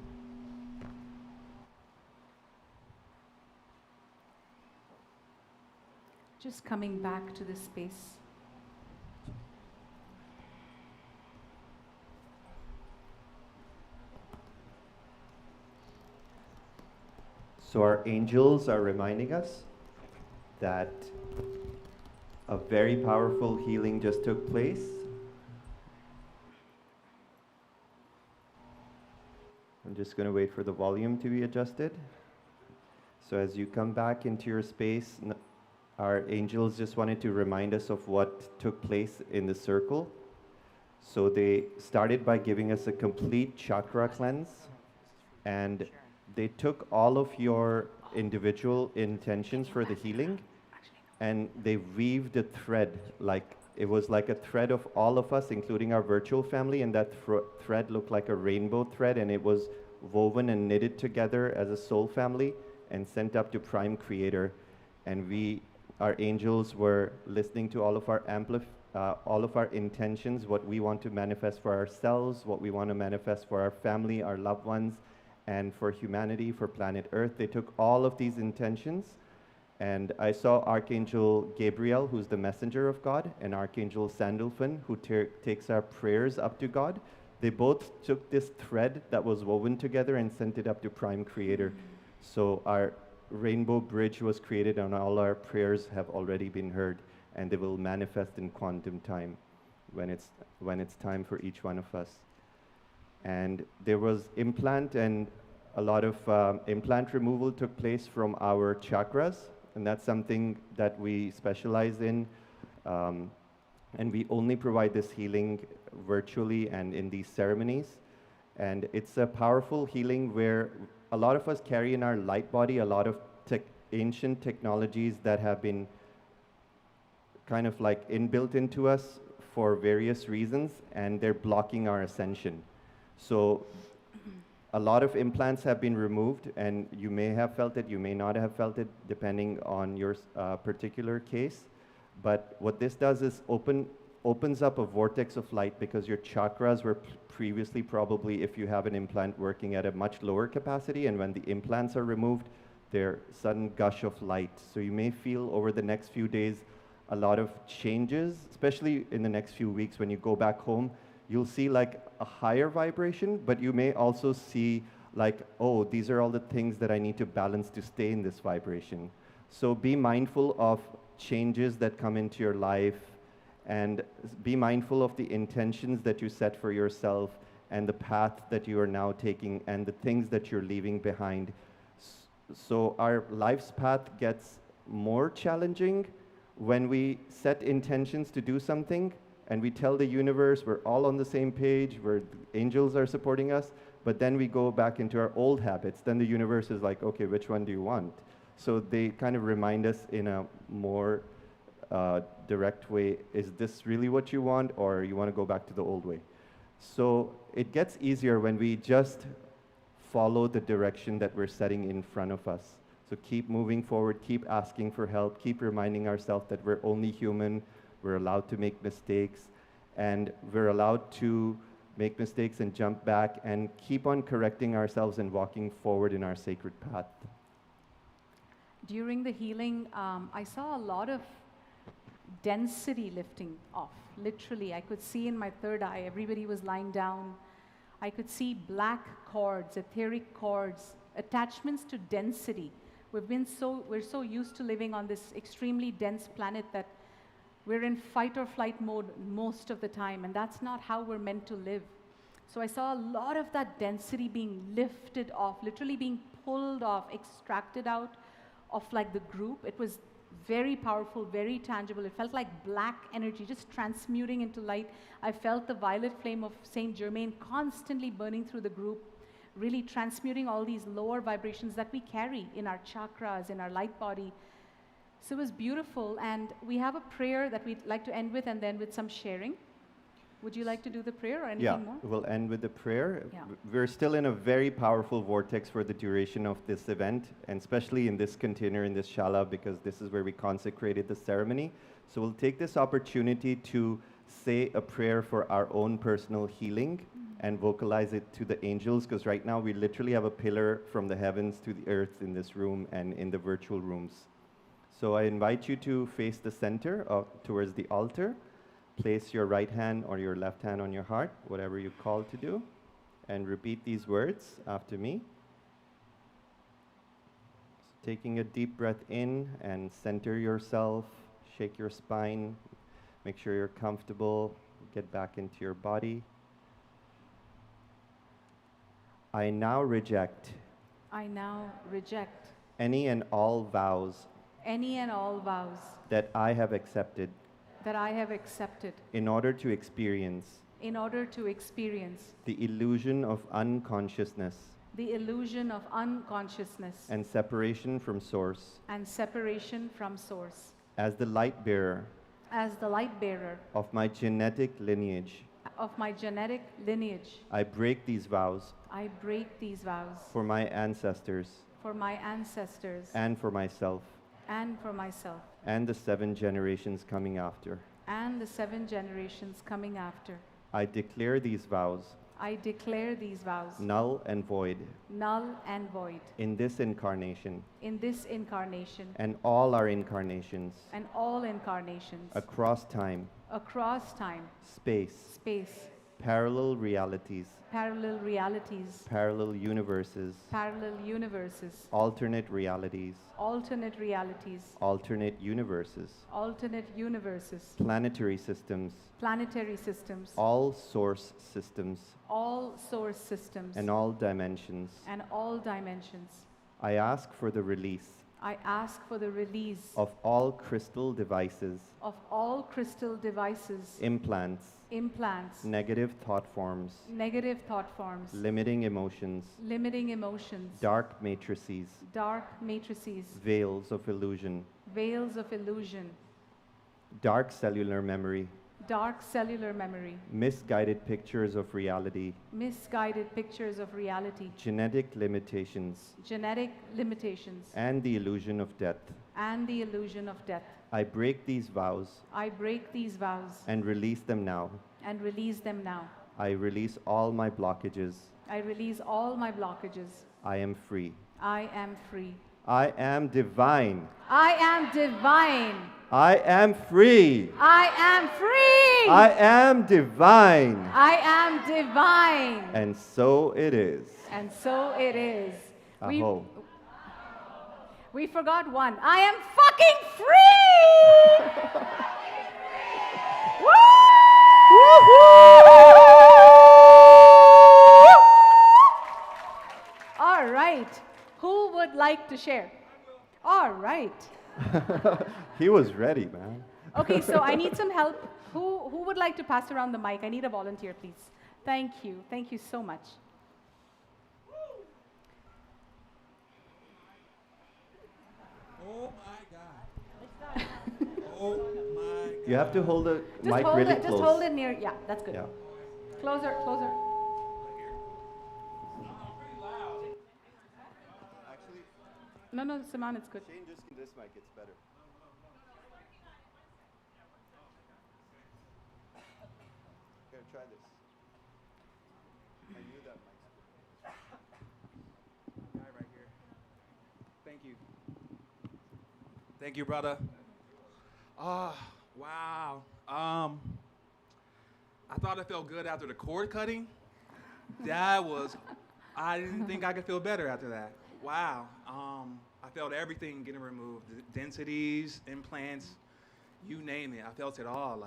Speaker 5: Just coming back to this space.
Speaker 2: So our angels are reminding us that a very powerful healing just took place. I'm just going to wait for the volume to be adjusted. So as you come back into your space, our angels just wanted to remind us of what took place in the circle. So they started by giving us a complete chakra cleanse, and they took all of your individual intentions for the healing, and they weaved a thread, like it was like a thread of all of us, including our virtual family, and that thread looked like a rainbow thread, and it was woven and knitted together as a soul family and sent up to Prime Creator. And our angels were listening to all of our intentions, what we want to manifest for ourselves, what we want to manifest for our family, our loved ones, and for humanity, for planet Earth. They took all of these intentions, and I saw Archangel Gabriel, who's the messenger of God, and Archangel Sandalphon, who takes our prayers up to God. They both took this thread that was woven together and sent it up to Prime Creator. So our rainbow bridge was created, and all our prayers have already been heard, and they will manifest in quantum time when it's time for each one of us. And there was implant, and a lot of implant removal took place from our chakras, and that's something that we specialize in. And we only provide this healing virtually and in these ceremonies. And it's a powerful healing where a lot of us carry in our light body a lot of ancient technologies that have been kind of like inbuilt into us for various reasons, and they're blocking our ascension. So a lot of implants have been removed, and you may have felt it, you may not have felt it, depending on your particular case. But what this does is opens up a vortex of light, because your chakras were previously probably, if you have an implant, working at a much lower capacity, and when the implants are removed, their sudden gush of light. So you may feel over the next few days a lot of changes, especially in the next few weeks when you go back home. You'll see like a higher vibration, but you may also see like, oh, these are all the things that I need to balance to stay in this vibration. So be mindful of changes that come into your life, and be mindful of the intentions that you set for yourself and the path that you are now taking and the things that you're leaving behind. So our life's path gets more challenging when we set intentions to do something and we tell the universe we're all on the same page, where angels are supporting us, but then we go back into our old habits. Then the universe is like, okay, which one do you want? So they kind of remind us in a more direct way, is this really what you want, or you want to go back to the old way? So it gets easier when we just follow the direction that we're setting in front of us. So keep moving forward, keep asking for help, keep reminding ourselves that we're only human, we're allowed to make mistakes, and we're allowed to make mistakes and jump back and keep on correcting ourselves and walking forward in our sacred path.
Speaker 5: During the healing, I saw a lot of density lifting off. Literally, I could see in my third eye, everybody was lying down. I could see black cords, etheric cords, attachments to density. We're so used to living on this extremely dense planet that we're in fight or flight mode most of the time, and that's not how we're meant to live. So I saw a lot of that density being lifted off, literally being pulled off, extracted out of like the group. It was very powerful, very tangible. It felt like black energy just transmuting into light. I felt the violet flame of Saint Germain constantly burning through the group, really transmuting all these lower vibrations that we carry in our chakras, in our light body. So it was beautiful, and we have a prayer that we'd like to end with, and then with some sharing. Would you like to do the prayer or anything more?
Speaker 2: We'll end with the prayer.
Speaker 5: Yeah.
Speaker 2: We're still in a very powerful vortex for the duration of this event, and especially in this container, in this shala, because this is where we consecrated the ceremony. So we'll take this opportunity to say a prayer for our own personal healing and vocalize it to the angels, because right now we literally have a pillar from the heavens to the earth in this room and in the virtual rooms. So I invite you to face the center towards the altar. Place your right hand or your left hand on your heart, whatever you call to do, and repeat these words after me. So taking a deep breath in and center yourself, shake your spine, make sure you're comfortable, get back into your body. I now reject any and all vows that I have accepted in order to experience the illusion of unconsciousness and separation from source as the light bearer of my genetic lineage. I break these vows for my ancestors and for myself and the 7 generations coming after. I declare these vows null and void in this incarnation and all our incarnations across time, space, parallel realities, parallel universes, alternate realities, alternate universes, planetary systems, all source systems, and all dimensions. I ask for the release of all crystal devices, implants, negative thought forms, limiting emotions, dark matrices, veils of illusion, dark cellular memory, misguided pictures of reality, genetic limitations, and the illusion of death. I break these vows and release them now. I release all my blockages. I am free. I am divine.
Speaker 5: I am divine.
Speaker 2: I am free.
Speaker 5: I am free.
Speaker 2: I am divine.
Speaker 5: I am divine.
Speaker 2: And so it is.
Speaker 5: And so it is.
Speaker 2: Aho.
Speaker 5: We forgot one. I am fucking free! All right. Who would like to share? All right.
Speaker 2: He was ready, man.
Speaker 5: Okay, so I need some help. Who would like to pass around the mic? I need a volunteer, please. Thank you. Thank you so much.
Speaker 4: Oh my God. Oh my God.
Speaker 2: You have to hold the
Speaker 5: Just
Speaker 2: mic
Speaker 5: hold
Speaker 2: really
Speaker 5: it.
Speaker 2: close.
Speaker 5: Just hold it near. Yeah, that's good.
Speaker 2: Yeah.
Speaker 5: Closer, closer. No, Simon, it's good.
Speaker 2: Shane, just this mic, it's better. Here, try this. I knew that mic's good.
Speaker 4: Guy right here. Thank you. Thank you, brother. Oh, wow. I thought I felt good after the cord cutting. I didn't think I could feel better after that. Wow. I felt everything getting removed. The densities, implants, you name it. I felt it all,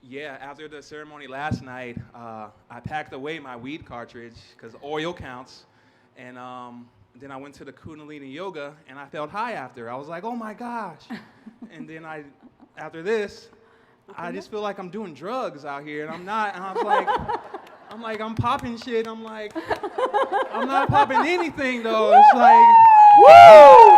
Speaker 4: yeah, after the ceremony last night, I packed away my weed cartridge because oil counts. And then I went to the Kundalini yoga and I felt high after. I was like, oh my gosh. And then after this, I just feel like I'm doing drugs out here and I'm not. And I was like, I'm popping shit. I'm like, I'm not popping anything though. It's like, woo!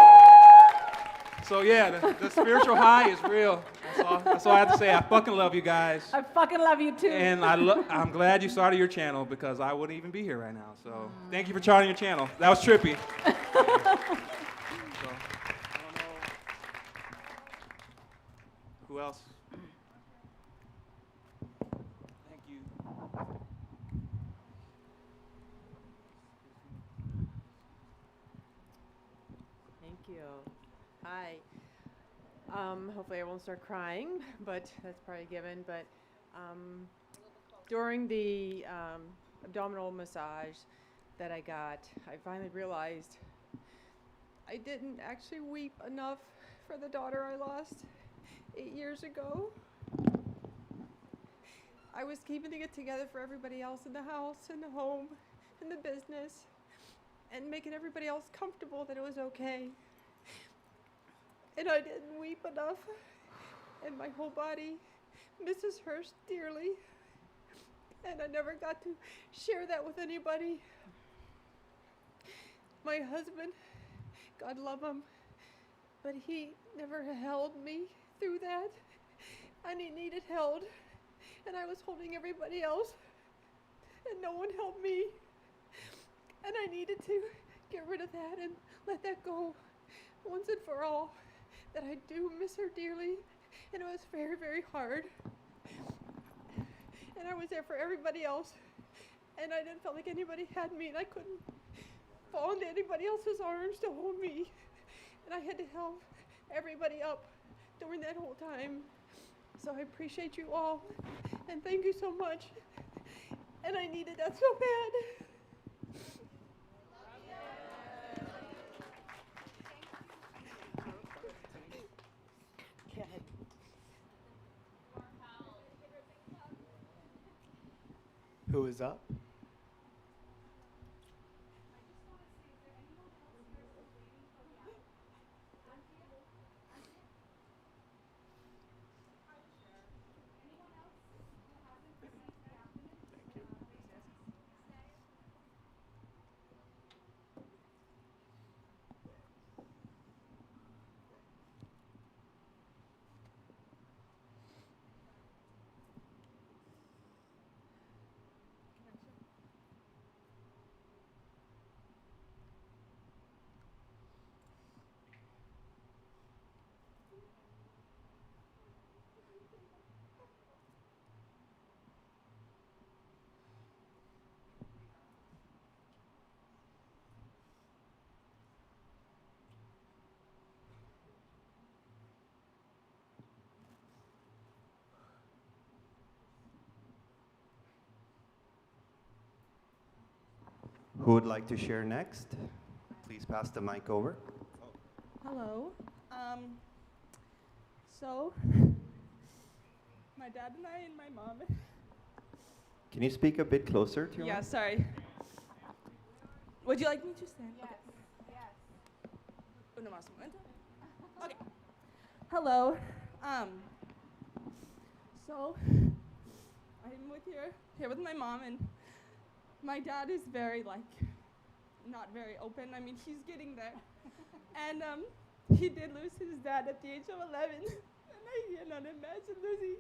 Speaker 4: So yeah, the spiritual high is real. That's all I have to say. I fucking love you guys.
Speaker 5: I fucking love you too.
Speaker 4: And I'm glad you started your channel because I wouldn't even be here right now. So thank you for starting your channel. That was trippy. So, I don't know. Who else? Thank you.
Speaker 7: Thank you. Hi. Hopefully I won't start crying, but that's probably a given. But during the abdominal massage that I got, I finally realized I didn't actually weep enough for the daughter I lost 8 years ago. I was keeping it together for everybody else in the house, in the home, in the business, and making everybody else comfortable that it was okay. And I didn't weep enough, and my whole body misses her dearly, and I never got to share that with anybody. My husband, God love him, but he never held me through that, and he needed held, and I was holding everybody else, and no one helped me, and I needed to get rid of that and let that go once and for all. That I do miss her dearly, and it was very, very hard. And I was there for everybody else, and I didn't feel like anybody had me, and I couldn't fall into anybody else's arms to hold me. And I had to help everybody up during that whole time. So I appreciate you all, and thank you so much. And I needed that so bad.
Speaker 8: Who is up?
Speaker 2: Who would like to share next? Please pass the mic over.
Speaker 9: Hello. So, my dad and I and my mom.
Speaker 2: Can you speak a bit closer to your
Speaker 9: Yeah,
Speaker 2: mic?
Speaker 9: sorry. Would you like me to stand?
Speaker 5: Yes.
Speaker 9: Okay.
Speaker 5: Yes.
Speaker 9: Uno más un momento. Okay. Hello. So, I'm here with my mom, and my dad is very not very open. I mean, he's getting there. And he did lose his dad at the age of 11, and I cannot imagine losing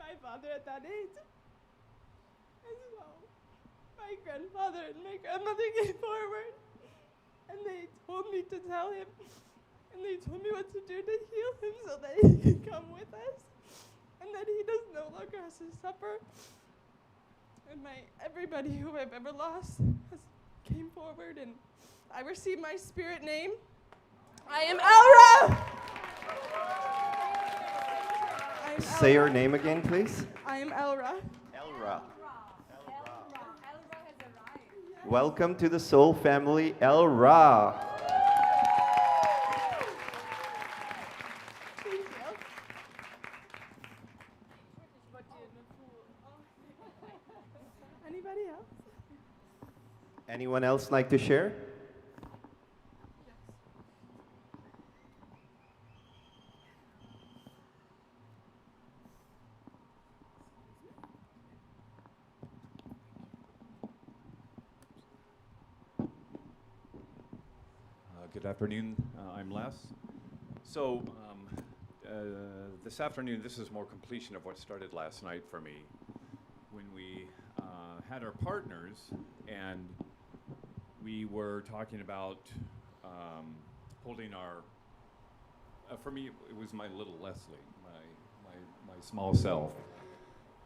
Speaker 9: my father at that age. And so, my grandfather and my grandmother came forward, and they told me to tell him, and they told me what to do to heal him so that he could come with us, and that he does no longer has to suffer. And everybody who I've ever lost has came forward, and I received my spirit name. I am Elra!
Speaker 2: Say your name again, please.
Speaker 9: I am Elra.
Speaker 2: Elra. Welcome to the soul family, Elra.
Speaker 9: Thank you. Anybody else?
Speaker 2: Anyone else like to share?
Speaker 10: Good afternoon, I'm Les. So this afternoon, this is more completion of what started last night for me. When we had our partners and we were talking about holding our, for me it was my little Leslie, my small self.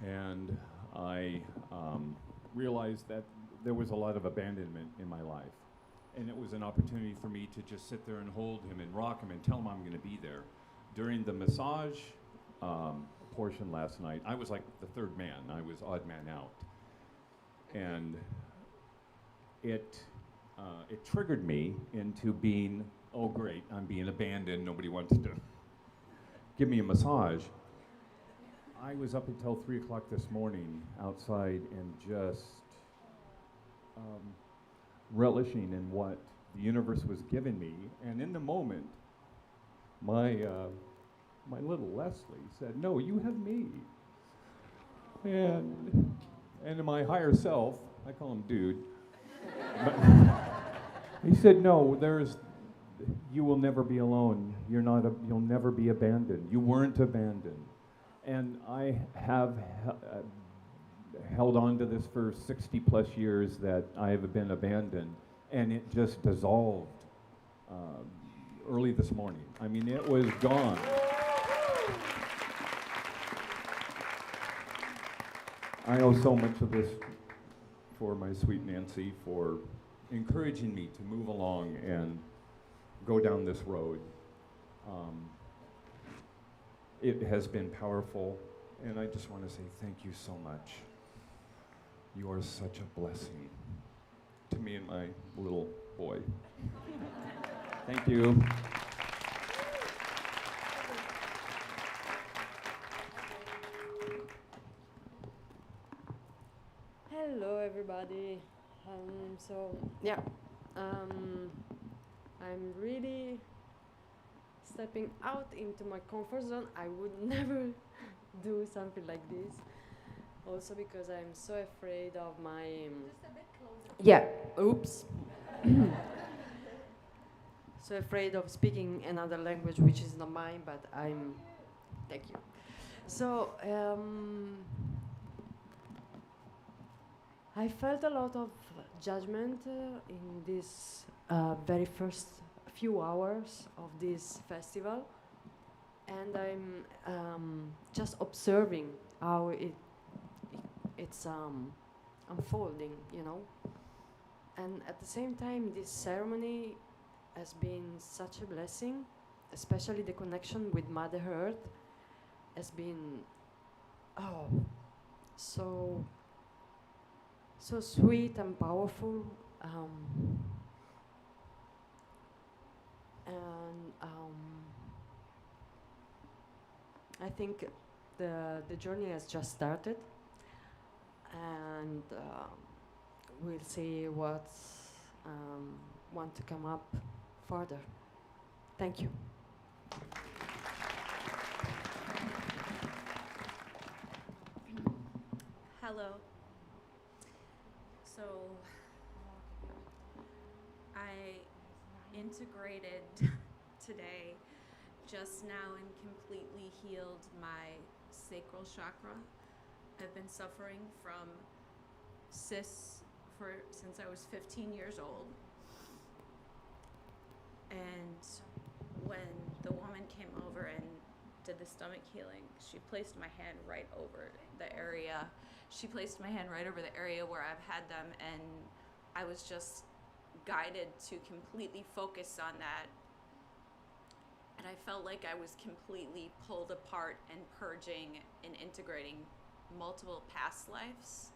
Speaker 10: And I realized that there was a lot of abandonment in my life. And it was an opportunity for me to just sit there and hold him and rock him and tell him I'm going to be there. During the massage portion last night, I was like the third man. I was odd man out. And it triggered me into being, oh great, I'm being abandoned, nobody wants to give me a massage. I was up until 3 o'clock this morning outside and just relishing in what the universe was giving me, and in the moment, my little Leslie said, "No, you have me." And in my higher self, I call him dude, but he said, "No, you will never be alone. You'll never be abandoned. You weren't abandoned." And I have held on to this for 60 plus years that I have been abandoned, and it just dissolved early this morning. I mean, it was gone. I owe so much of this for my sweet Nancy for encouraging me to move along and go down this road. It has been powerful, and I just want to say thank you so much. You are such a blessing to me and my little boy. Thank you.
Speaker 11: Hello, everybody. I'm really stepping out into my comfort zone. I would never do something like this. Also because I'm so afraid of my...
Speaker 5: Just a bit closer.
Speaker 11: Yeah, oops. So afraid of speaking another language which is not mine, but thank you. So, I felt a lot of judgment in this very first few hours of this festival, and I'm just observing how it's unfolding, you know. And at the same time, this ceremony has been such a blessing, especially the connection with Mother Earth has been so sweet and powerful. Um, and I think the journey has just started, and we'll see what's want to come up further. Thank you.
Speaker 12: Hello. So I integrated today just now and completely healed my sacral chakra. I've been suffering from cysts since I was 15 years old. And when the woman came over and did the stomach healing, she placed my hand right over the area. She placed my hand right over the area where I've had them, and I was just guided to completely focus on that. And I felt like I was completely pulled apart and purging and integrating multiple past lives.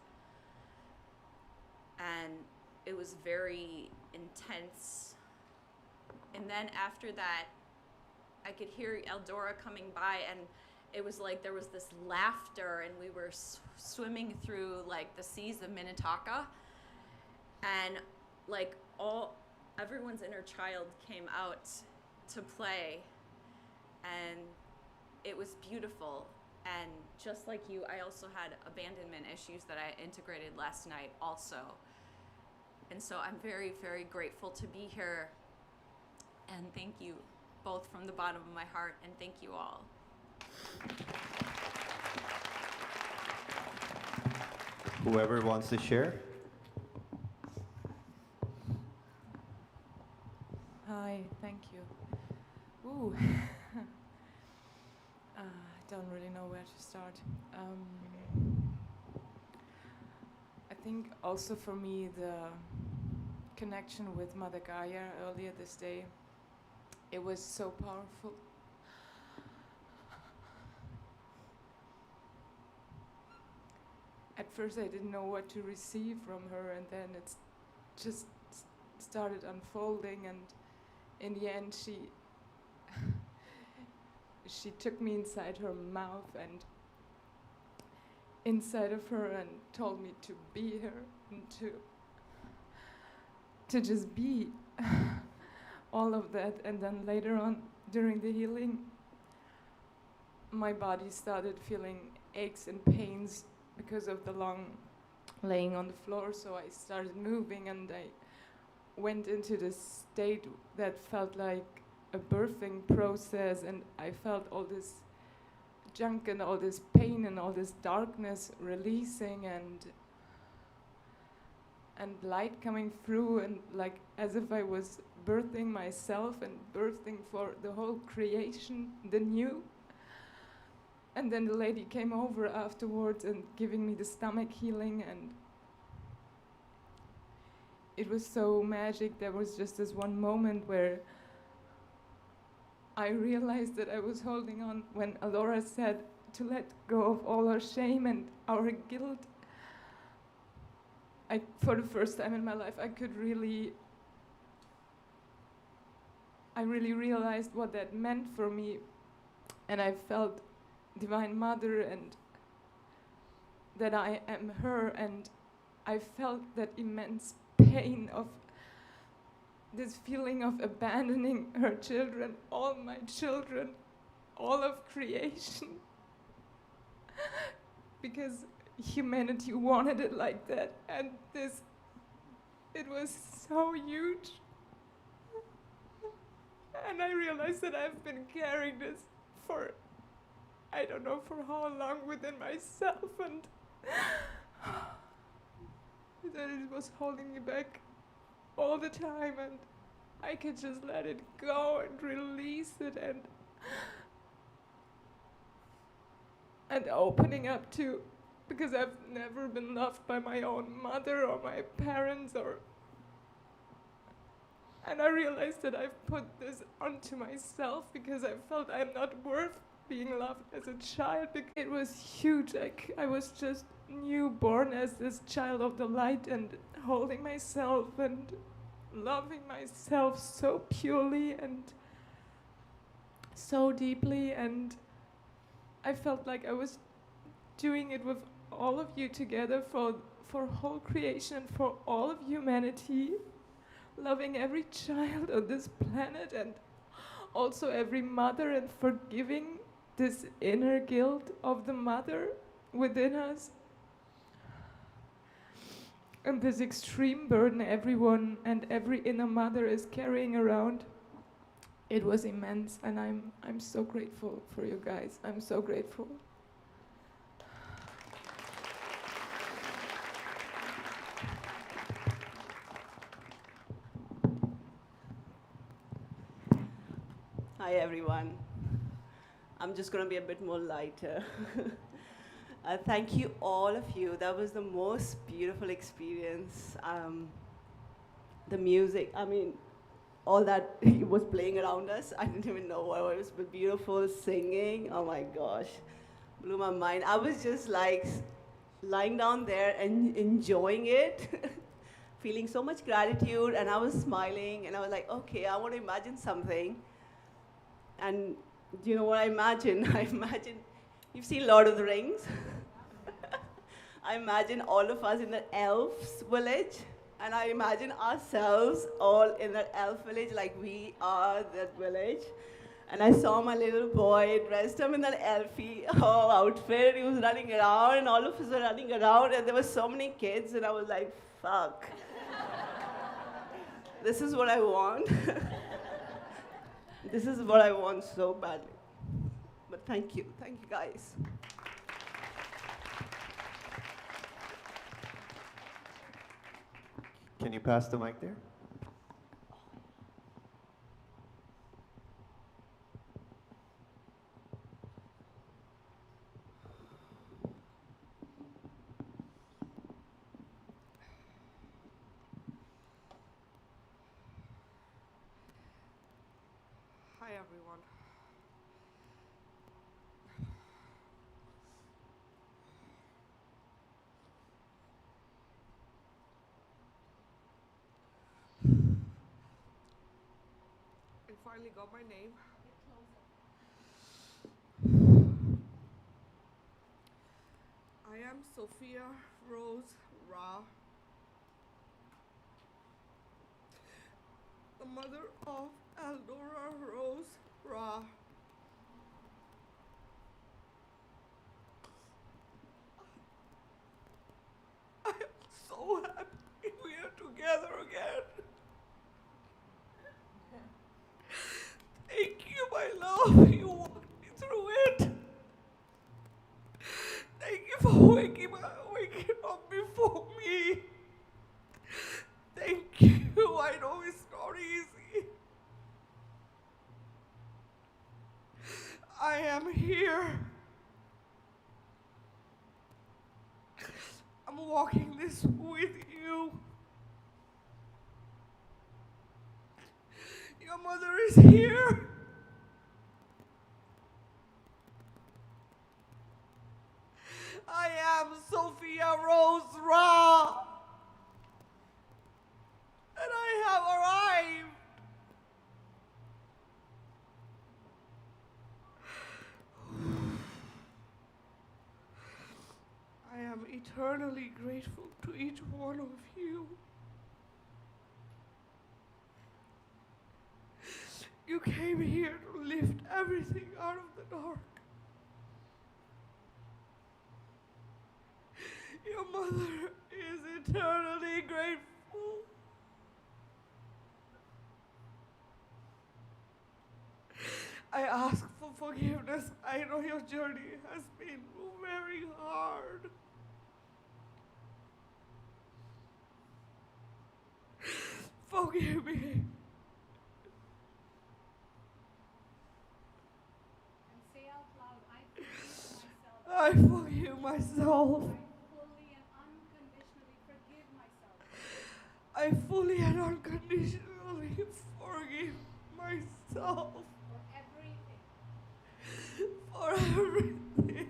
Speaker 12: And it was very intense. And then after that, I could hear Eldora coming by, and it was like there was this laughter, and we were swimming through like the seas of Minnetonka, and like everyone's inner child came out to play, and it was beautiful. And just like you, I also had abandonment issues that I integrated last night also. And so I'm very, very grateful to be here, and thank you both from the bottom of my heart, and thank you all.
Speaker 2: Whoever wants to share?
Speaker 13: Hi, thank you. Ooh, I don't really know where to start. I think also for me the connection with Mother Gaia earlier this day, it was so powerful. At first I didn't know what to receive from her, and then it just started unfolding, and in the end she took me inside her mouth and inside of her and told me to be her and to just be all of that. And then later on during the healing, my body started feeling aches and pains because of the long laying on the floor, so I started moving, and I went into this state that felt like a birthing process, and I felt all this junk and all this pain and all this darkness releasing, and light coming through, and like as if I was birthing myself and birthing for the whole creation, the new. And then the lady came over afterwards and giving me the stomach healing, and it was so magic. There was just this one moment where I realized that I was holding on when Alora said to let go of all our shame and our guilt. For the first time in my life, I really realized what that meant for me, and I felt Divine Mother and that I am her, and I felt that immense pain of this feeling of abandoning her children, all my children, all of creation, because humanity wanted it like that, and it was so huge. And I realized that I've been carrying this for I don't know for how long within myself, and that it was holding me back all the time, and I could just let it go and release it, and opening up to, because I've never been loved by my own mother or my parents, and I realized that I've put this onto myself because I felt I'm not worth being loved as a child. It was huge. I was just newborn as this child of the light and holding myself and loving myself so purely and so deeply, and I felt like I was doing it with all of you together for whole creation, for all of humanity, loving every child on this planet and also every mother, and forgiving this inner guilt of the mother within us, and this extreme burden everyone and every inner mother is carrying around. It was immense, and I'm so grateful for you guys. I'm so grateful.
Speaker 14: Hi everyone. I'm just going to be a bit more lighter. Thank you, all of you. That was the most beautiful experience. The music, I mean, all that was playing around us. I didn't even know what it was, but beautiful singing. Oh my gosh, blew my mind. I was just like lying down there and enjoying it, feeling so much gratitude, and I was smiling, and I was like, okay, I want to imagine something. And do you know what I imagine? I imagine, you've seen Lord of the Rings? I imagine all of us in the elves village, and I imagine ourselves all in that elf village, like we are that village. And I saw my little boy dressed up in that elfie outfit. He was running around, and all of us were running around, and there were so many kids, and I was like, fuck. This is what I want. This is what I want so badly. But thank you guys.
Speaker 2: Can you pass the mic there?
Speaker 15: Hi everyone. I finally got my name. I am Sophia Rose Ra, the mother of Eldora Rose Ra. I am so happy we are together again. Thank you, my love. You walked me through it. Thank you for waking up before me. Thank you. I know it's not easy. I am here. I'm walking this with you. Your mother is here. I am Sophia Rose Ra. And I have arrived. I am eternally grateful to each one of you. You came here to lift everything out of the dark. Your mother is eternally grateful. I ask for forgiveness. I know your journey has been very hard. Forgive me.
Speaker 5: And say out loud, I forgive myself.
Speaker 15: I forgive myself.
Speaker 5: I fully and unconditionally
Speaker 15: I fully and unconditionally forgive myself.
Speaker 5: for everything.
Speaker 15: For everything.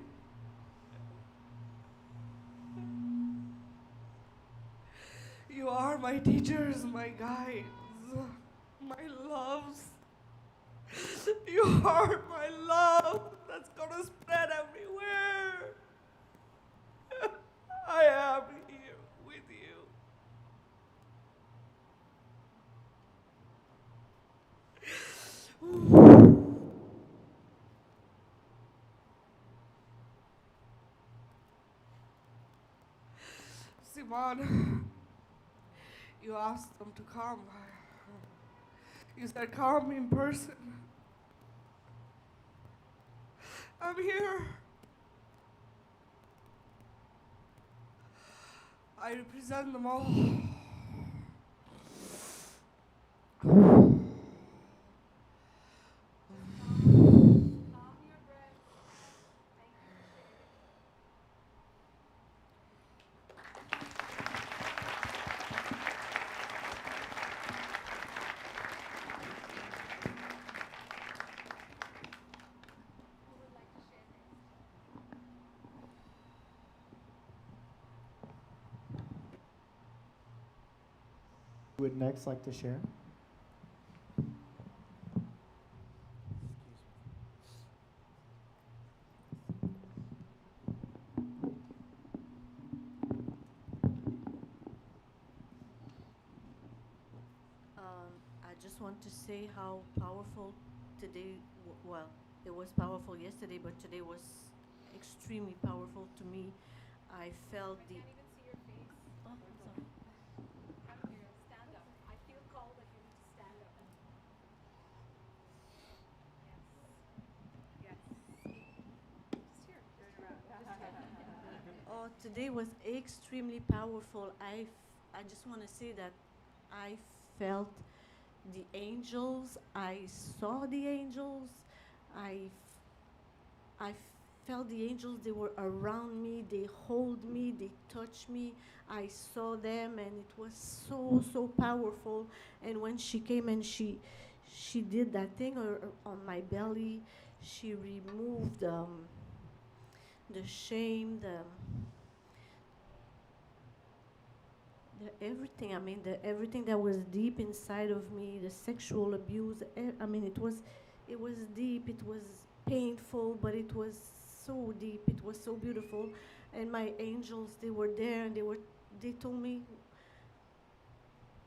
Speaker 15: my teachers, my guides, my loves. You are my love that's gonna spread everywhere. I am here with you. Simon, you asked them to come. You said come in person. I'm here. I represent them all.
Speaker 8: Who would next like to share?
Speaker 16: I just want to say how powerful today, well, it was powerful yesterday, but today was extremely powerful to me. I felt the. Oh, sorry.
Speaker 5: Stand up. I feel called that you need to stand up. Yes. Just here. Turn around.
Speaker 16: Oh, today was extremely powerful. I just want to say that I felt the angels. I saw the angels. I felt the angels. They were around me. They hold me. They touched me. I saw them, and it was so powerful. And when she came and she did that thing on my belly, she removed the shame, the everything. I mean, the everything that was deep inside of me, the sexual abuse. I mean, it was deep. It was painful, but it was so deep. It was so beautiful. And my angels, they were there, and they told me,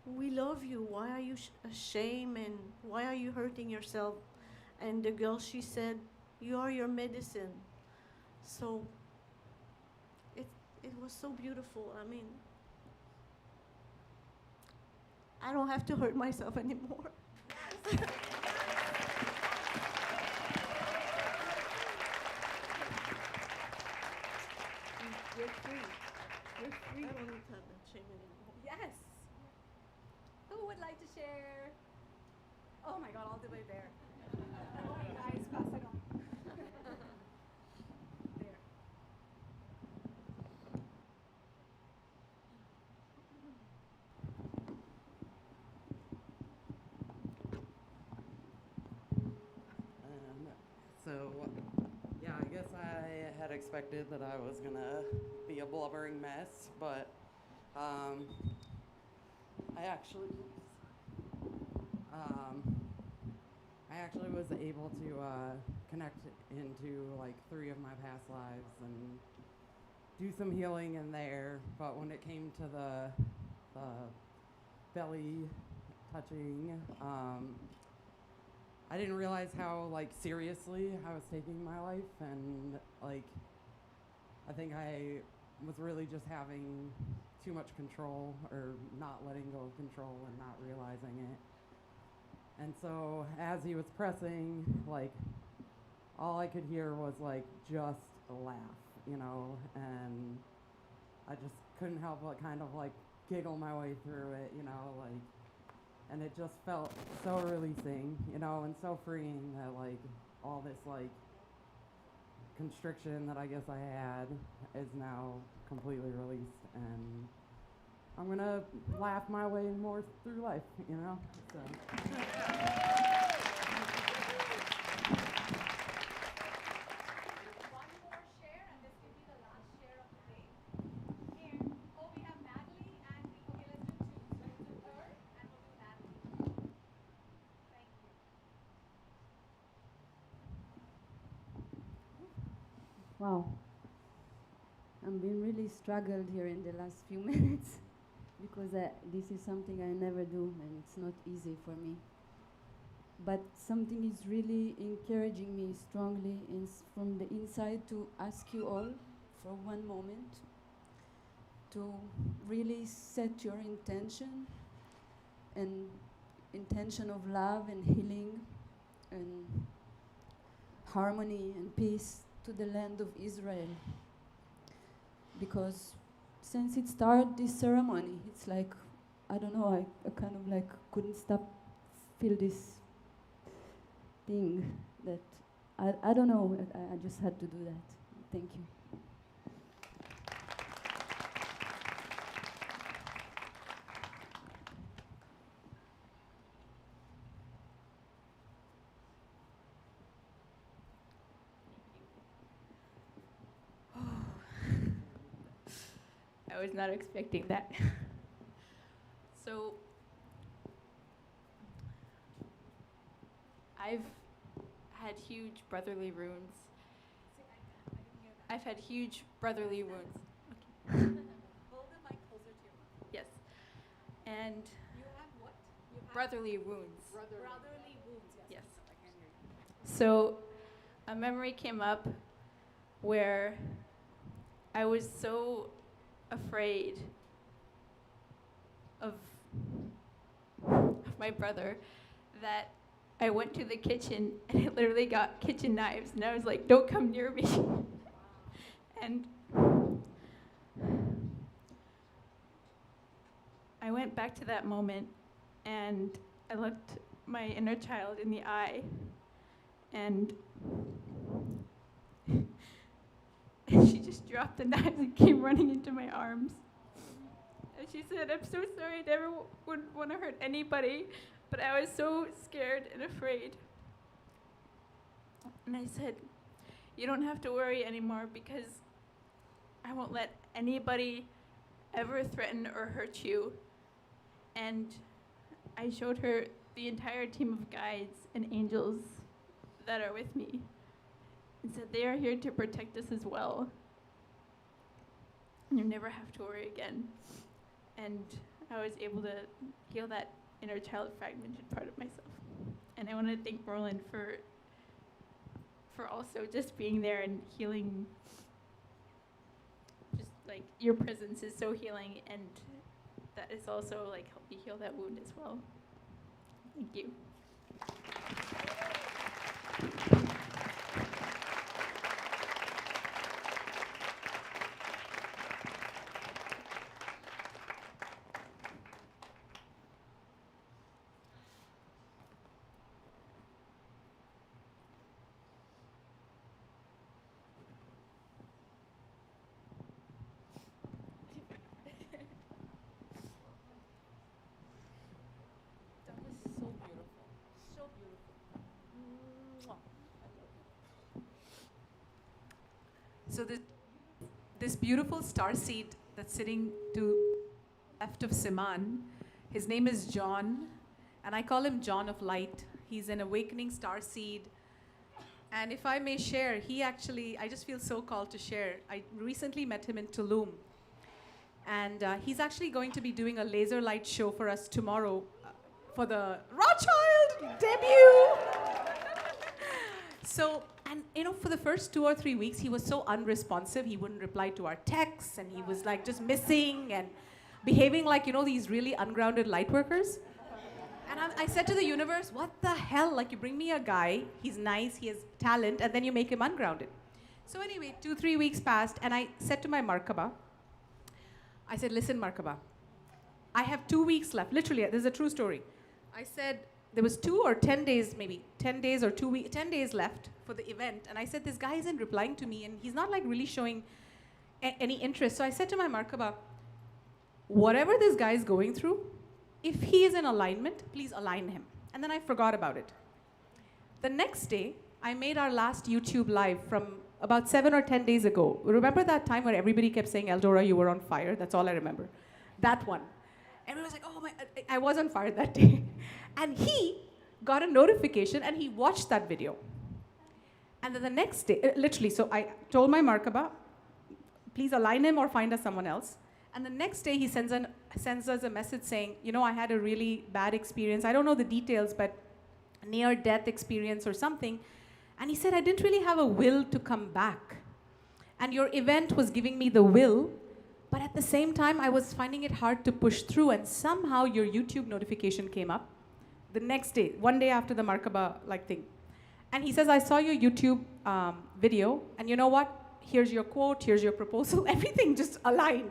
Speaker 16: "We love you. Why are you ashamed? And why are you hurting yourself?" And the girl, she said, "You are your medicine." So it was so beautiful. I mean, I don't have to hurt myself anymore.
Speaker 5: You're free. You're free.
Speaker 16: I don't need to have that shame anymore.
Speaker 5: Yes. Who would like to share? Oh my God, all the way there. Okay, guys, pass it on. There.
Speaker 17: So, yeah, I guess I had expected that I was gonna be a blubbering mess, but I actually was able to connect into like 3 of my past lives and do some healing in there. But when it came to the belly touching, I didn't realize how like seriously I was taking my life, and like I think I was really just having too much control, or not letting go of control and not realizing it. And so as he was pressing, like all I could hear was like just a laugh, you know, and I just couldn't help but kind of like giggle my way through it, you know, like. And it just felt so releasing, you know, and so freeing that, like, all this, like, constriction that I guess I had is now completely released. And I'm going to laugh my way more through life, you know? So.
Speaker 18: Wow. I've been really struggled here in the last few minutes because this is something I never do and it's not easy for me. But something is really encouraging me strongly from the inside to ask you all for one moment to really set your intention and intention of love and healing and harmony and peace to the land of Israel. Because since it started this ceremony, it's like, I don't know, I kind of like couldn't stop feel this thing that, I don't know, I just had to do that. Thank you.
Speaker 19: I was not expecting that. So, I've had huge brotherly wounds. I've had huge brotherly wounds. Okay.
Speaker 12: Hold the mic closer to your mouth.
Speaker 19: Yes. And
Speaker 12: You have what? You have
Speaker 19: brotherly wounds.
Speaker 12: brotherly wounds.
Speaker 19: Yes. So, a memory came up where I was so afraid of my brother that I went to the kitchen and I literally got kitchen knives and I was like, don't come near me. And I went back to that moment and I looked my inner child in the eye and she just dropped the knives and came running into my arms. And she said, I'm so sorry, I never would want to hurt anybody, but I was so scared and afraid. And I said, you don't have to worry anymore because I won't let anybody ever threaten or hurt you. And I showed her the entire team of guides and angels that are with me and said they are here to protect us as well. And you never have to worry again. And I was able to heal that inner child fragmented part of myself. And I want to thank Roland for also just being there and healing. Just like your presence is so healing, and that is also like helped me heal that wound as well. Thank you.
Speaker 20: So this beautiful starseed that's sitting to left of Siman, his name is John, and I call him John of Light. He's an awakening starseed. And if I may share, I just feel so called to share. I recently met him in Tulum. And he's actually going to be doing a laser light show for us tomorrow for the Rothschild debut. So, and for the first 2 or 3 weeks, he was so unresponsive. He wouldn't reply to our texts, and he was like just missing and behaving like, these really ungrounded light workers. And I said to the universe, what the hell? Like, you bring me a guy, he's nice, he has talent, and then you make him ungrounded. So anyway, 2-3 weeks passed, and I said to my Markaba, I said, listen, Markaba, I have 2 weeks left. Literally, this is a true story. I said, there was 2 or 10 days, maybe 10 days or 2 weeks, 10 days left for the event. And I said, this guy isn't replying to me, and he's not like really showing any interest. So I said to my Markaba, whatever this guy is going through, if he is in alignment, please align him. And then I forgot about it. The next day, I made our last YouTube live from about 7 or 10 days ago. Remember that time where everybody kept saying, Eldora, you were on fire? That's all I remember. That one. Everyone was like, oh my, I was on fire that day. And he got a notification and he watched that video. And then the next day, literally, so I told my Markaba, please align him or find us someone else. And the next day he sends us a message saying, you know, I had a really bad experience. I don't know the details, but near-death experience or something. And he said, I didn't really have a will to come back. And your event was giving me the will, but at the same time, I was finding it hard to push through. And somehow your YouTube notification came up the next day, one day after the Markaba thing. And he says, I saw your YouTube video, and you know what? Here's your quote, here's your proposal, everything just aligned.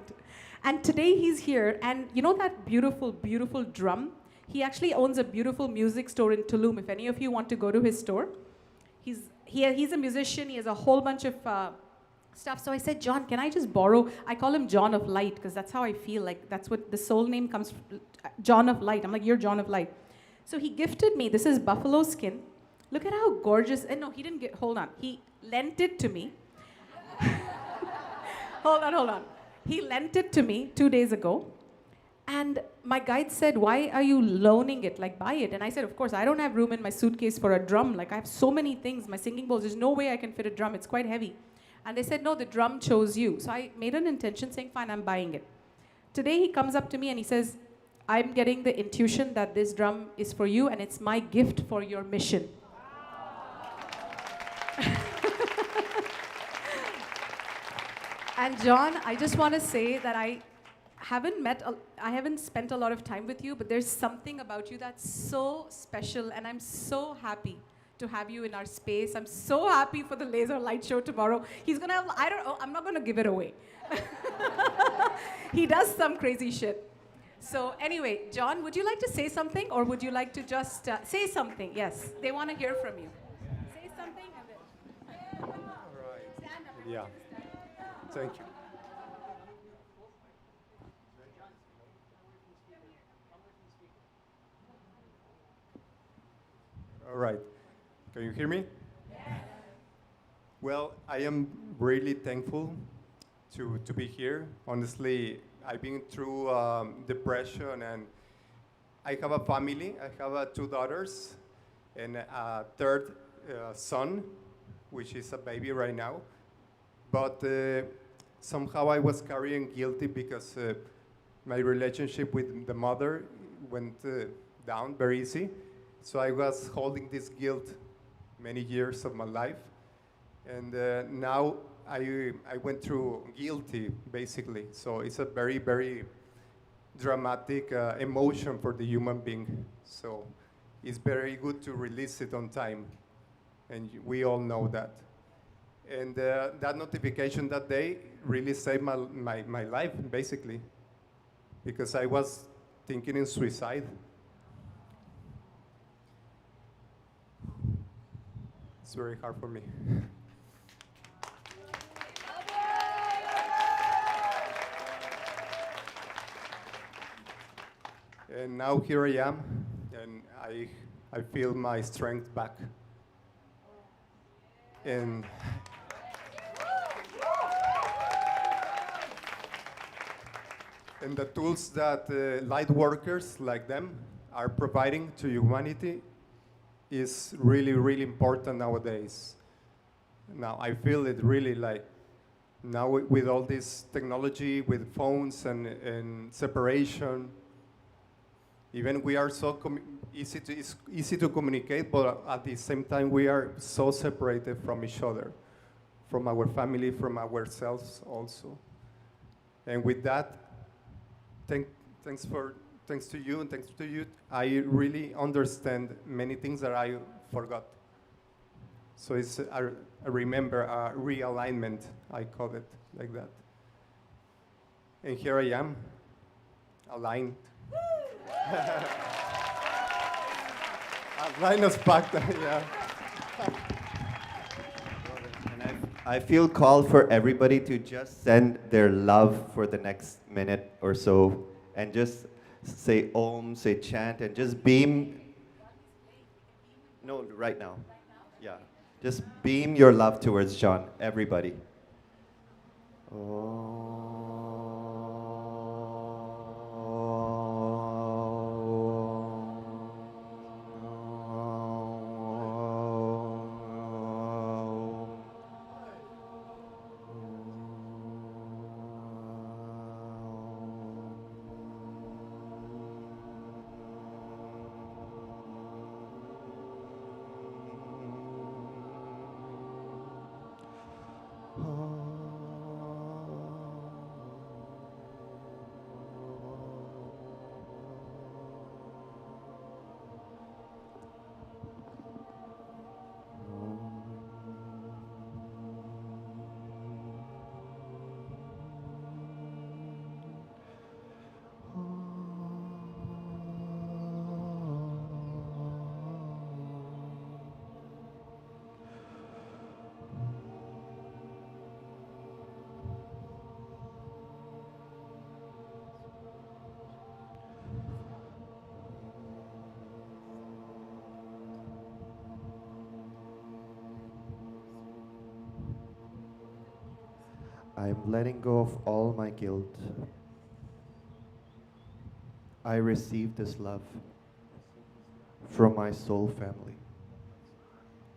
Speaker 20: And today he's here, and you know that beautiful, beautiful drum? He actually owns a beautiful music store in Tulum. If any of you want to go to his store, he's a musician, he has a whole bunch of stuff. So I said, John, can I just borrow? I call him John of Light, because that's how I feel, like that's what the soul name comes from, John of Light. I'm like, you're John of Light. So he gifted me, this is buffalo skin. Look at how gorgeous, and no, he didn't get, hold on. He lent it to me. Hold on. He lent it to me 2 days ago. And my guide said, why are you loaning it? Like, buy it. And I said, of course, I don't have room in my suitcase for a drum. Like, I have so many things, my singing bowls. There's no way I can fit a drum. It's quite heavy. And they said, no, the drum chose you. So I made an intention saying, fine, I'm buying it. Today he comes up to me and he says, I'm getting the intuition that this drum is for you and it's my gift for your mission. And John, I just want to say that I haven't spent a lot of time with you, but there's something about you that's so special, and I'm so happy to have you in our space. I'm so happy for the laser light show tomorrow. He's gonna have, I'm not gonna give it away. He does some crazy shit. So anyway, John, would you like to say something, or would you like to just say something? Yes, they want to hear from you. Say something and then.
Speaker 21: All right.
Speaker 20: Stand up.
Speaker 21: Yeah. Thank you. All right. Can you hear me? Yes. Well, I am really thankful to be here. Honestly, I've been through depression, and I have a family. I have 2 daughters and a third son, which is a baby right now. But somehow I was carrying guilty because my relationship with the mother went down very easy. So I was holding this guilt many years of my life. And now I went through guilty, basically. So it's a very, very dramatic emotion for the human being. So it's very good to release it on time. And we all know that. And that notification that day really saved my life, basically, because I was thinking in suicide. It's very hard for me. And now here I am, and I feel my strength back. And the tools that light workers like them are providing to humanity is really, really important nowadays. Now I feel it really, like now with all this technology, with phones and separation, even we are so it's easy to communicate, but at the same time we are so separated from each other, from our family, from ourselves also. And with that, thanks to you, and thanks to you, I really understand many things that I forgot. So it's a realignment, I call it like that. And here I am, aligned. Aligned as packed, yeah.
Speaker 2: And I feel called for everybody to just send their love for the next minute or so, and just say Om, say chant, and just beam. No, right now. Yeah. Just beam your love towards John, everybody. I'm letting go of all my guilt. I receive this love from my soul family.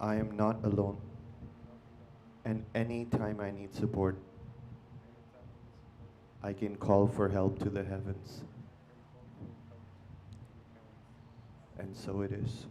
Speaker 2: I am not alone. And anytime I need support, I can call for help to the heavens. And so it is.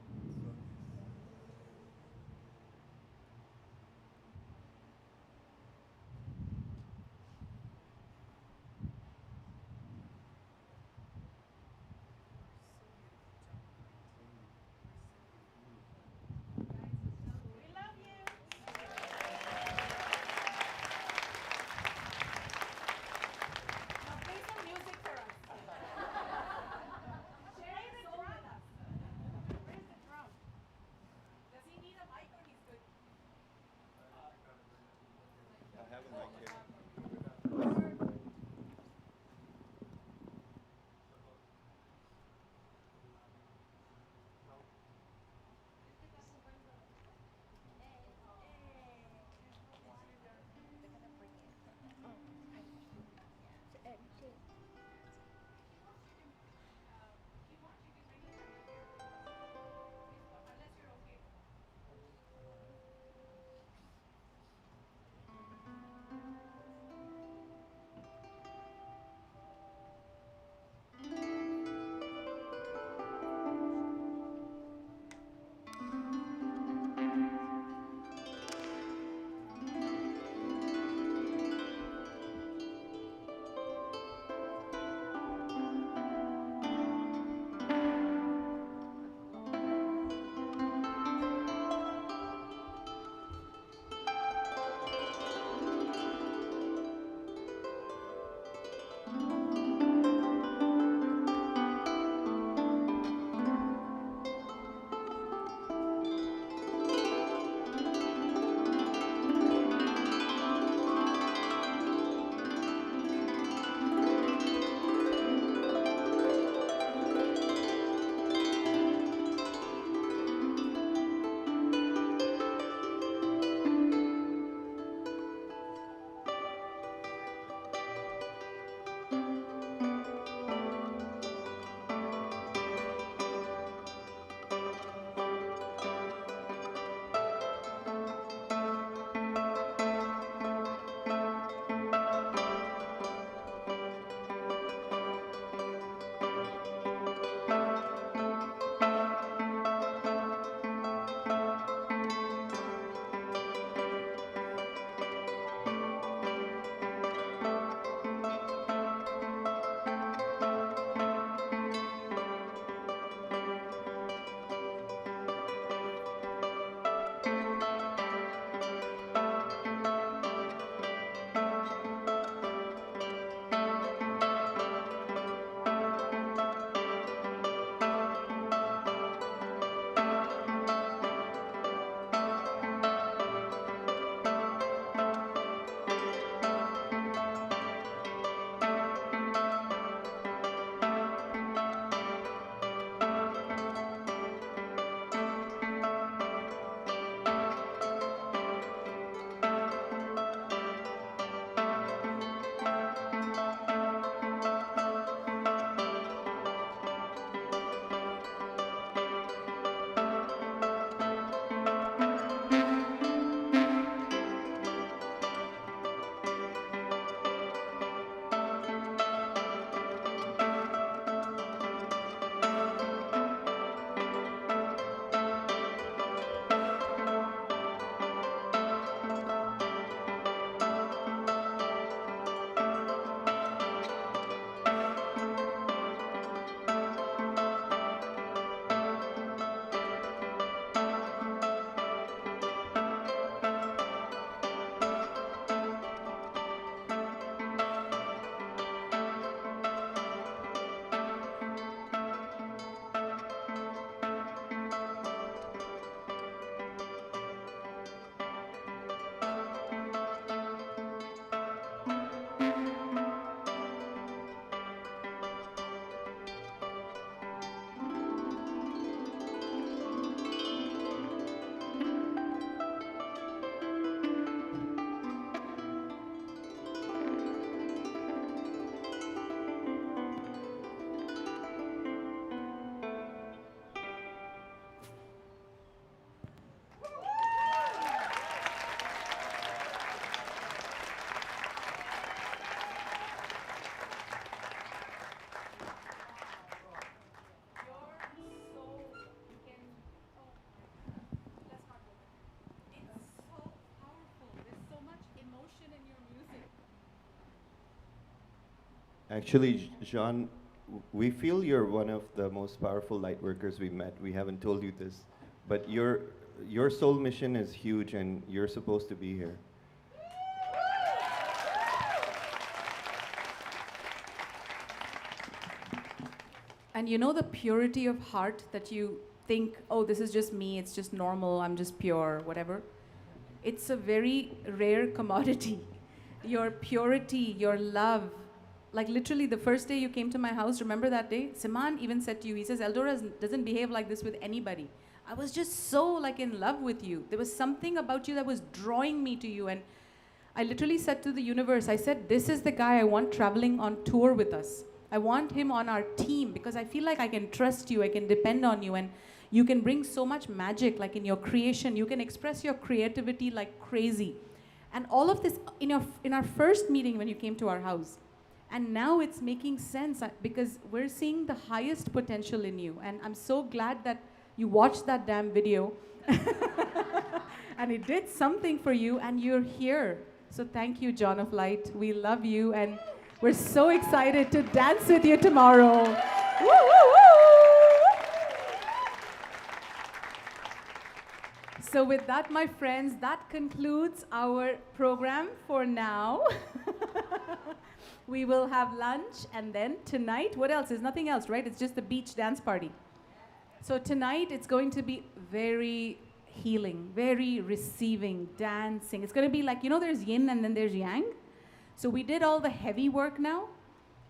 Speaker 2: Actually, Jean, we feel you're one of the most powerful light workers we met. We haven't told you this, but your soul mission is huge, and you're supposed to be here.
Speaker 20: And you know the purity of heart that you think, oh, this is just me, it's just normal, I'm just pure, whatever. It's a very rare commodity. Your purity, your love. Like literally the first day you came to my house, remember that day? Siman even said to you, he says, Eldora doesn't behave like this with anybody. I was just so like in love with you. There was something about you that was drawing me to you. And I literally said to the universe, I said, this is the guy I want traveling on tour with us. I want him on our team because I feel like I can trust you, I can depend on you, and you can bring so much magic like in your creation. You can express your creativity like crazy. And all of this in our first meeting when you came to our house. And now it's making sense because we're seeing the highest potential in you. And I'm so glad that you watched that damn video. And it did something for you, and you're here. So thank you, John of Light. We love you, and we're so excited to dance with you tomorrow. Woo, woo, woo! So with that, my friends, that concludes our program for now. We will have lunch, and then tonight, what else? There's nothing else, right? It's just the beach dance party. So tonight, it's going to be very healing, very receiving, dancing. It's going to be like, you know, there's yin and then there's yang. So we did all the heavy work now.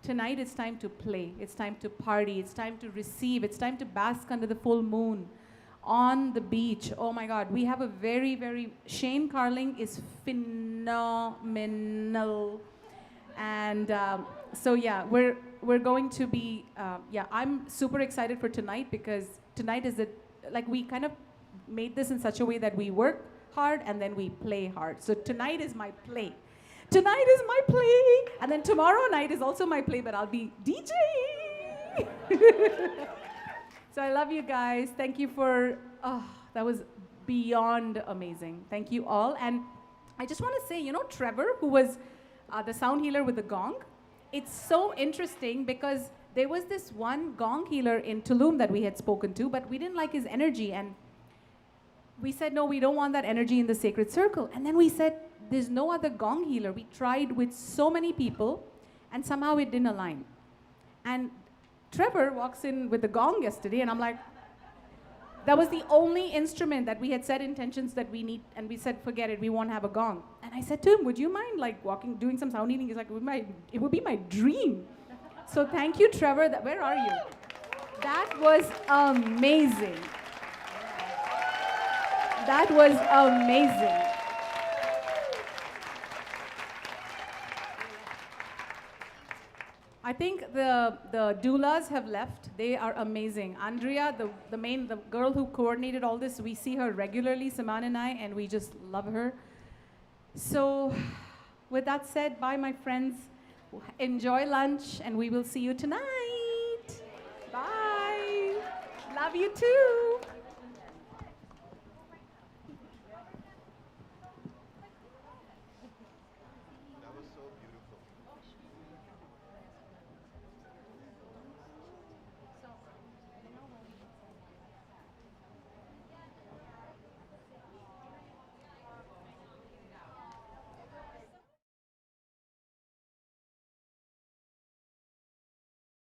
Speaker 20: Tonight, it's time to play. It's time to party. It's time to receive. It's time to bask under the full moon on the beach. Oh my God, we have a very, very, Shane Carling is phenomenal. And so yeah, we're going to be, I'm super excited for tonight because tonight is like we kind of made this in such a way that we work hard and then we play hard. So tonight is my play. Tonight is my play. And then tomorrow night is also my play, but I'll be DJ. So I love you guys. Thank you for, that was beyond amazing. Thank you all. And I just want to say, you know, Trevor, who was the sound healer with the gong, it's so interesting because there was this one gong healer in Tulum that we had spoken to, but we didn't like his energy. And we said, no, we don't want that energy in the sacred circle. And then we said, there's no other gong healer. We tried with so many people, and somehow it didn't align. And Trevor walks in with the gong yesterday, and I'm like, that was the only instrument that we had set intentions that we need, and we said, forget it, we won't have a gong. And I said to him, would you mind like doing some sound healing? He's like, it would be my dream. So thank you, Trevor. Where are you? That was amazing. That was amazing. I think the doulas have left. They are amazing. Andrea, the girl who coordinated all this, we see her regularly, Saman and I, and we just love her. So with that said, bye my friends. Enjoy lunch, and we will see you tonight. Bye. Love you too.